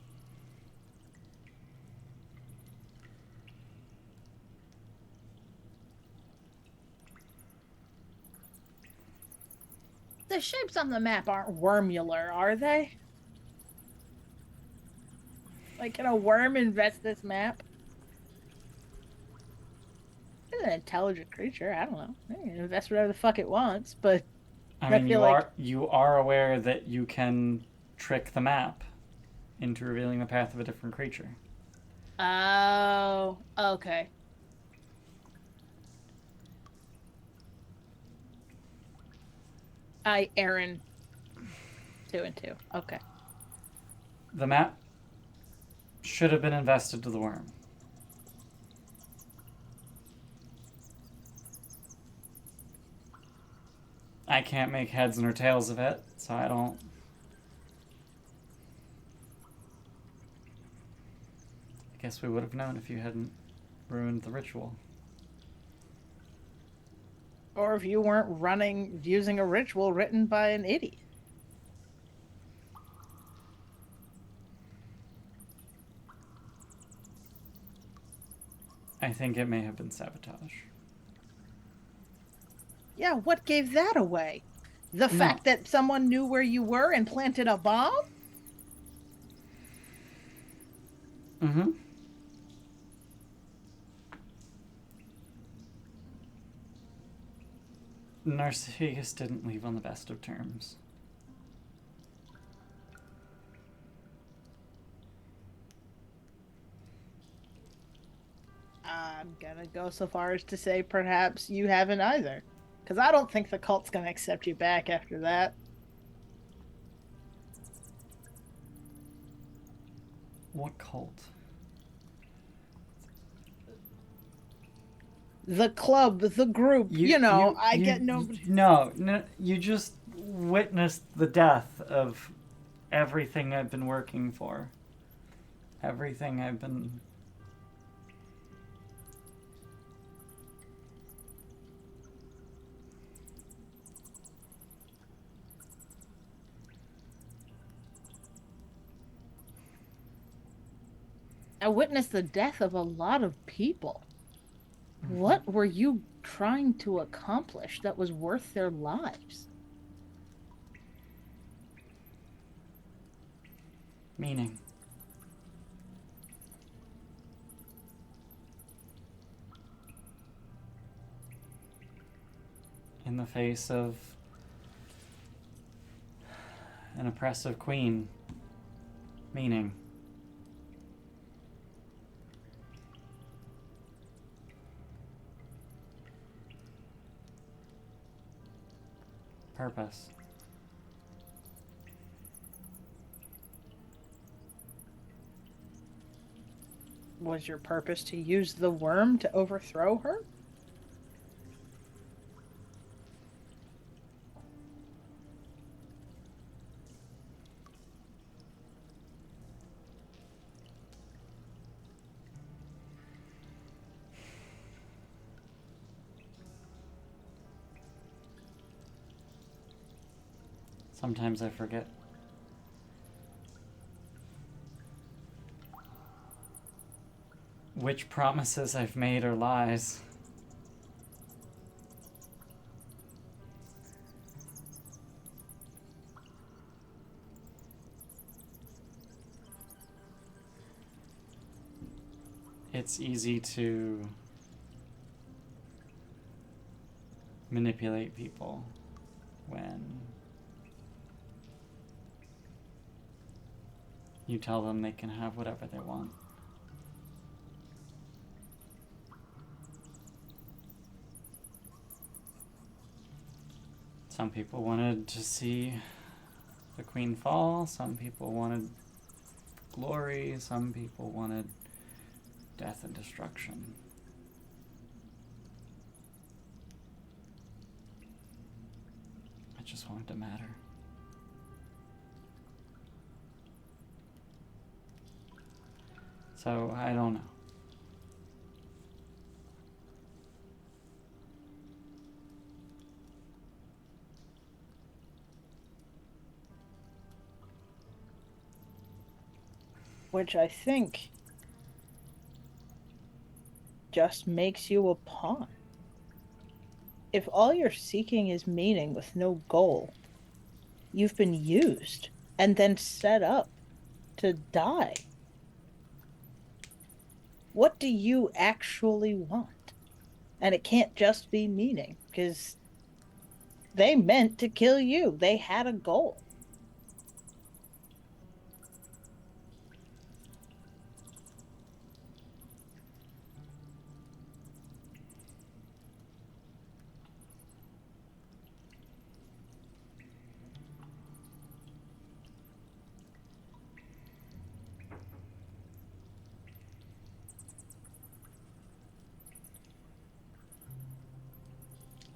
The shapes on the map aren't wormular, are they? Like, can a worm invest this map? It's an intelligent creature. I don't know. It can invest whatever the fuck it wants, but I mean, you are aware that you can trick the map into revealing the path of a different creature. Oh, okay. Aren. 2 and 2. Okay. The map should have been invested to the worm. I can't make heads nor tails of it, so I don't... Guess we would have known if you hadn't ruined the ritual. Or if you weren't using a ritual written by an idiot. I think it may have been sabotage. Yeah, what gave that away? The fact that someone knew where you were and planted a bomb? Mm-hmm. Narcissus didn't leave on the best of terms. I'm gonna go so far as to say perhaps you haven't either. Because I don't think the cult's gonna accept you back after that. What cult? The club, the group, I get nobody. No, you just witnessed the death of everything I've been working for. Everything I've been... I witnessed the death of a lot of people. What were you trying to accomplish that was worth their lives? Meaning. In the face of an oppressive queen. Meaning. Purpose. Was your purpose to use the worm to overthrow her? Sometimes I forget. Which promises I've made are lies. It's easy to manipulate people when you tell them they can have whatever they want. Some people wanted to see the queen fall, some people wanted glory, some people wanted death and destruction. I just wanted to matter. So, I don't know. Which I think just makes you a pawn. If all you're seeking is meaning with no goal, you've been used and then set up to die. What do you actually want? And it can't just be meaning, because they meant to kill you. They had a goal.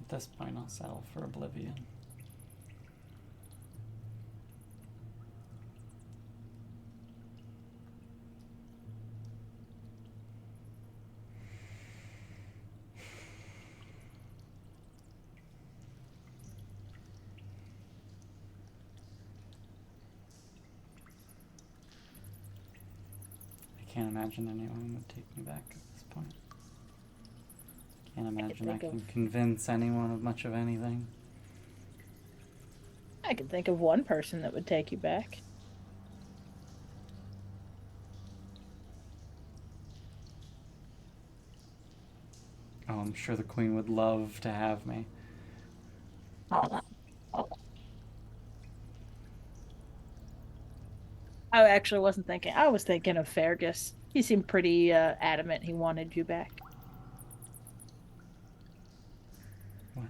At this point, I'll settle for oblivion. can't imagine anyone would take me back at this point. Can't imagine I can convince anyone of much of anything. I can think of one person that would take you back. Oh, I'm sure the Queen would love to have me. I actually wasn't thinking. I was thinking of Fergus. He seemed pretty adamant he wanted you back. What?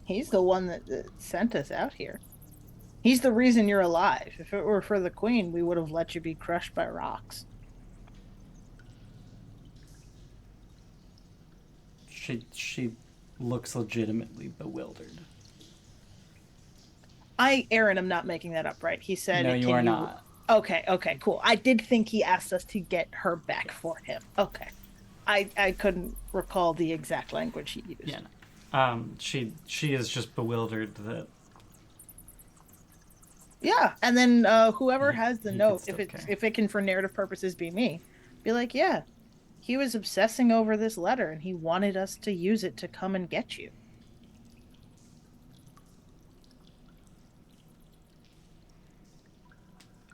He's the one that sent us out here. He's the reason you're alive. If it were for the Queen, we would have let you be crushed by rocks. She looks legitimately bewildered. Aaron, I'm not making that up, right? He said, No, you are not. Okay, cool. I did think he asked us to get her back for him. Okay. I couldn't recall the exact language he used. Yeah. No. She is just bewildered that. Yeah, and then whoever has the note, if it can for narrative purposes be me, be like, yeah, he was obsessing over this letter and he wanted us to use it to come and get you.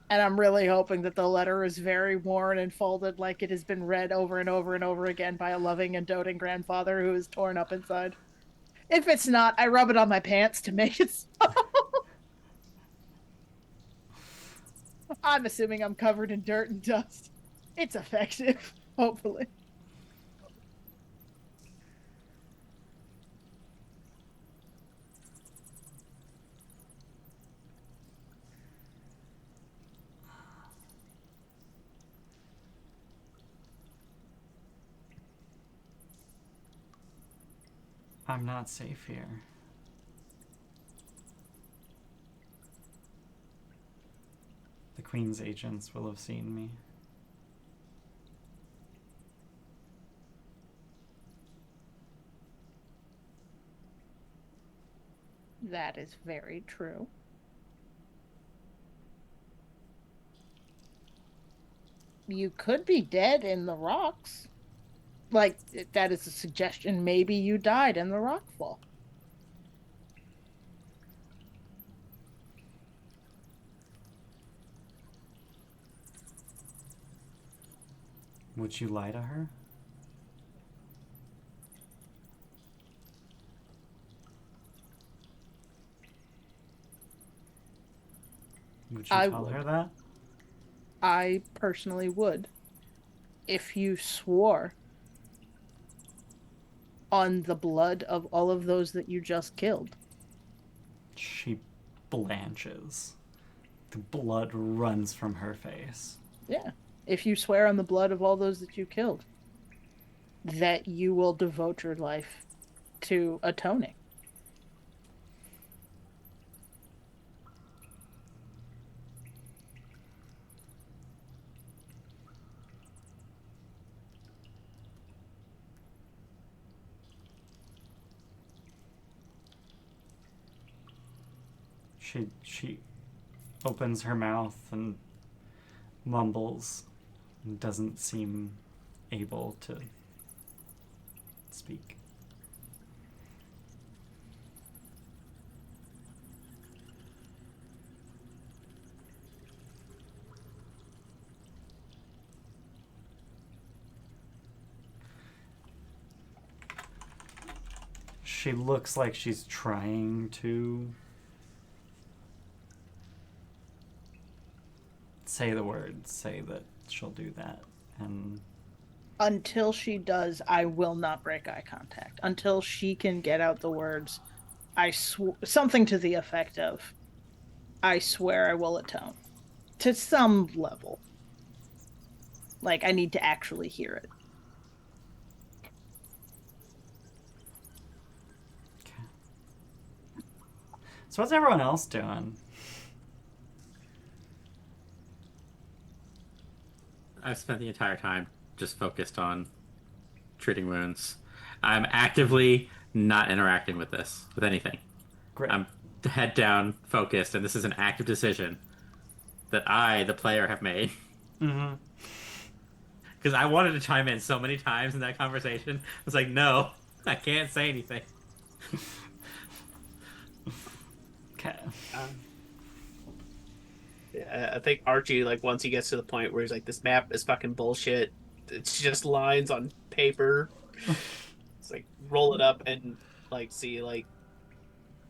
And I'm really hoping that the letter is very worn and folded, like it has been read over and over and over again by a loving and doting grandfather who is torn up inside. If it's not, I rub it on my pants to make it so. I'm assuming I'm covered in dirt and dust. It's effective, hopefully. I'm not safe here. The Queen's agents will have seen me. That is very true. You could be dead in the rocks. Like, that is a suggestion. Maybe you died in the rockfall. Would you lie to her? Would you tell her that? I personally would. If you swore on the blood of all of those that you just killed. She blanches. The blood runs from her face. Yeah. If you swear on the blood of all those that you killed, that you will devote your life to atoning. She opens her mouth and mumbles and doesn't seem able to speak. She looks like she's trying to say the words, say that she'll do that, and until she does, I will not break eye contact. Until she can get out the words, something to the effect of, I swear I will atone. To some level. Like, I need to actually hear it. Okay. So what's everyone else doing? I've spent the entire time just focused on treating wounds. I'm actively not interacting with anything. Great. I'm head down, focused, and this is an active decision that I, the player, have made. Mm-hmm. Because I wanted to chime in so many times in that conversation. I was like, no, I can't say anything. Okay. Yeah, I think Archie, like, once he gets to the point where he's like, this map is fucking bullshit. It's just lines on paper. It's like, roll it up and, like, see, like,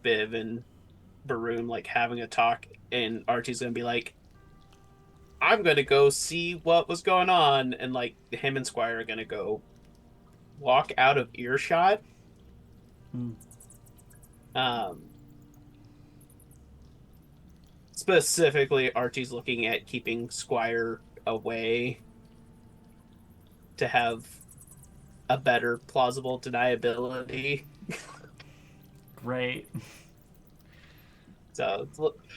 Viv and Baroom, like, having a talk. And Archie's gonna be like, I'm gonna go see what was going on. And, like, him and Squire are gonna go walk out of earshot. Mm. Um, Specifically, Archie's looking at keeping Squire away to have a better plausible deniability. Great. So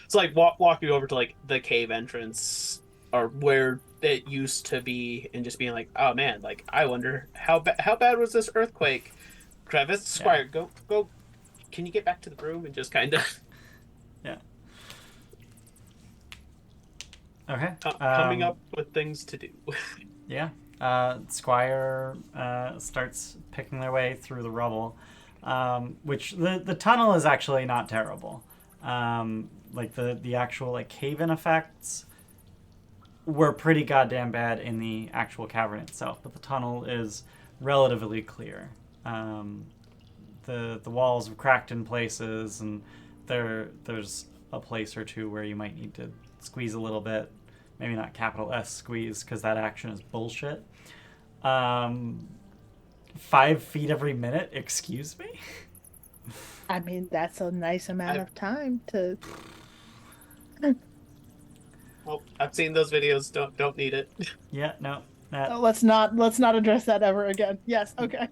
it's like walking over to like the cave entrance or where it used to be, and just being like, "Oh man, like I wonder how bad was this earthquake?" Travis, Squire, go. Can you get back to the room and just kind of Yeah. Okay. coming up with things to do? Yeah. Squire starts picking their way through the rubble, which the tunnel is actually not terrible. Like the actual like cave-in effects were pretty goddamn bad in the actual cavern itself, but the tunnel is relatively clear. The walls have cracked in places, and there's a place or two where you might need to squeeze a little bit. Maybe not capital S squeeze, because that action is bullshit. 5 feet every minute? Excuse me? I mean, that's a nice amount of time to. Well, I've seen those videos. Don't need it. Yeah, no. Oh, let's not address that ever again. Yes, okay.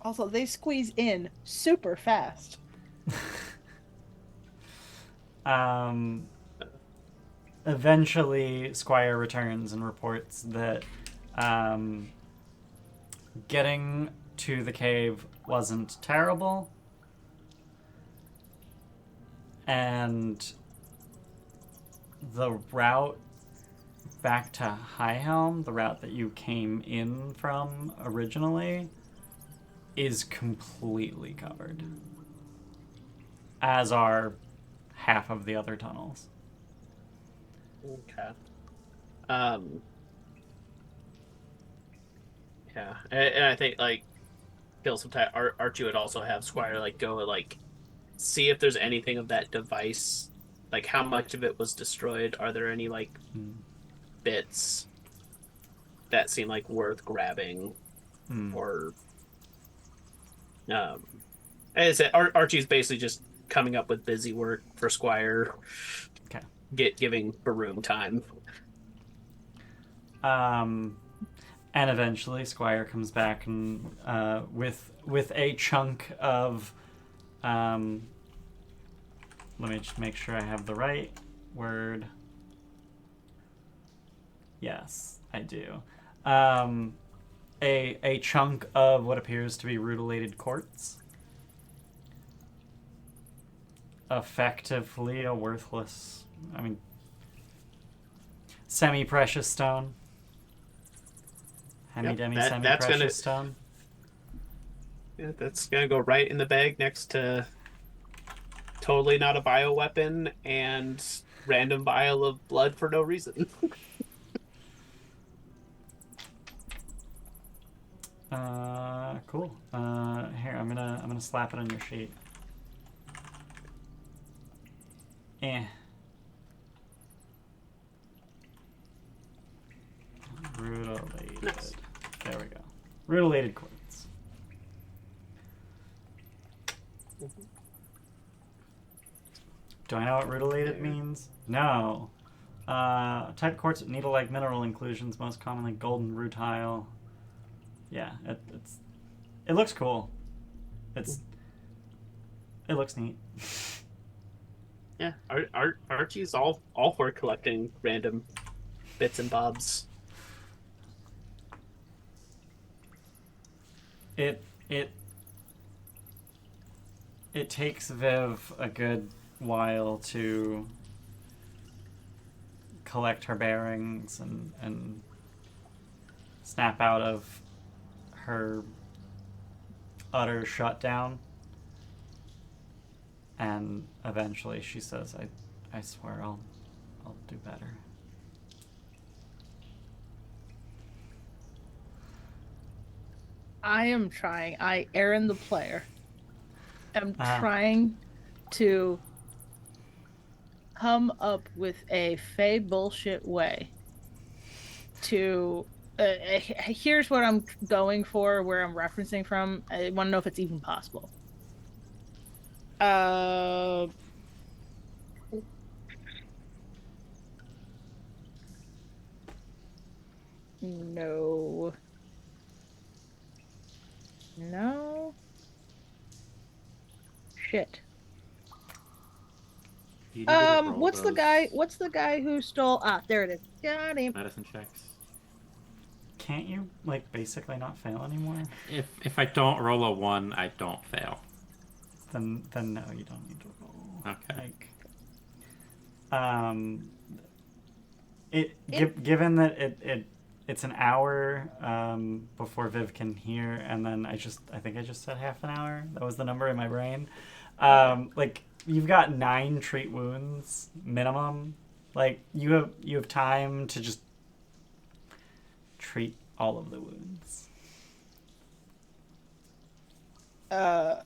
Also, they squeeze in super fast. Eventually, Squire returns and reports that getting to the cave wasn't terrible, and the route back to Highhelm, the route that you came in from originally, is completely covered, as are half of the other tunnels. Okay. Yeah, and I think like kill some time. Archie would also have Squire like go like see if there's anything of that device, like how much of it was destroyed. Are there any like bits that seem like worth grabbing, or as I said, Archie's basically just coming up with busy work for Squire. Okay. Giving Baroom time. And eventually Squire comes back and with a chunk of let me just make sure I have the right word. Yes, I do. A chunk of what appears to be rutilated quartz. Effectively a worthless, I mean, semi-precious stone. Semi-precious stone. Yeah, that's gonna go right in the bag next to totally not a bioweapon and random vial of blood for no reason. Cool. Here, I'm gonna slap it on your sheet. Rutilated. Nice. There we go. Rutilated quartz. Do I know what rutilated means? No. Type quartz with needle-like mineral inclusions, most commonly golden rutile. Yeah, it looks cool. It looks neat. Yeah, Archie's all for collecting random bits and bobs. It it takes Viv a good while to collect her bearings and snap out of her utter shutdown. And eventually she says, I swear I'll do better. I am trying. Aren the player, am trying to come up with a Fey bullshit way to. Here's what I'm going for, where I'm referencing from. I want to know if it's even possible. No. No. Shit. You need to roll What's the those guy? What's the guy who stole? Ah, there it is. Got him. medicine checks? Can't you, like, basically not fail anymore? If I don't roll a 1, I don't fail. Then no, you don't need to roll. Okay. Like, given that it's an hour before Viv can hear, and then I think I just said half an hour. That was the number in my brain. Like, you've got 9 treat wounds minimum. Like, you have time to just treat all of the wounds. No.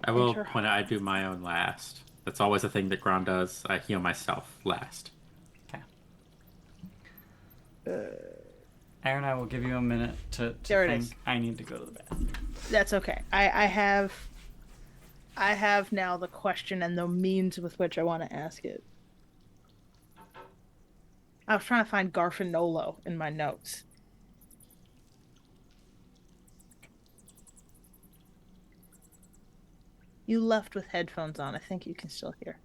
I will point out I do my own last. That's always a thing that Grom does. I heal myself last. Aren, I will give you a minute to There it think. is. I need to go to the bathroom. That's okay. I have now the question and the means with which I want to ask it. I was trying to find Garfinolo in my notes. You left with headphones on. I think you can still hear.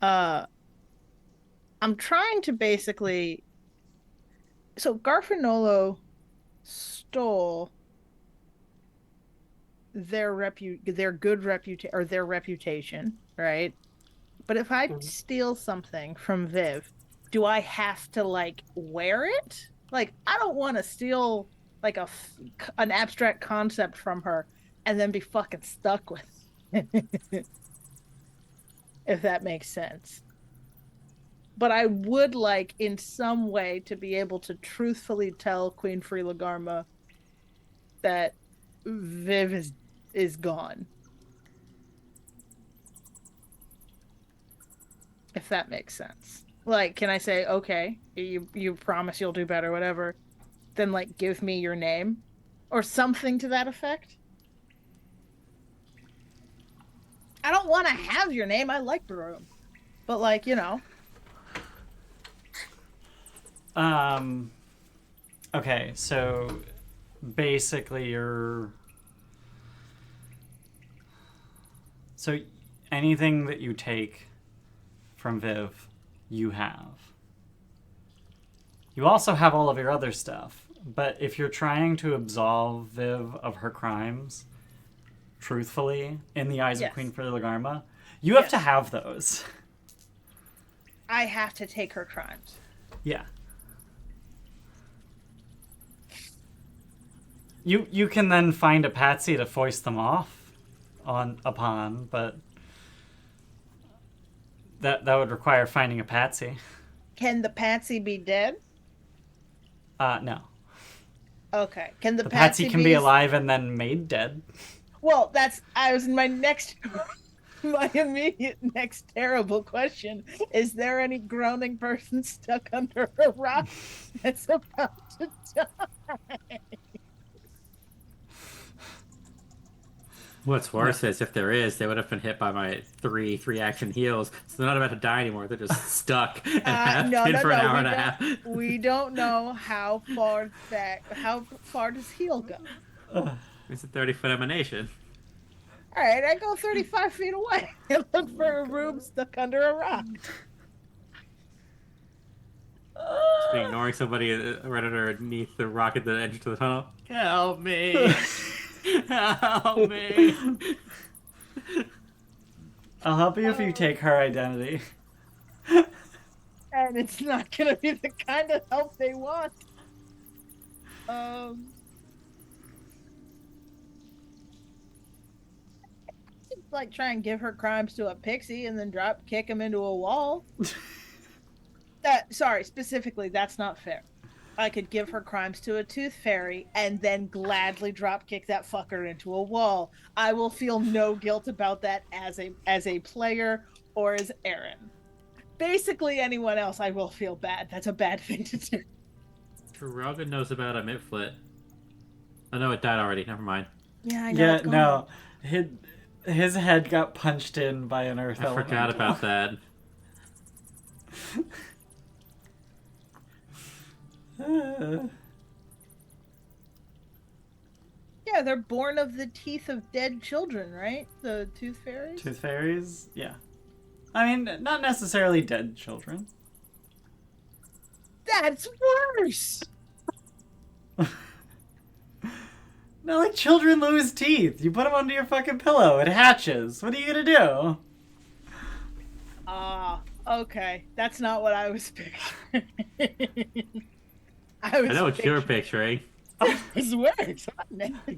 I'm trying to basically. So Garfinolo stole their reputation, right? But if I steal something from Viv, do I have to, like, wear it? Like, I don't want to steal, like, an abstract concept from her and then be fucking stuck with it. If that makes sense. But I would like, in some way, to be able to truthfully tell Queen Freelagarma that Viv is gone. If that makes sense. Like, can I say, okay, you promise you'll do better, whatever, then, like, give me your name? Or something to that effect? I don't want to have your name. I like Baroom. But, like, you know. Okay, so basically so anything that you take from Viv, you have. You also have all of your other stuff, but if you're trying to absolve Viv of her crimes, truthfully, in the eyes of Queen Freelagarma, you have to have those. I have to take her crimes. Yeah. You can then find a patsy to foist them off upon, but that would require finding a patsy. Can the patsy be dead? No. Okay. Can the patsy can be alive and then made dead? Well, I was in my immediate next terrible question. Is there any groaning person stuck under a rock that's about to die? What's worse is if there is, they would have been hit by my three action heals. So they're not about to die anymore. They're just stuck and have been for an hour and a half. We don't know how far does heal go? It's a 30-foot emanation. All right, I go 35 feet away and look for a room stuck under a rock. ignoring somebody right underneath the rock at the edge of the tunnel. Help me! Help me! I'll help you if you take her identity. And it's not gonna be the kind of help they want. Like try and give her crimes to a pixie and then drop kick him into a wall. Sorry, specifically, that's not fair. I could give her crimes to a tooth fairy and then gladly drop kick that fucker into a wall. I will feel no guilt about that as a player or as Aren. Basically, anyone else, I will feel bad. That's a bad thing to do. Rogan knows about a Mitflit. Oh no, it died already. Never mind. Yeah, I know. Yeah, no. His head got punched in by an earth elemental. I forgot about that. Yeah, they're born of the teeth of dead children, right? The tooth fairies? Tooth fairies? Yeah. I mean, not necessarily dead children. That's worse! No, like children lose teeth. You put them under your fucking pillow. It hatches. What are you gonna do? Okay. That's not what I was picturing. I know what you're picturing. It's worse.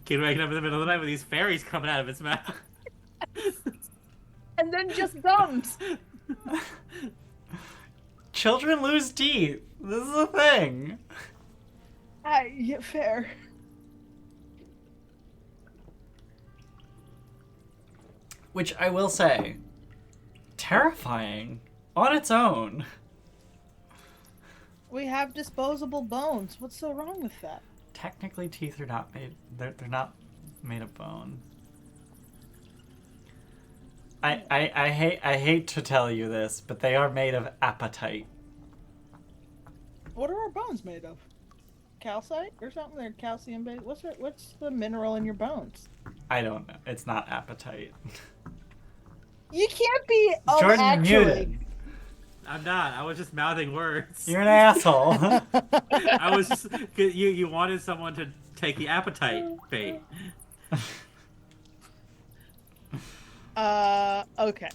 Kid waking up in the middle of the night with these fairies coming out of its mouth. And then just gums. Children lose teeth. This is a thing. Yeah, fair. Which I will say, terrifying on its own. We have disposable bones. What's so wrong with that? Technically, teeth are not made. They're not made of bone. I hate to tell you this, but they are made of apatite. What are our bones made of? Calcite or something? They're calcium based. What's the mineral in your bones? I don't know. It's not apatite. You can't be. Jordan, actually. you're muted. I'm not. I was just mouthing words. You're an asshole. I was just you wanted someone to take the appetite bait. Okay.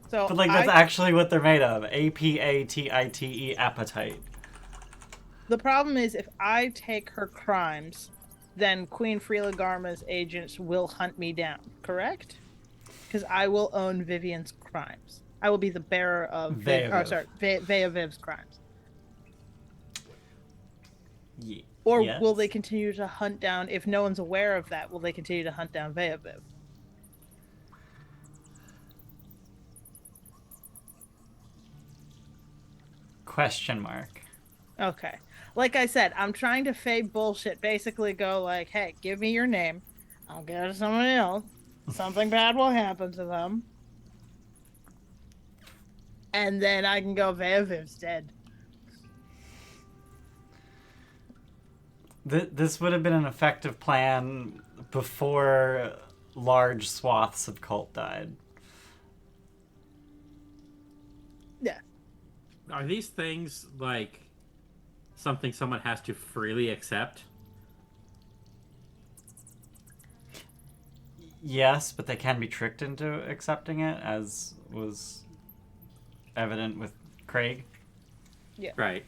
So But like that's actually what they're made of. APATITE, apatite. The problem is if I take her crimes, then Queen Freelagarma's agents will hunt me down, correct? Because I will own Vivian's crimes. I will be the bearer of Veavive's crimes. Or yes. will they continue to hunt down, if no one's aware of that, will they continue to hunt down Veavive? Question mark. Okay. Like I said, I'm trying to fade bullshit. Basically go like, hey, give me your name. I'll give it to someone else. Something bad will happen to them. And then I can go, Veavive's dead. This would have been an effective plan before large swaths of cult died. Yeah. Are these things like something someone has to freely accept? Yes, but they can be tricked into accepting it, as was evident with Craig. Yeah. Right.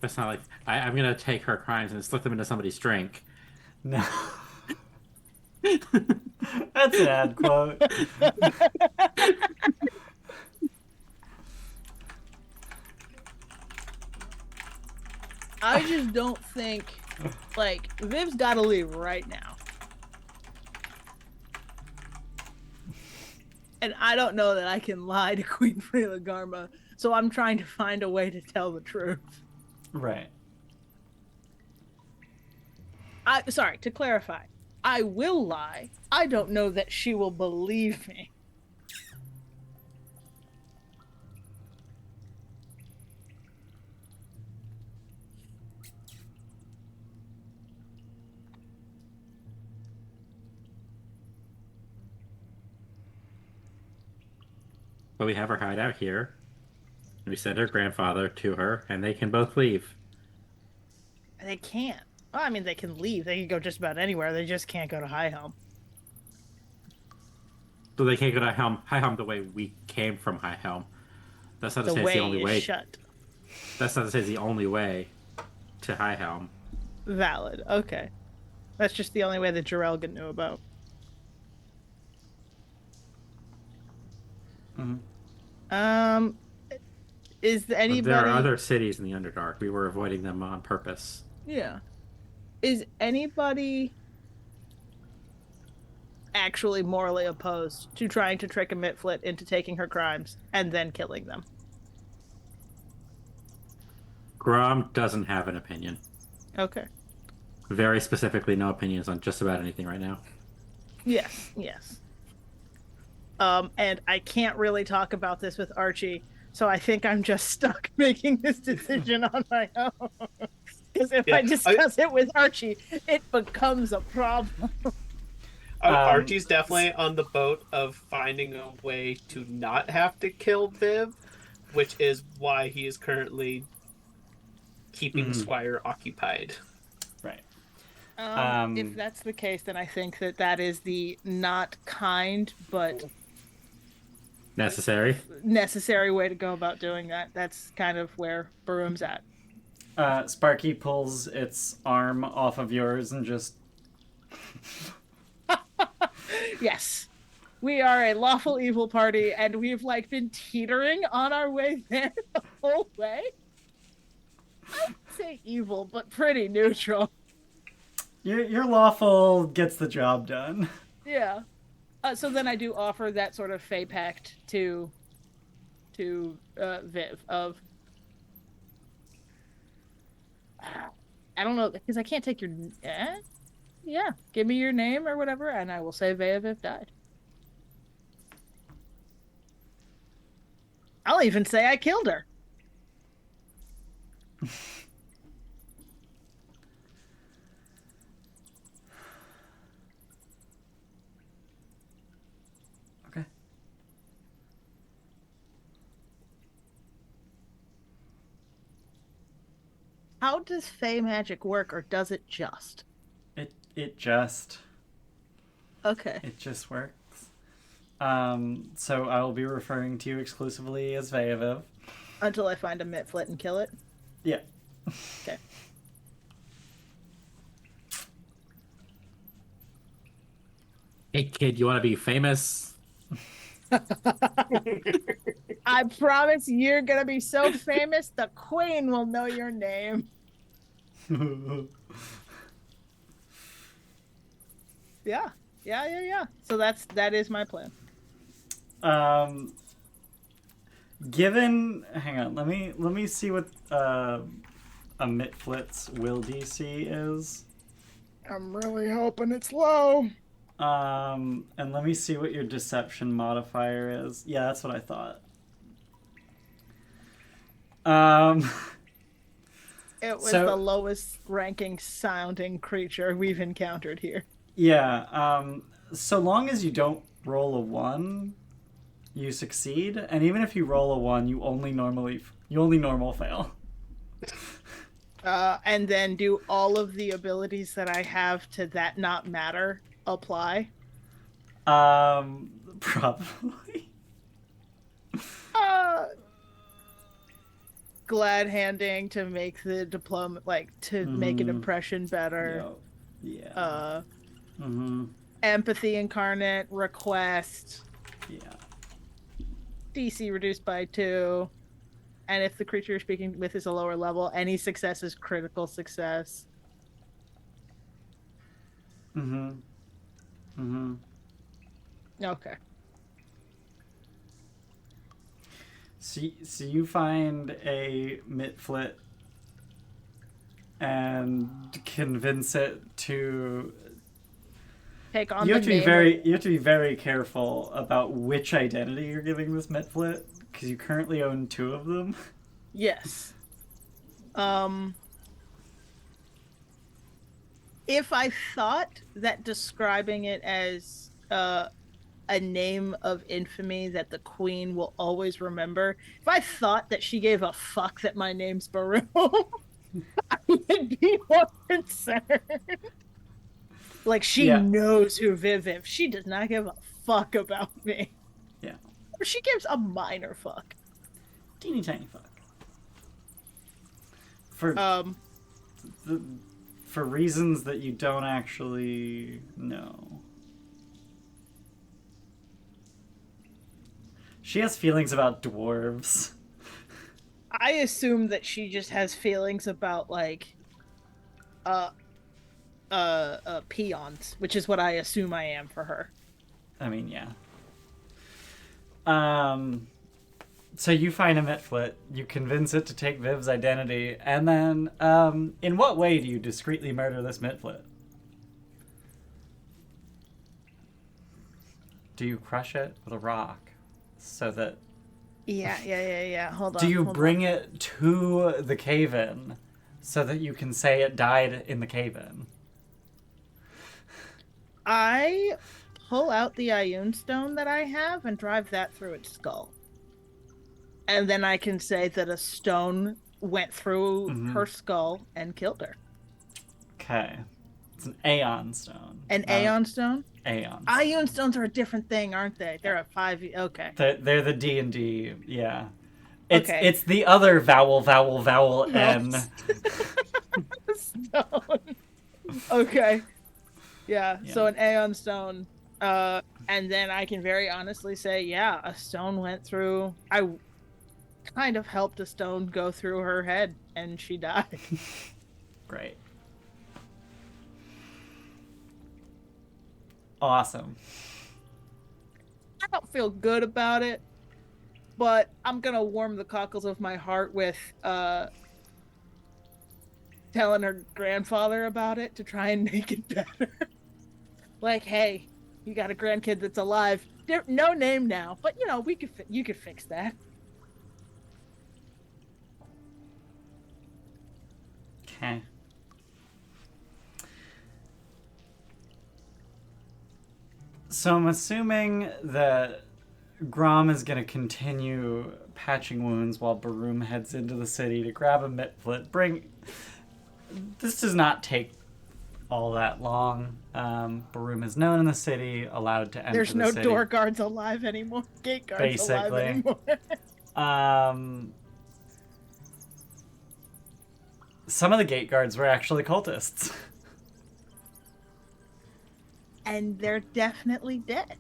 That's not like I'm gonna take her crimes and slip them into somebody's drink. No. That's an ad quote. I just don't think, like, Viv's gotta leave right now. And I don't know that I can lie to Queen Freelagarma, so I'm trying to find a way to tell the truth. Right. Sorry, to clarify, I will lie. I don't know that she will believe me. But we have our hideout here. We send her grandfather to her, and they can both leave. They can't. Well, I mean, they can leave. They can go just about anywhere. They just can't go to High Helm. So they can't go to High Helm the way we came from High Helm. That's not to The say it's way the only is way. shut. That's not to say it's the only way to High Helm. Valid. Okay. That's just the only way that Jarelga knew about. Mm-hmm. Is anybody... But there are other cities in the Underdark. We were avoiding them on purpose. Yeah. Is anybody actually morally opposed to trying to trick a Mitflit into taking her crimes and then killing them? Grom doesn't have an opinion. Okay. Very specifically, no opinions on just about anything right now. Yes, yes. And I can't really talk about this with Archie, so I think I'm just stuck making this decision on my own. Because if I discuss it with Archie, it becomes a problem. Archie's definitely on the boat of finding a way to not have to kill Viv, which is why he is currently keeping Squire occupied. Right. If that's the case, then I think that is the not kind, but necessary way to go about doing that. That's kind of where Baroom's at. Sparky pulls its arm off of yours and just... Yes. We are a lawful evil party, and we've, been teetering on our way there the whole way. I'd say evil, but pretty neutral. Your lawful gets the job done. Yeah. So then I do offer that sort of Fey pact to Viv of... I don't know, because I can't take your... Yeah, give me your name or whatever, and I will say Veavive died. I'll even say I killed her. Okay. How does Fey magic work, or does it just? It just... Okay. It just works. So I will be referring to you exclusively as Veavive. Until I find a Mitflit and kill it? Yeah. Okay. Hey kid, you want to be famous? I promise you're gonna be so famous the Queen will know your name. Yeah. So that is my plan. Hang on, let me see what a Mitflit's will DC is. I'm really hoping it's low. And let me see what your deception modifier is. Yeah, that's what I thought. It was the lowest ranking sounding creature we've encountered here. Yeah, so long as you don't roll a 1, you succeed, and even if you roll a 1, you only normal fail. And then do all of the abilities that I have to that not matter apply? Probably. Glad handing to make the diploma, make an impression better. Yeah. Empathy incarnate, request. Yeah. DC reduced by 2. And if the creature you're speaking with is a lower level, any success is critical success. Okay. So you find a Mitflit and convince it to take on you the have to be name. you have to be very careful about which identity you're giving this Mitflit, because you currently own 2 of them. Yes. If I thought that describing it as a name of infamy that the queen will always remember, if I thought that she gave a fuck that my name's Baroom, I would be more concerned. Like, she Yeah. knows who Veavieve. She does not give a fuck about me. Yeah. Or she gives a minor fuck. Teeny tiny fuck. For for reasons that you don't actually know. She has feelings about dwarves. I assume that she just has feelings about, like, peons, which is what I assume I am for her. I mean, yeah. So you find a mitflit, you convince it to take Viv's identity, and then, in what way do you discreetly murder this mitflit? Do you crush it with a rock so that... Yeah. Hold on. Do you hold bring on. it to the cave-in so that you can say it died in the cave-in? I pull out the Ioun stone that I have and drive that through its skull. And then I can say that a stone went through her skull and killed her. Okay. It's an Aeon stone. An Aeon stone? Aeon. Ioun stones are a different thing, aren't they? They're a 5... Okay. They're the D&D, yeah. It's Okay. it's the other vowel N. Stone. Okay. Yeah, so an Aeon stone. And then I can very honestly say, yeah, a stone went through... I kind of helped a stone go through her head, and she died. Great. Awesome. I don't feel good about it, but I'm gonna warm the cockles of my heart with telling her grandfather about it to try and make it better. Like, hey, you got a grandkid that's alive. No name now, but you know, you could fix that. Okay. So I'm assuming that Grom is going to continue patching wounds while Baroom heads into the city to grab a mitflit. This does not take all that long. Baroom is known in the city, allowed to enter There's the no city. door guards alive anymore. Gate guards alive Basically. anymore. Some of the gate guards were actually cultists. And they're definitely dead.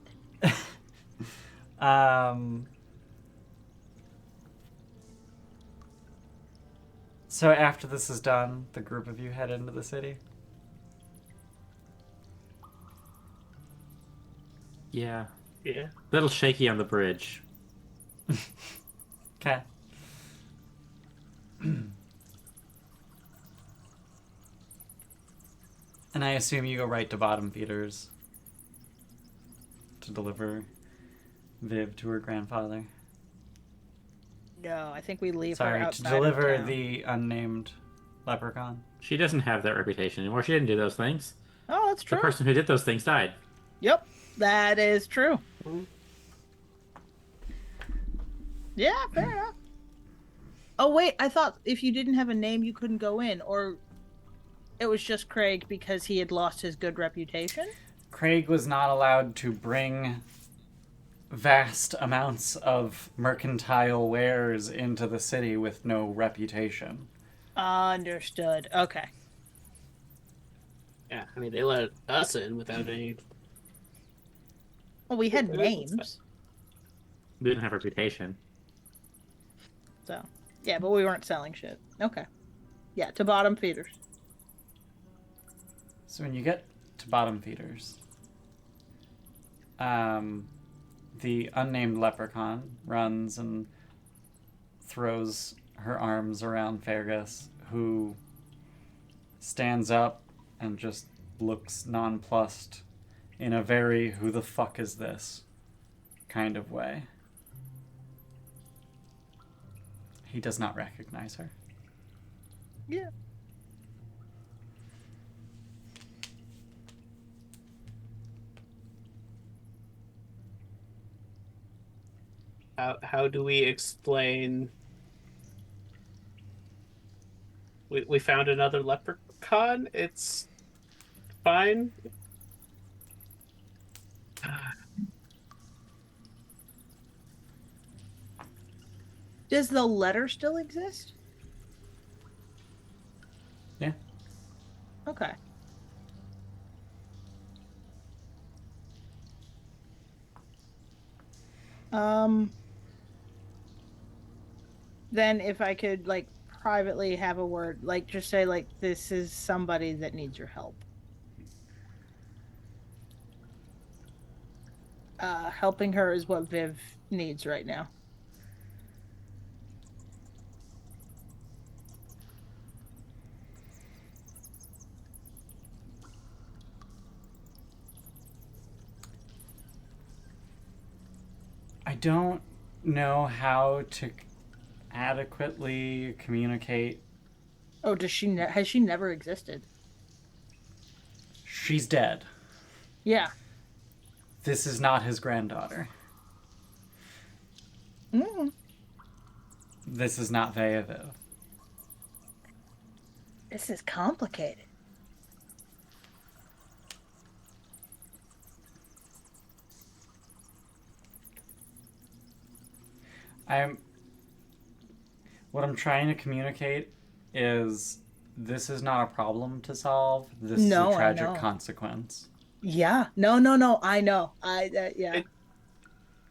So after this is done, the group of you head into the city? Yeah. Yeah. Little shaky on the bridge. Okay. And I assume you go right to bottom feeders to deliver Viv to her grandfather. No, I think we leave her Sorry, to outside deliver of town. the unnamed leprechaun. She doesn't have that reputation anymore. She didn't do those things. Oh, that's true. The person who did those things died. Yep, that is true. Yeah, fair enough. Oh, wait, I thought if you didn't have a name, you couldn't go in, or it was just Craig because he had lost his good reputation? Craig was not allowed to bring vast amounts of mercantile wares into the city with no reputation. Understood. Okay. Yeah, I mean, they let us in without any... Well, we had names, We didn't have reputation. so... Yeah, but we weren't selling shit. Okay. Yeah, to bottom feeders. So when you get to bottom feeders, the unnamed leprechaun runs and throws her arms around Fergus, who stands up and just looks nonplussed in a very "who the fuck is this" kind of way. He does not recognize her. Yeah. how do we explain we found another leprechaun? It's fine. Does the letter still exist? Yeah. Okay. Then if I could like privately have a word, like just say like this is somebody that needs your help. Helping her is what Viv needs right now. I don't know how to adequately communicate. Oh, does she has she never existed? She's dead. Yeah. This is not his granddaughter. Mm. This is not Veavieve. This is complicated. What I'm trying to communicate is this is not a problem to solve. This No, is a I tragic know. consequence. Yeah. No. I know. Yeah.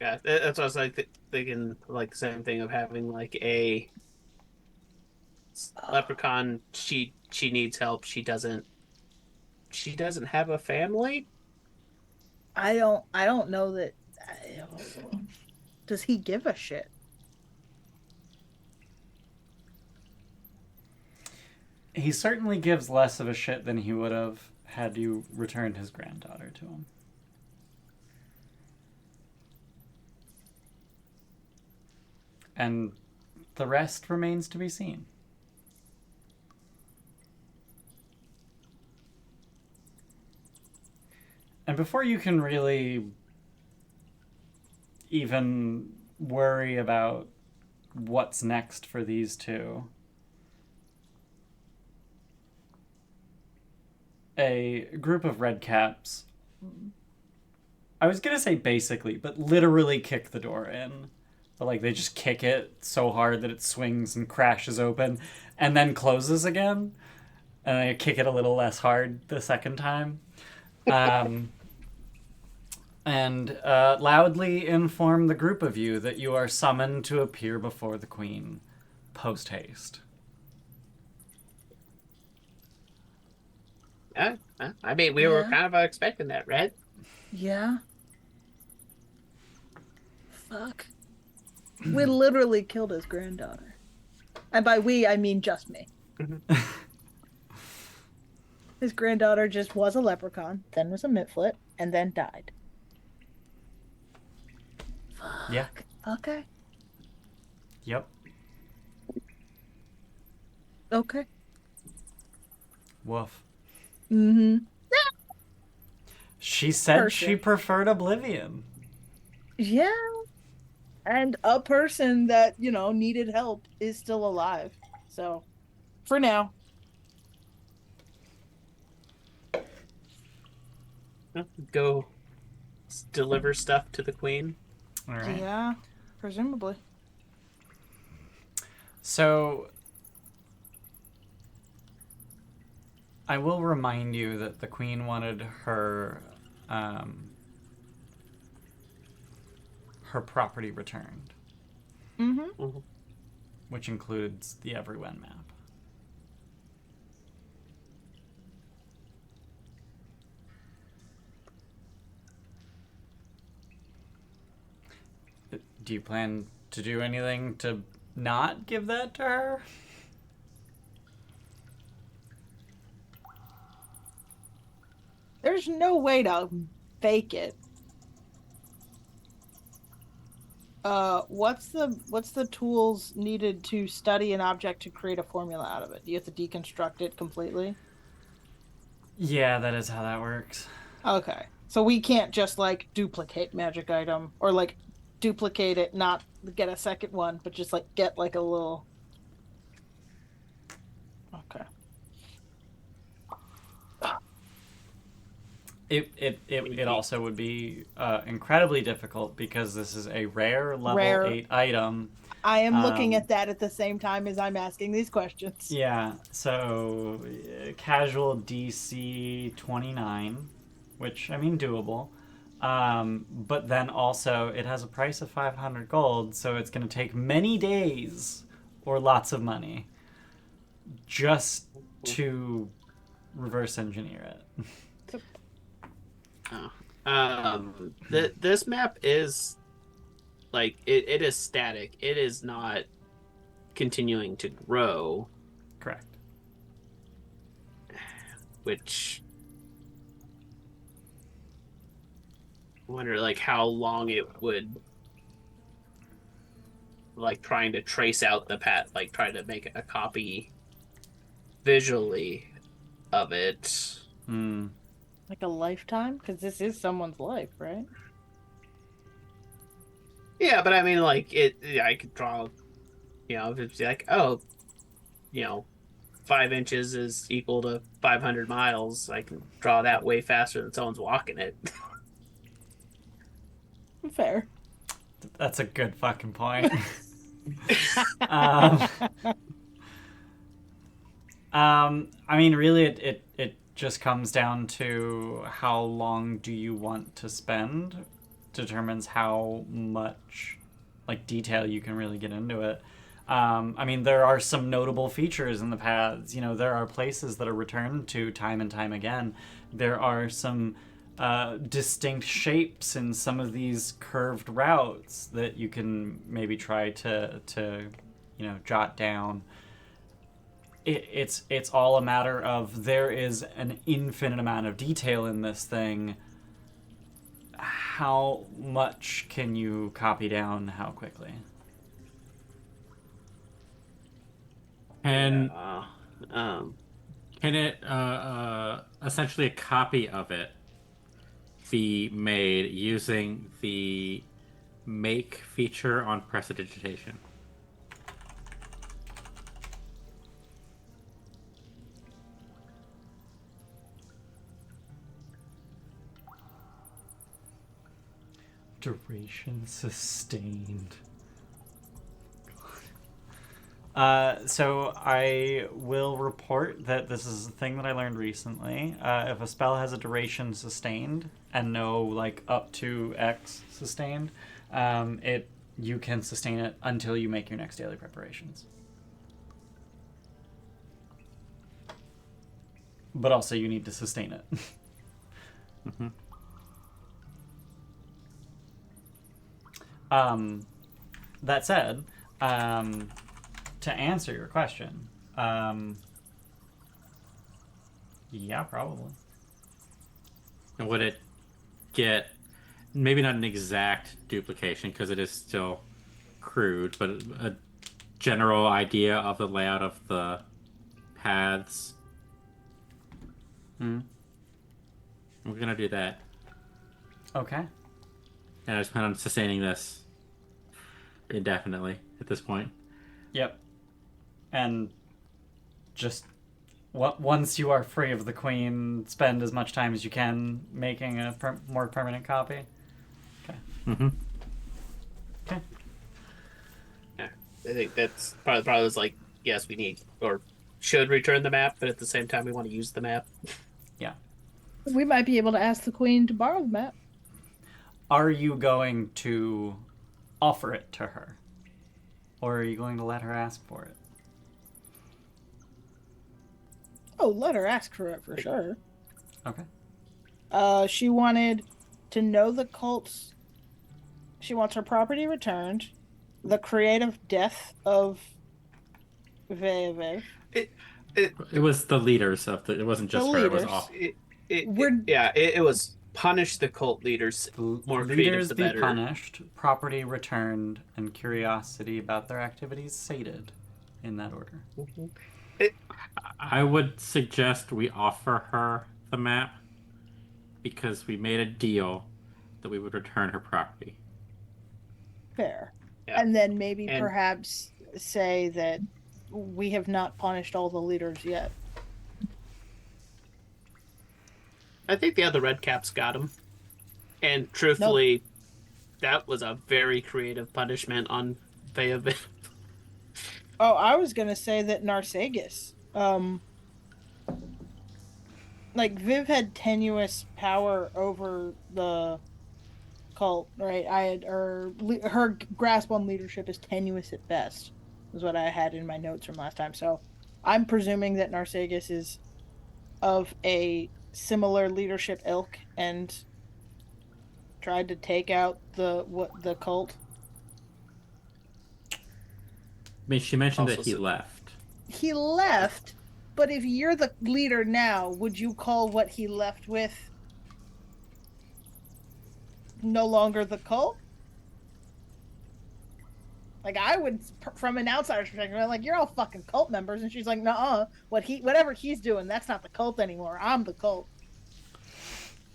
Yeah, that's what I was like thinking, like the same thing of having like a leprechaun. She needs help. She doesn't have a family. I don't know that. Does he give a shit? He certainly gives less of a shit than he would have had you returned his granddaughter to him. And the rest remains to be seen. And before you can really even worry about what's next for these two, a group of redcaps, I was going to say basically, but literally kick the door in. But like they just kick it so hard that it swings and crashes open and then closes again. And I kick it a little less hard the second time. And loudly inform the group of you that you are summoned to appear before the queen post haste. I mean, we were kind of expecting that, right? Yeah. Fuck. We literally killed his granddaughter. And by we, I mean just me. His granddaughter just was a leprechaun, then was a mitflit, and then died. Fuck. Yeah. Okay. Yep. Okay. Woof. Mm-hmm. She said Person. she preferred Oblivion. Yeah. And a person that, needed help is still alive. So, for now. Go deliver stuff to the queen. All right. Yeah, presumably. So, I will remind you that the queen wanted her her property returned, Mm-hmm. which includes the Everyone map. Do you plan to do anything to not give that to her? There's no way to fake it. What's the tools needed to study an object to create a formula out of it? Do you have to deconstruct it completely? Yeah, that is how that works. Okay. So we can't just like duplicate magic item or like duplicate it, not get a second one, but just like get like a little. Okay. It also would be incredibly difficult because this is a rare level Rare. 8 item. I am looking at that at the same time as I'm asking these questions. Yeah, so casual DC 29, which, I mean, doable. But then also, it has a price of 500 gold, so it's going to take many days or lots of money just to reverse engineer it. This map is like it is static. It is not continuing to grow. Correct. Which I wonder like how long it would like trying to trace out the path, like trying to make a copy visually of it. Like a lifetime? Because this is someone's life, right? Yeah, but I mean, like I could draw, if it's like, 5 inches is equal to 500 miles. I can draw that way faster than someone's walking it. Fair. That's a good fucking point. I mean, really, it just comes down to how long do you want to spend determines how much like detail you can really get into it. I mean, there are some notable features in the paths. There are places that are returned to time and time again. There are some distinct shapes in some of these curved routes that you can maybe try to jot down. It's all a matter of there is an infinite amount of detail in this thing. How much can you copy down how quickly? And Um, can it essentially a copy of it be made using the make feature on prestidigitation? Duration sustained. So I will report that this is a thing that I learned recently. If a spell has a duration sustained and no like up to X sustained, you can sustain it until you make your next daily preparations. But also you need to sustain it. Mm-hmm. That said, to answer your question, yeah, probably. And would it get maybe not an exact duplication because it is still crude, but a general idea of the layout of the paths? Hmm. We're gonna do that. Okay. And I just plan on sustaining this indefinitely at this point. Yep. And just once you are free of the queen, spend as much time as you can making a more permanent copy. Okay. Mm-hmm. Okay. yeah, I think that's probably was like, yes, we need or should return the map, but at the same time, we want to use the map. Yeah. We might be able to ask the queen to borrow the map. Are you going to offer it to her? Or are you going to let her ask for it? Oh, let her ask for it for sure. Okay. She wanted to know the cults. She wants her property returned. The creative death of Veavieve. It was the leaders of the. It wasn't just The her. It was leaders. all. It was punish the cult leaders. More creative, Leaders the be better. punished, property returned, and curiosity about their activities sated, in that order. I would suggest we offer her the map because we made a deal that we would return her property. Fair. Yeah. And then maybe And- perhaps say that we have not punished all the leaders yet. I think the other red caps got him. And truthfully, that was a very creative punishment on Veavieve. Oh, I was gonna say that Narcissus, like Viv had tenuous power over the cult, right? Her grasp on leadership is tenuous at best, is what I had in my notes from last time. So I'm presuming that Narcissus is of a similar leadership ilk and tried to take out the cult. I mean, she mentioned Also that he so- left. He left, but if you're the leader now, would you call what he left with no longer the cult? Like I would, from an outsider's perspective, I'm like, you're all fucking cult members, and she's like, nuh-uh, whatever he's doing, that's not the cult anymore. I'm the cult.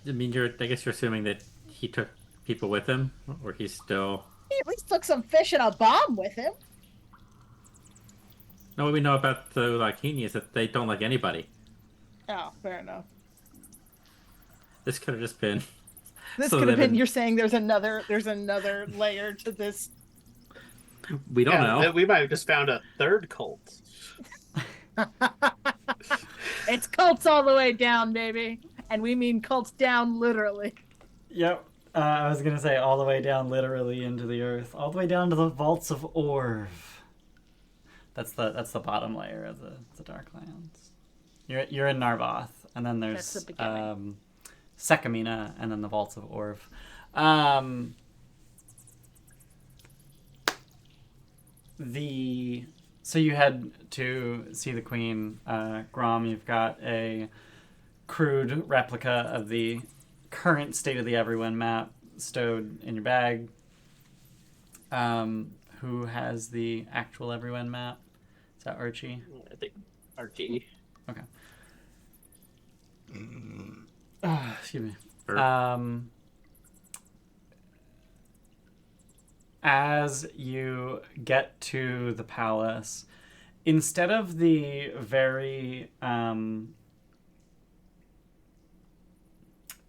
I mean, I guess you're assuming that he took people with him, or he's still. He at least took some fish and a bomb with him. No, what we know about the Lakini is that they don't like anybody. Oh, fair enough. This could have just been. This So could have they've been. been- You're saying there's another layer to this. We don't know. We might have just found a third cult. It's cults all the way down, baby, and we mean cults down literally. Yep. I was gonna say all the way down, literally into the earth, all the way down to the vaults of Orv. That's the bottom layer of the Darklands. You're in Narvoth, and then That's there's the beginning. Sekamina, and then the vaults of Orv. So you head to see the Queen. Grom, you've got a crude replica of the current State of the Everyone map stowed in your bag. Who has the actual Everyone map? Is that Archie? I think Archie. Okay. Excuse me. Or- As you get to the palace, instead of the very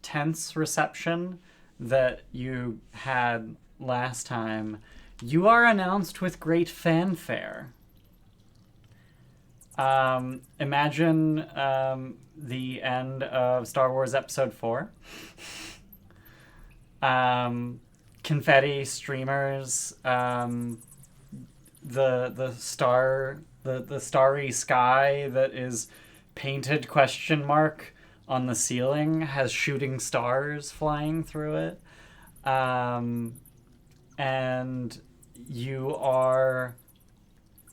tense reception that you had last time, you are announced with great fanfare. Imagine the end of Star Wars Episode 4. Confetti streamers, the starry sky that is painted ? On the ceiling has shooting stars flying through it, and you are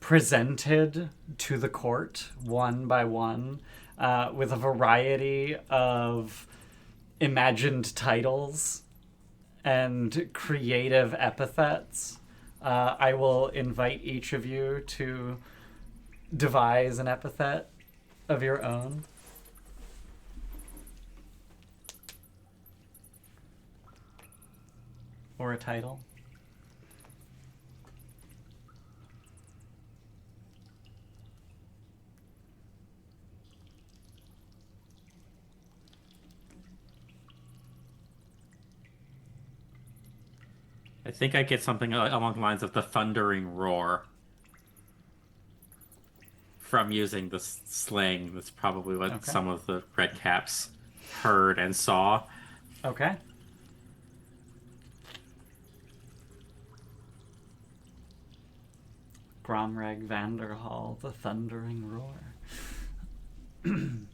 presented to the court one by one with a variety of imagined titles and creative epithets. I will invite each of you to devise an epithet of your own. Or a title. I think I get something along the lines of the thundering roar. From using the sling, that's probably what Okay. some of the red caps heard and saw. Okay. Gromreg Vanderholl, the thundering roar. I'm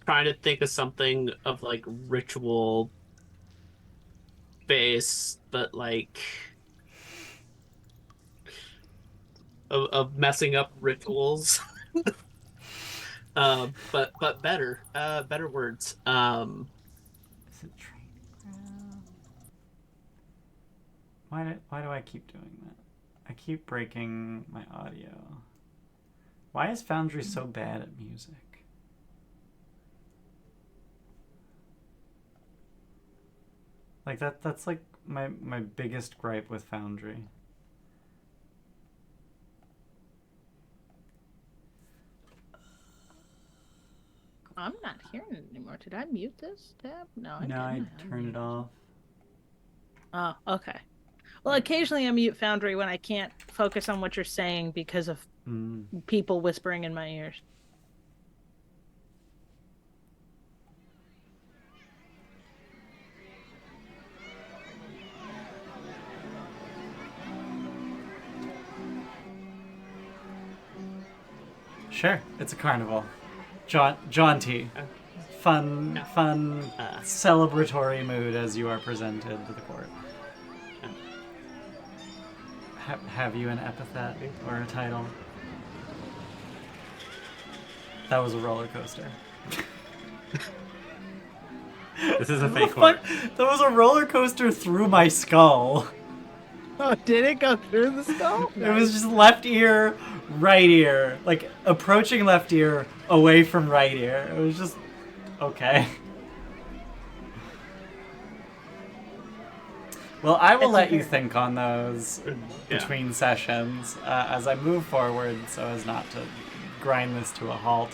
trying to think of something of like ritual base, but like of messing up rituals. But better words. Is it why do I keep doing that? I keep breaking my audio. Why is Foundry so bad at music? Like that's like my biggest gripe with Foundry. I'm not hearing it anymore. Did I mute this tab? No, I No, I didn't. turned it off. Oh, okay. Well, occasionally I mute Foundry when I can't focus on what you're saying because of people whispering in my ears. Sure, it's a carnival. Jaunty. Fun, celebratory mood as you are presented to the court. Have you an epithet or a title? That was a roller coaster. This is a fake court. That was a roller coaster through my skull. Oh, did it go through the skull? It was just left ear, right ear. Like, approaching left ear, away from right ear. It was just... okay. Well, I will let you think on those between sessions as I move forward so as not to grind this to a halt.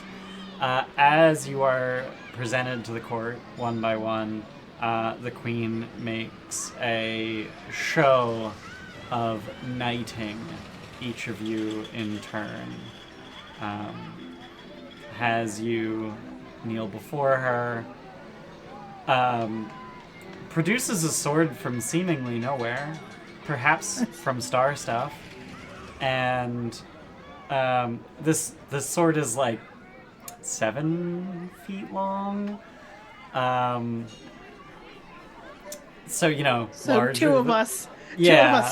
As you are presented to the court one by one, the queen makes a show of knighting each of you in turn. Has you kneel before her, produces a sword from seemingly nowhere, perhaps from star stuff, and this sword is like 7 feet long. So larger two of us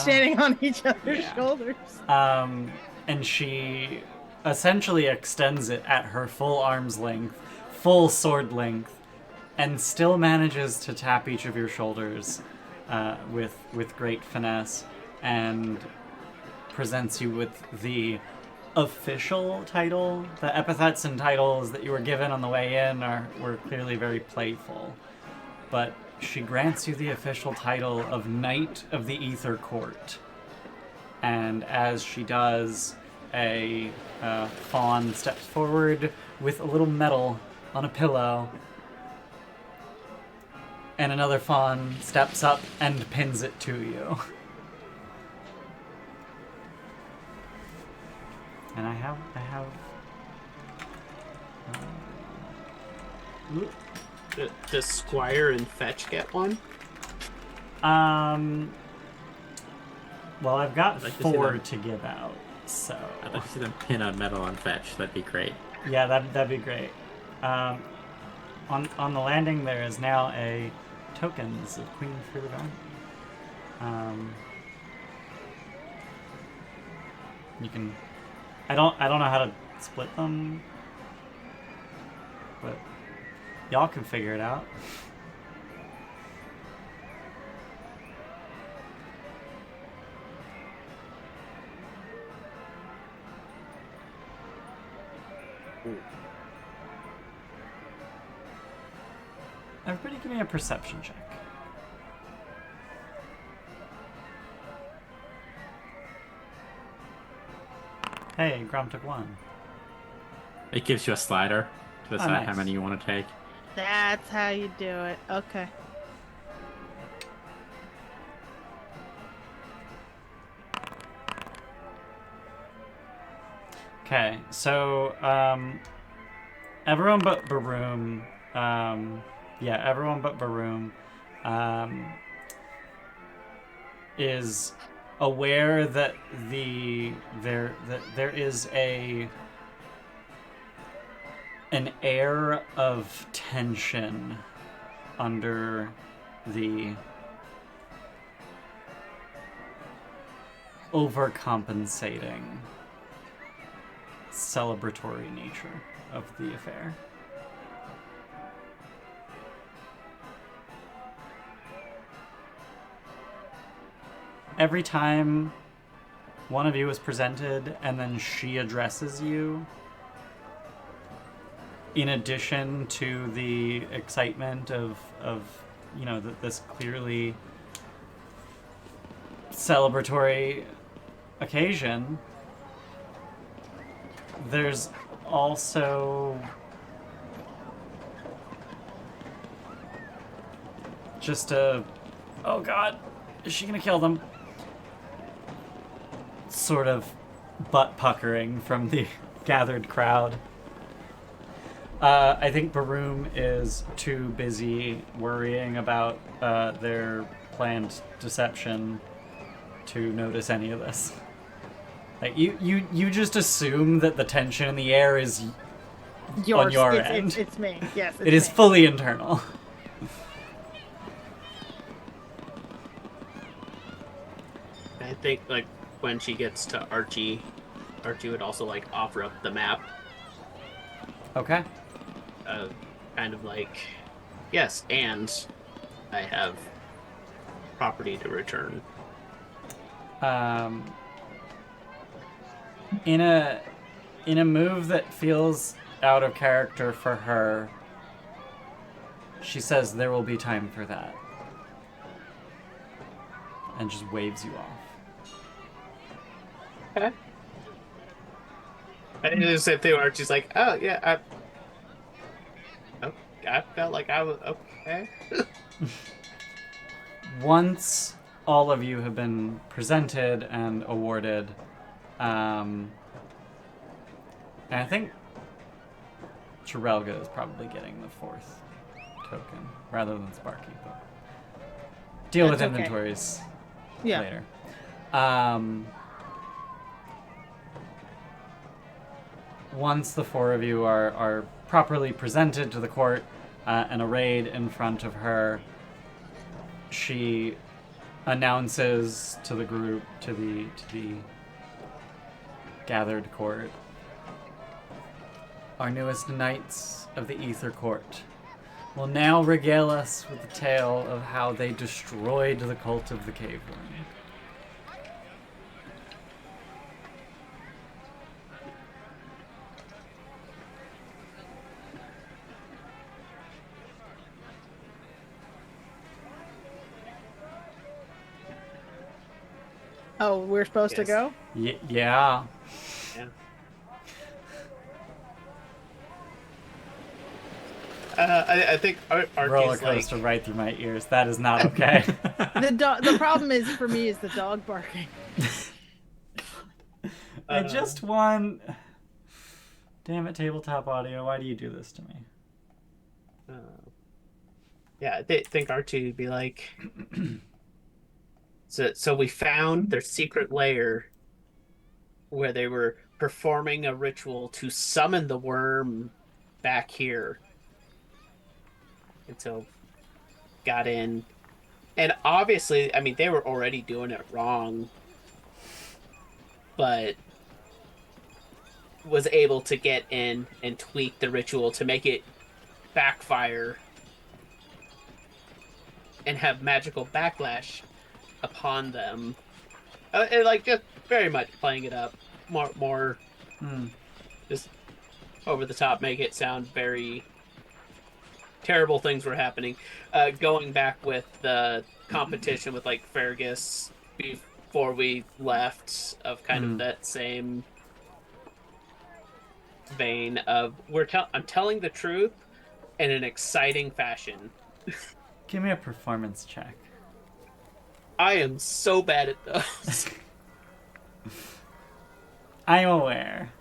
standing on each other's shoulders. And she essentially extends it at her full arm's length, full sword length, and still manages to tap each of your shoulders with great finesse, and presents you with the official title. The epithets and titles that you were given on the way in were clearly very playful, but she grants you the official title of Knight of the Ether Court. And as she does, a fawn steps forward with a little medal on a pillow, and another fawn steps up and pins it to you. And I have. Does Squire and Fetch get one? Well, I've got 4 to give out, so... I'd like to see them pin a medal on Fetch. That'd be great. Yeah, that'd be great. On the landing, there is now a tokens of Queen Fruitar. You can... I don't know how to split them, but y'all can figure it out. Everybody give me a perception check. Hey, Grom took 1. It gives you a slider to decide nice. how many you want to take. That's how you do it. Okay. Okay, so everyone but Baroom, everyone but Baroom is aware that there is an air of tension under the overcompensating celebratory nature of the affair. Every time one of you is presented and then she addresses you, in addition to the excitement of this clearly celebratory occasion, there's also just a, oh god, is she gonna kill them? Sort of butt puckering from the gathered crowd. I think Baroom is too busy worrying about their planned deception to notice any of this. Like you just assume that the tension in the air is on your end. It's me. Yes, it is me. fully internal. I think like when she gets to Archie would also like offer up the map. Okay. Kind of like, yes, and I have property to return. In a move that feels out of character for her, she says there will be time for that. And just waves you off. Okay. I didn't do the same thing where Archie's like, oh yeah, I felt like I was okay. Once all of you have been presented and awarded, and I think Chirelga is probably getting the 4th token rather than Sparky, but deal with That's okay. inventories Yeah. later. Once the 4 of you are properly presented to the court and arrayed in front of her, she announces to the group, to the gathered court, our newest knights of the Ether Court will now regale us with the tale of how they destroyed the cult of the Cave Worm. Oh, we're supposed to Yes. go? Yeah. Yeah. I think Archie's Roller like, coaster right through my ears. That is not okay. The problem is for me is the dog barking. I just won. Damn it, tabletop audio. Why do you do this to me? yeah, I think Archie would be like, so we found their secret lair where they were performing a ritual to summon the worm back here. And so got in. And obviously, I mean, they were already doing it wrong, but was able to get in and tweak the ritual to make it backfire and have magical backlash upon them. And like just very much playing it up more just over the top, make it sound very terrible things were happening. Going back with the competition with like Fergus before we left, of kind of that same vein of I'm telling the truth in an exciting fashion. Give me a performance check. I am so bad at those. I'm aware.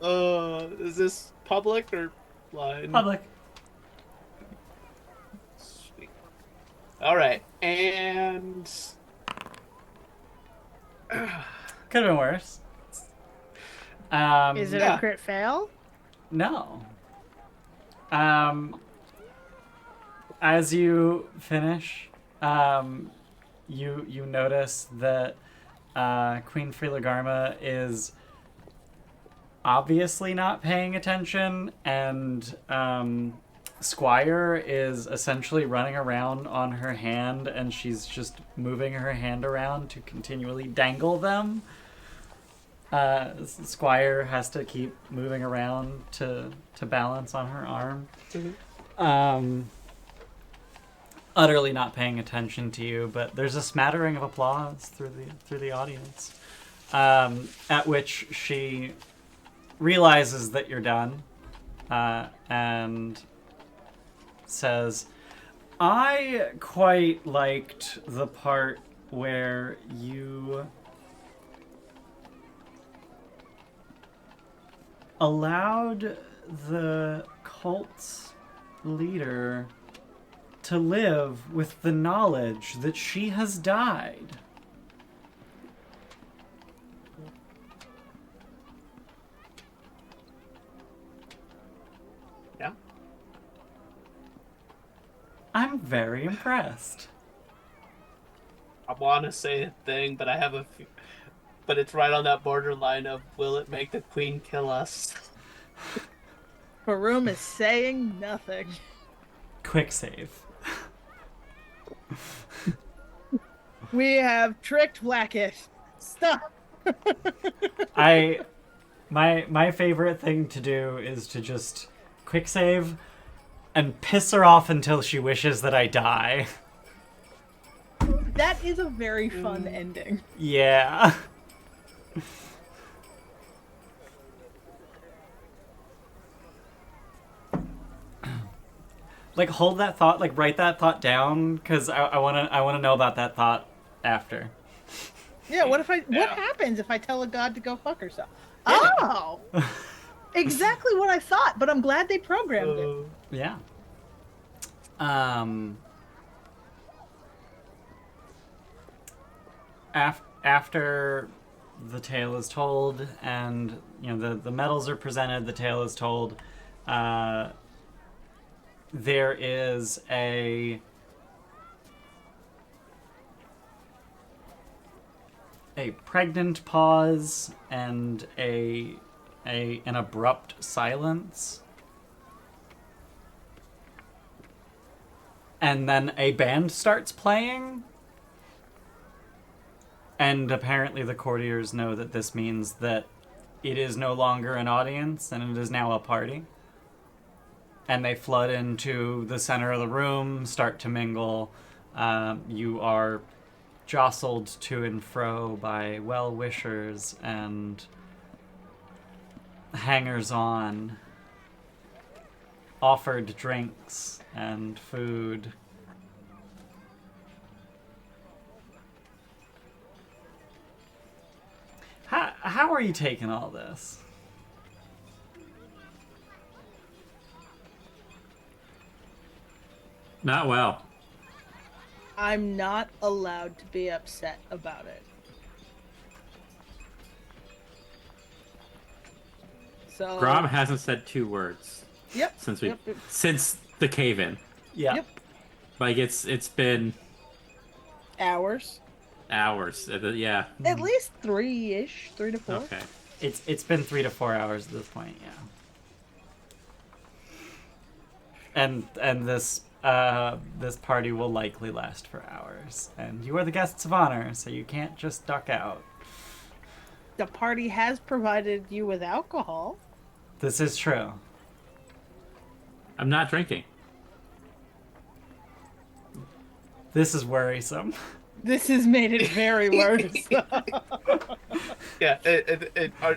Is this public or line? Public. Sweet. All right, and Could have been worse. Is it yeah. a crit fail? No. As you finish, you notice that Queen Freelagarma is obviously not paying attention, and Squire is essentially running around on her hand, and she's just moving her hand around to continually dangle them. Squire has to keep moving around to balance on her arm. utterly not paying attention to you, but there's a smattering of applause through the audience. At which she realizes that you're done, and says, I quite liked the part where you allowed the cult's leader to live with the knowledge that she has died. Yeah. I'm very impressed. I want to say a thing, but I have a few, but it's right on that borderline of will it make the queen kill us? Baroom is saying nothing. Quick save. We have tricked Blackish. Stop. My favorite thing to do is to just quick save and piss her off until she wishes that I die. That is a very fun ending. Yeah. Like, hold that thought, like, write that thought down, because I wanna know about that thought after. Yeah, what Yeah. happens if I tell a god to go fuck herself? Yeah. Oh! Exactly what I thought, but I'm glad they programmed it. Yeah. After the tale is told, and the medals are presented, the tale is told. There is a pregnant pause and an abrupt silence. And then a band starts playing. And apparently the courtiers know that this means that it is no longer an audience and it is now a party. And they flood into the center of the room, start to mingle. You are jostled to and fro by well-wishers and hangers-on, offered drinks and food. How are you taking all this? Not well. I'm not allowed to be upset about it. So Grom hasn't said 2 words Yep. since the cave-in. Yeah. Yep. Like it's been Hours. hours. Yeah. At least 3-ish, 3 to 4. Okay. It's been 3 to 4 hours at this point, yeah. And this party will likely last for hours. And you are the guests of honor, so you can't just duck out. The party has provided you with alcohol. This is true. I'm not drinking. This is worrisome. This has made it very worse. Yeah,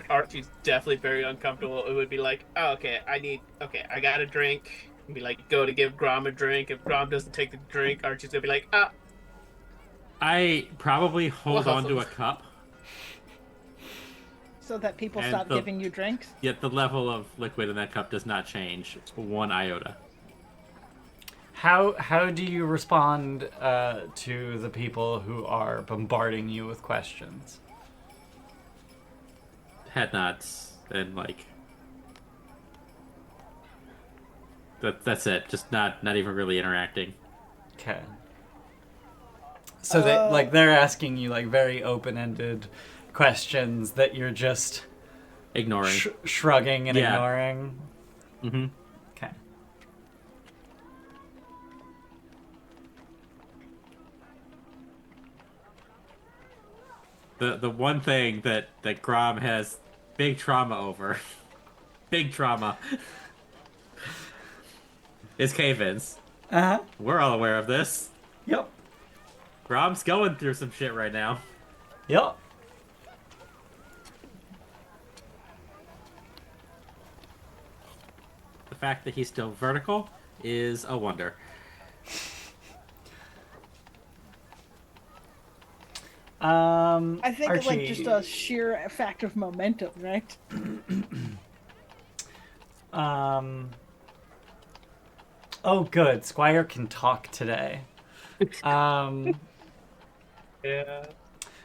Archie's definitely very uncomfortable. It would be like, oh, okay, I got a drink. And be like, go to give Grom a drink. If Grom doesn't take the drink, Archie's gonna be like, ah. I probably hold on to a cup. So that people And stop giving you drinks? Yet the level of liquid in that cup does not change 1 iota. How do you respond to the people who are bombarding you with questions? Head nods and that's it. Just not even really interacting. Okay. So they're asking you very open-ended questions that you're just Ignoring. shrugging and Yeah. ignoring. Mm-hmm. Okay. The one thing that Grom has big trauma over, big trauma, is cave-ins. Uh-huh. We're all aware of this. Yep. Rob's going through some shit right now. Yep. The fact that he's still vertical is a wonder. I think it's like Archie, just a sheer fact of momentum, right? Oh, good. Squire can talk today. Yeah.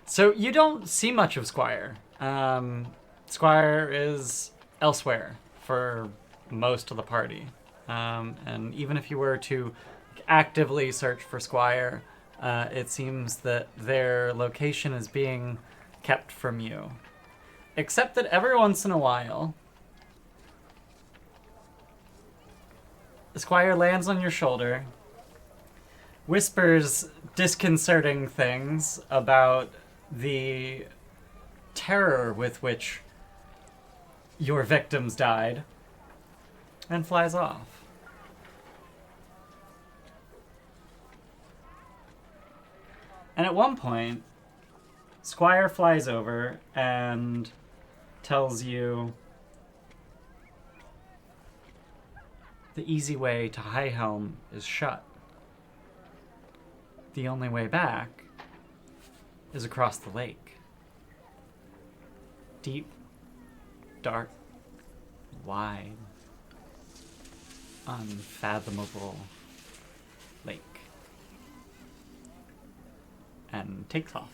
So you don't see much of Squire. Squire is elsewhere for most of the party. And even if you were to actively search for Squire, it seems that their location is being kept from you. Except that every once in a while, Squire lands on your shoulder, whispers disconcerting things about the terror with which your victims died, and flies off. And at one point, Squire flies over and tells you the easy way to High Helm is shut. The only way back is across the lake. Deep, dark, wide, unfathomable lake. And takes off.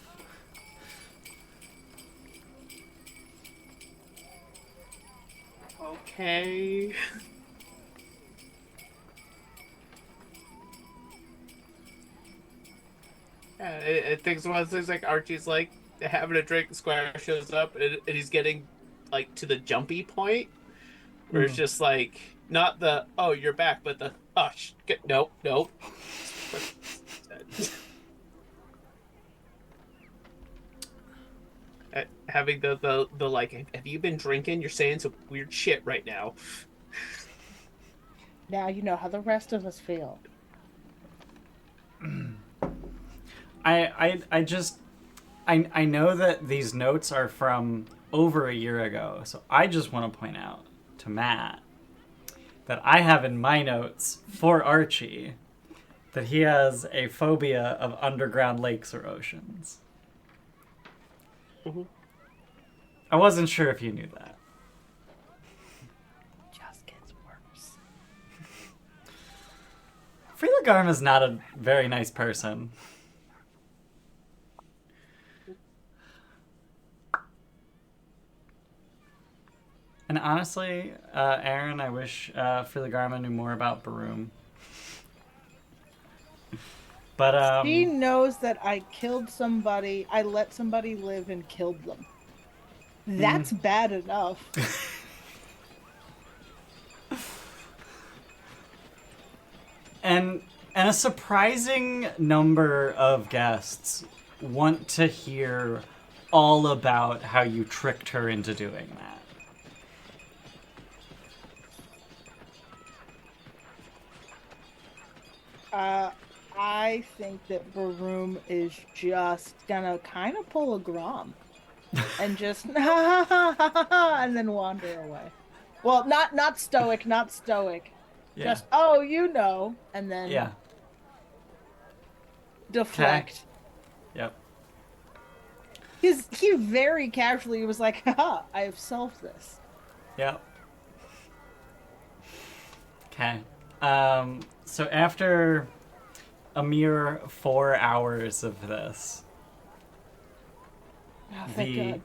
Okay. Yeah, it thinks one of those things like Archie's like having a drink, Squire shows up, and he's getting like to the jumpy point where it's just like not the oh you're back, but the oh nope nope. Having the like, have you been drinking? You're saying some weird shit right now. Now you know how the rest of us feel. I know that these notes are from over a year ago, so I just want to point out to Matt that I have in my notes for Archie that he has a phobia of underground lakes or oceans. Mm-hmm. I wasn't sure if you knew that. Just gets worse. Frida Garma's not a very nice person. And honestly, Aren, I wish Frida Garma knew more about Baroom. But He knows that I killed somebody, I let somebody live and killed them. That's bad enough. and a surprising number of guests want to hear all about how you tricked her into doing that. I think that Baroom is just gonna kind of pull a Grom and just and then wander away. Well, not stoic. Yeah. Just oh, you know, and then Yeah. deflect. Yep. He very casually was like, haha, I have solved this. Yep. Okay. So after a mere 4 hours of this, Oh, thank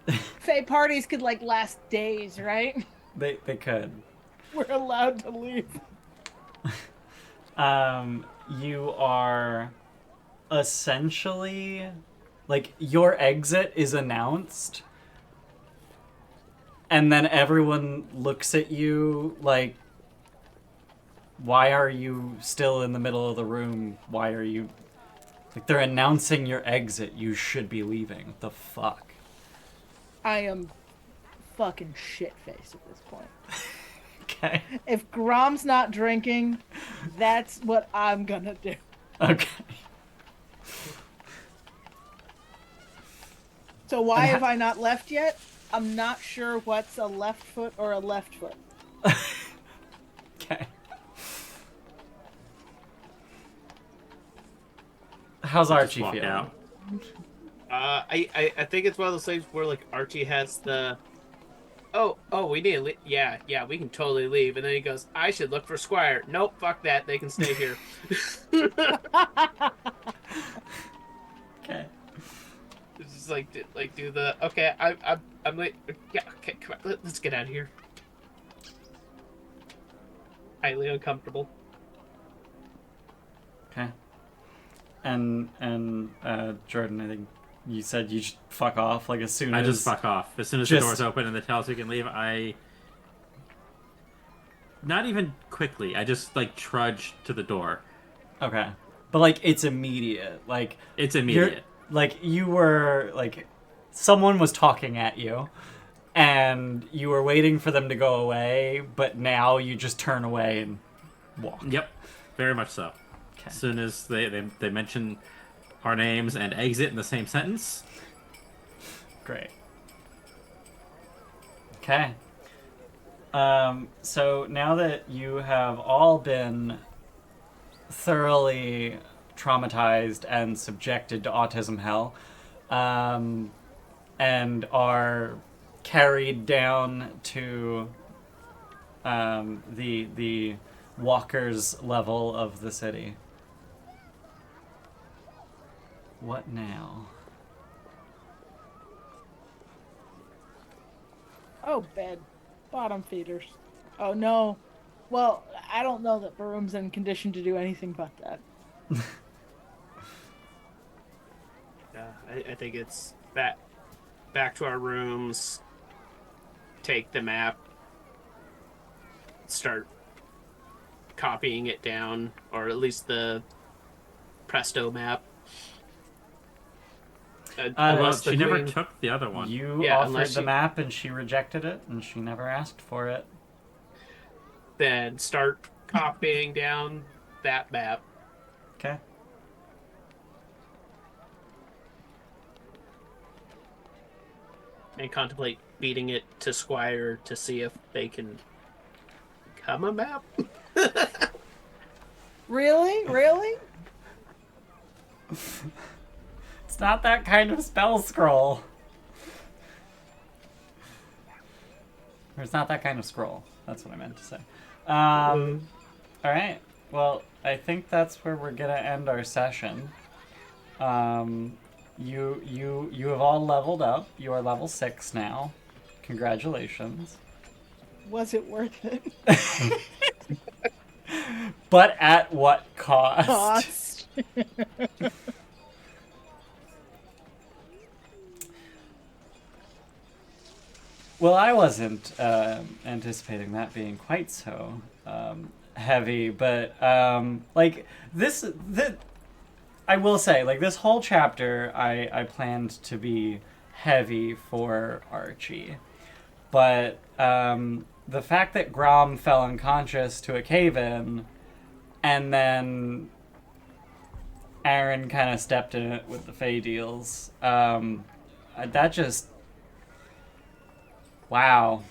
God. Fae parties could like last days, right? they could. We're allowed to leave. You are essentially like your exit is announced, and then everyone looks at you like, why are you still in the middle of the room? Why are you... Like, they're announcing your exit. You should be leaving. The fuck? I am fucking shit-faced at this point. Okay. If Grom's not drinking, That's what I'm gonna do. Okay. So why And have I not left yet? I'm not sure what's a left foot or a left foot. Okay. How's Just Archie walk feeling? out. I think it's one of those things where like Archie has the oh we need to leave. Yeah, we can totally leave, and then he goes, I should look for Squire. Nope, fuck that, they can stay here. Okay. It's just like do the okay. I'm late. Yeah, okay, come on, let's get out of here. Highly uncomfortable. Okay. And Jordan, I think you said you should fuck off like as soon as I just fuck off. As soon as the door's open and the tells you can leave, I... Not even quickly. I just, like, trudge to the door. Okay. But like it's immediate. Like It's immediate. like you were like someone was talking at you and you were waiting for them to go away, but now you just turn away and walk. Yep. Very much so. Okay. As soon as they mention our names and exit in the same sentence. Great. Okay. So now that you have all been thoroughly traumatized and subjected to autism hell, and are carried down to the walkers level of the city. What now? Oh, bed. Bottom feeders. Oh, no. Well, I don't know that Baroom's in condition to do anything but that. I think it's back to our rooms. Take the map. Start copying it down, or at least the Presto map. Well, Unless she the never queen- took the other one. You Yeah, offered unless the you- map and she rejected it, and she never asked for it. Then start copying down that map. Okay. And contemplate beating it to Squire to see if they can become a map. Really? Really? It's not that kind of spell scroll. Or it's not that kind of scroll. That's what I meant to say. All right. Well, I think that's where we're gonna end our session. You have all leveled up. You are level 6 now. Congratulations. Was it worth it? But at what cost? Cost. Well, I wasn't anticipating that being quite so heavy, but like this, I will say, like this whole chapter, I planned to be heavy for Archie, but the fact that Grom fell unconscious to a cave-in, and then Aren kind of stepped in it with the Fey deals, that just... Wow.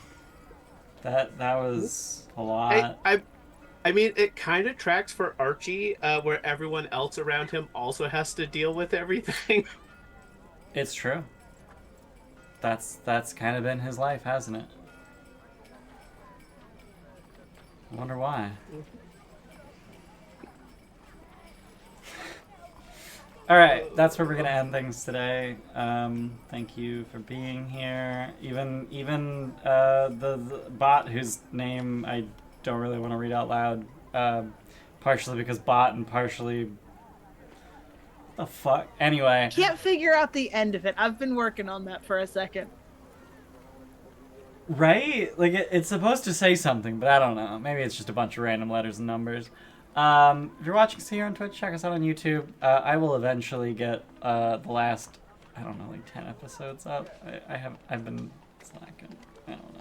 That was a lot. I mean, it kind of tracks for Archie, where everyone else around him also has to deal with everything. It's true. That's kind of been his life, hasn't it? I wonder why. All right, that's where we're gonna end things today. Thank you for being here. Even the bot whose name I don't really want to read out loud, partially because bot and partially the fuck. Anyway, Can't figure out the end of it. I've been working on that for a second. right? Like it's supposed to say something, but I don't know. Maybe it's just a bunch of random letters and numbers. If you're watching us here on Twitch, check us out on YouTube. I will eventually get the last, I don't know, like 10 episodes up. I've been slacking. I don't know.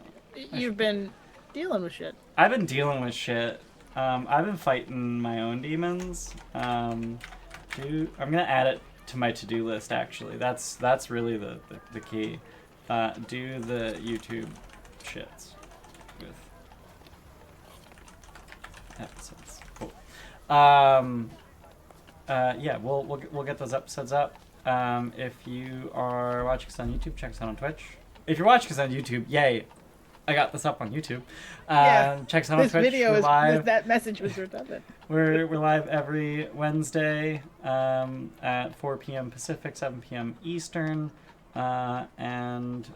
You've been dealing with shit. I've been dealing with shit. I've been fighting my own demons. I'm gonna add it to my to-do list. Actually, that's really the key. Do the YouTube shits with episodes. Cool. Yeah, we'll get those episodes up. If you are watching us on YouTube, check us out on Twitch. If you're watching us on YouTube, yay! I got this up on YouTube. Check us out on This Twitch. video We're live. that message was redundant. We're live every Wednesday at 4 p.m. Pacific, 7 p.m. Eastern. And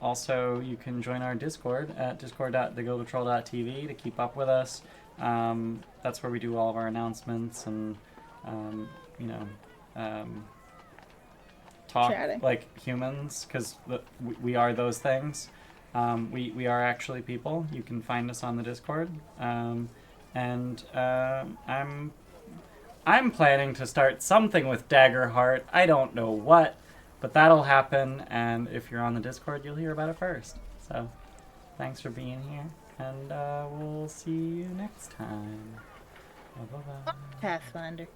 also you can join our Discord at discord.thegildetroll.tv to keep up with us. That's where we do all of our announcements and talk Chatting. like humans, because we are those things. We are actually people. You can find us on the Discord. I'm planning to start something with Daggerheart. I don't know what, but that'll happen, and if you're on the Discord, you'll hear about it first. So, thanks for being here, and we'll see you next time. Bye-bye. Pathfinder.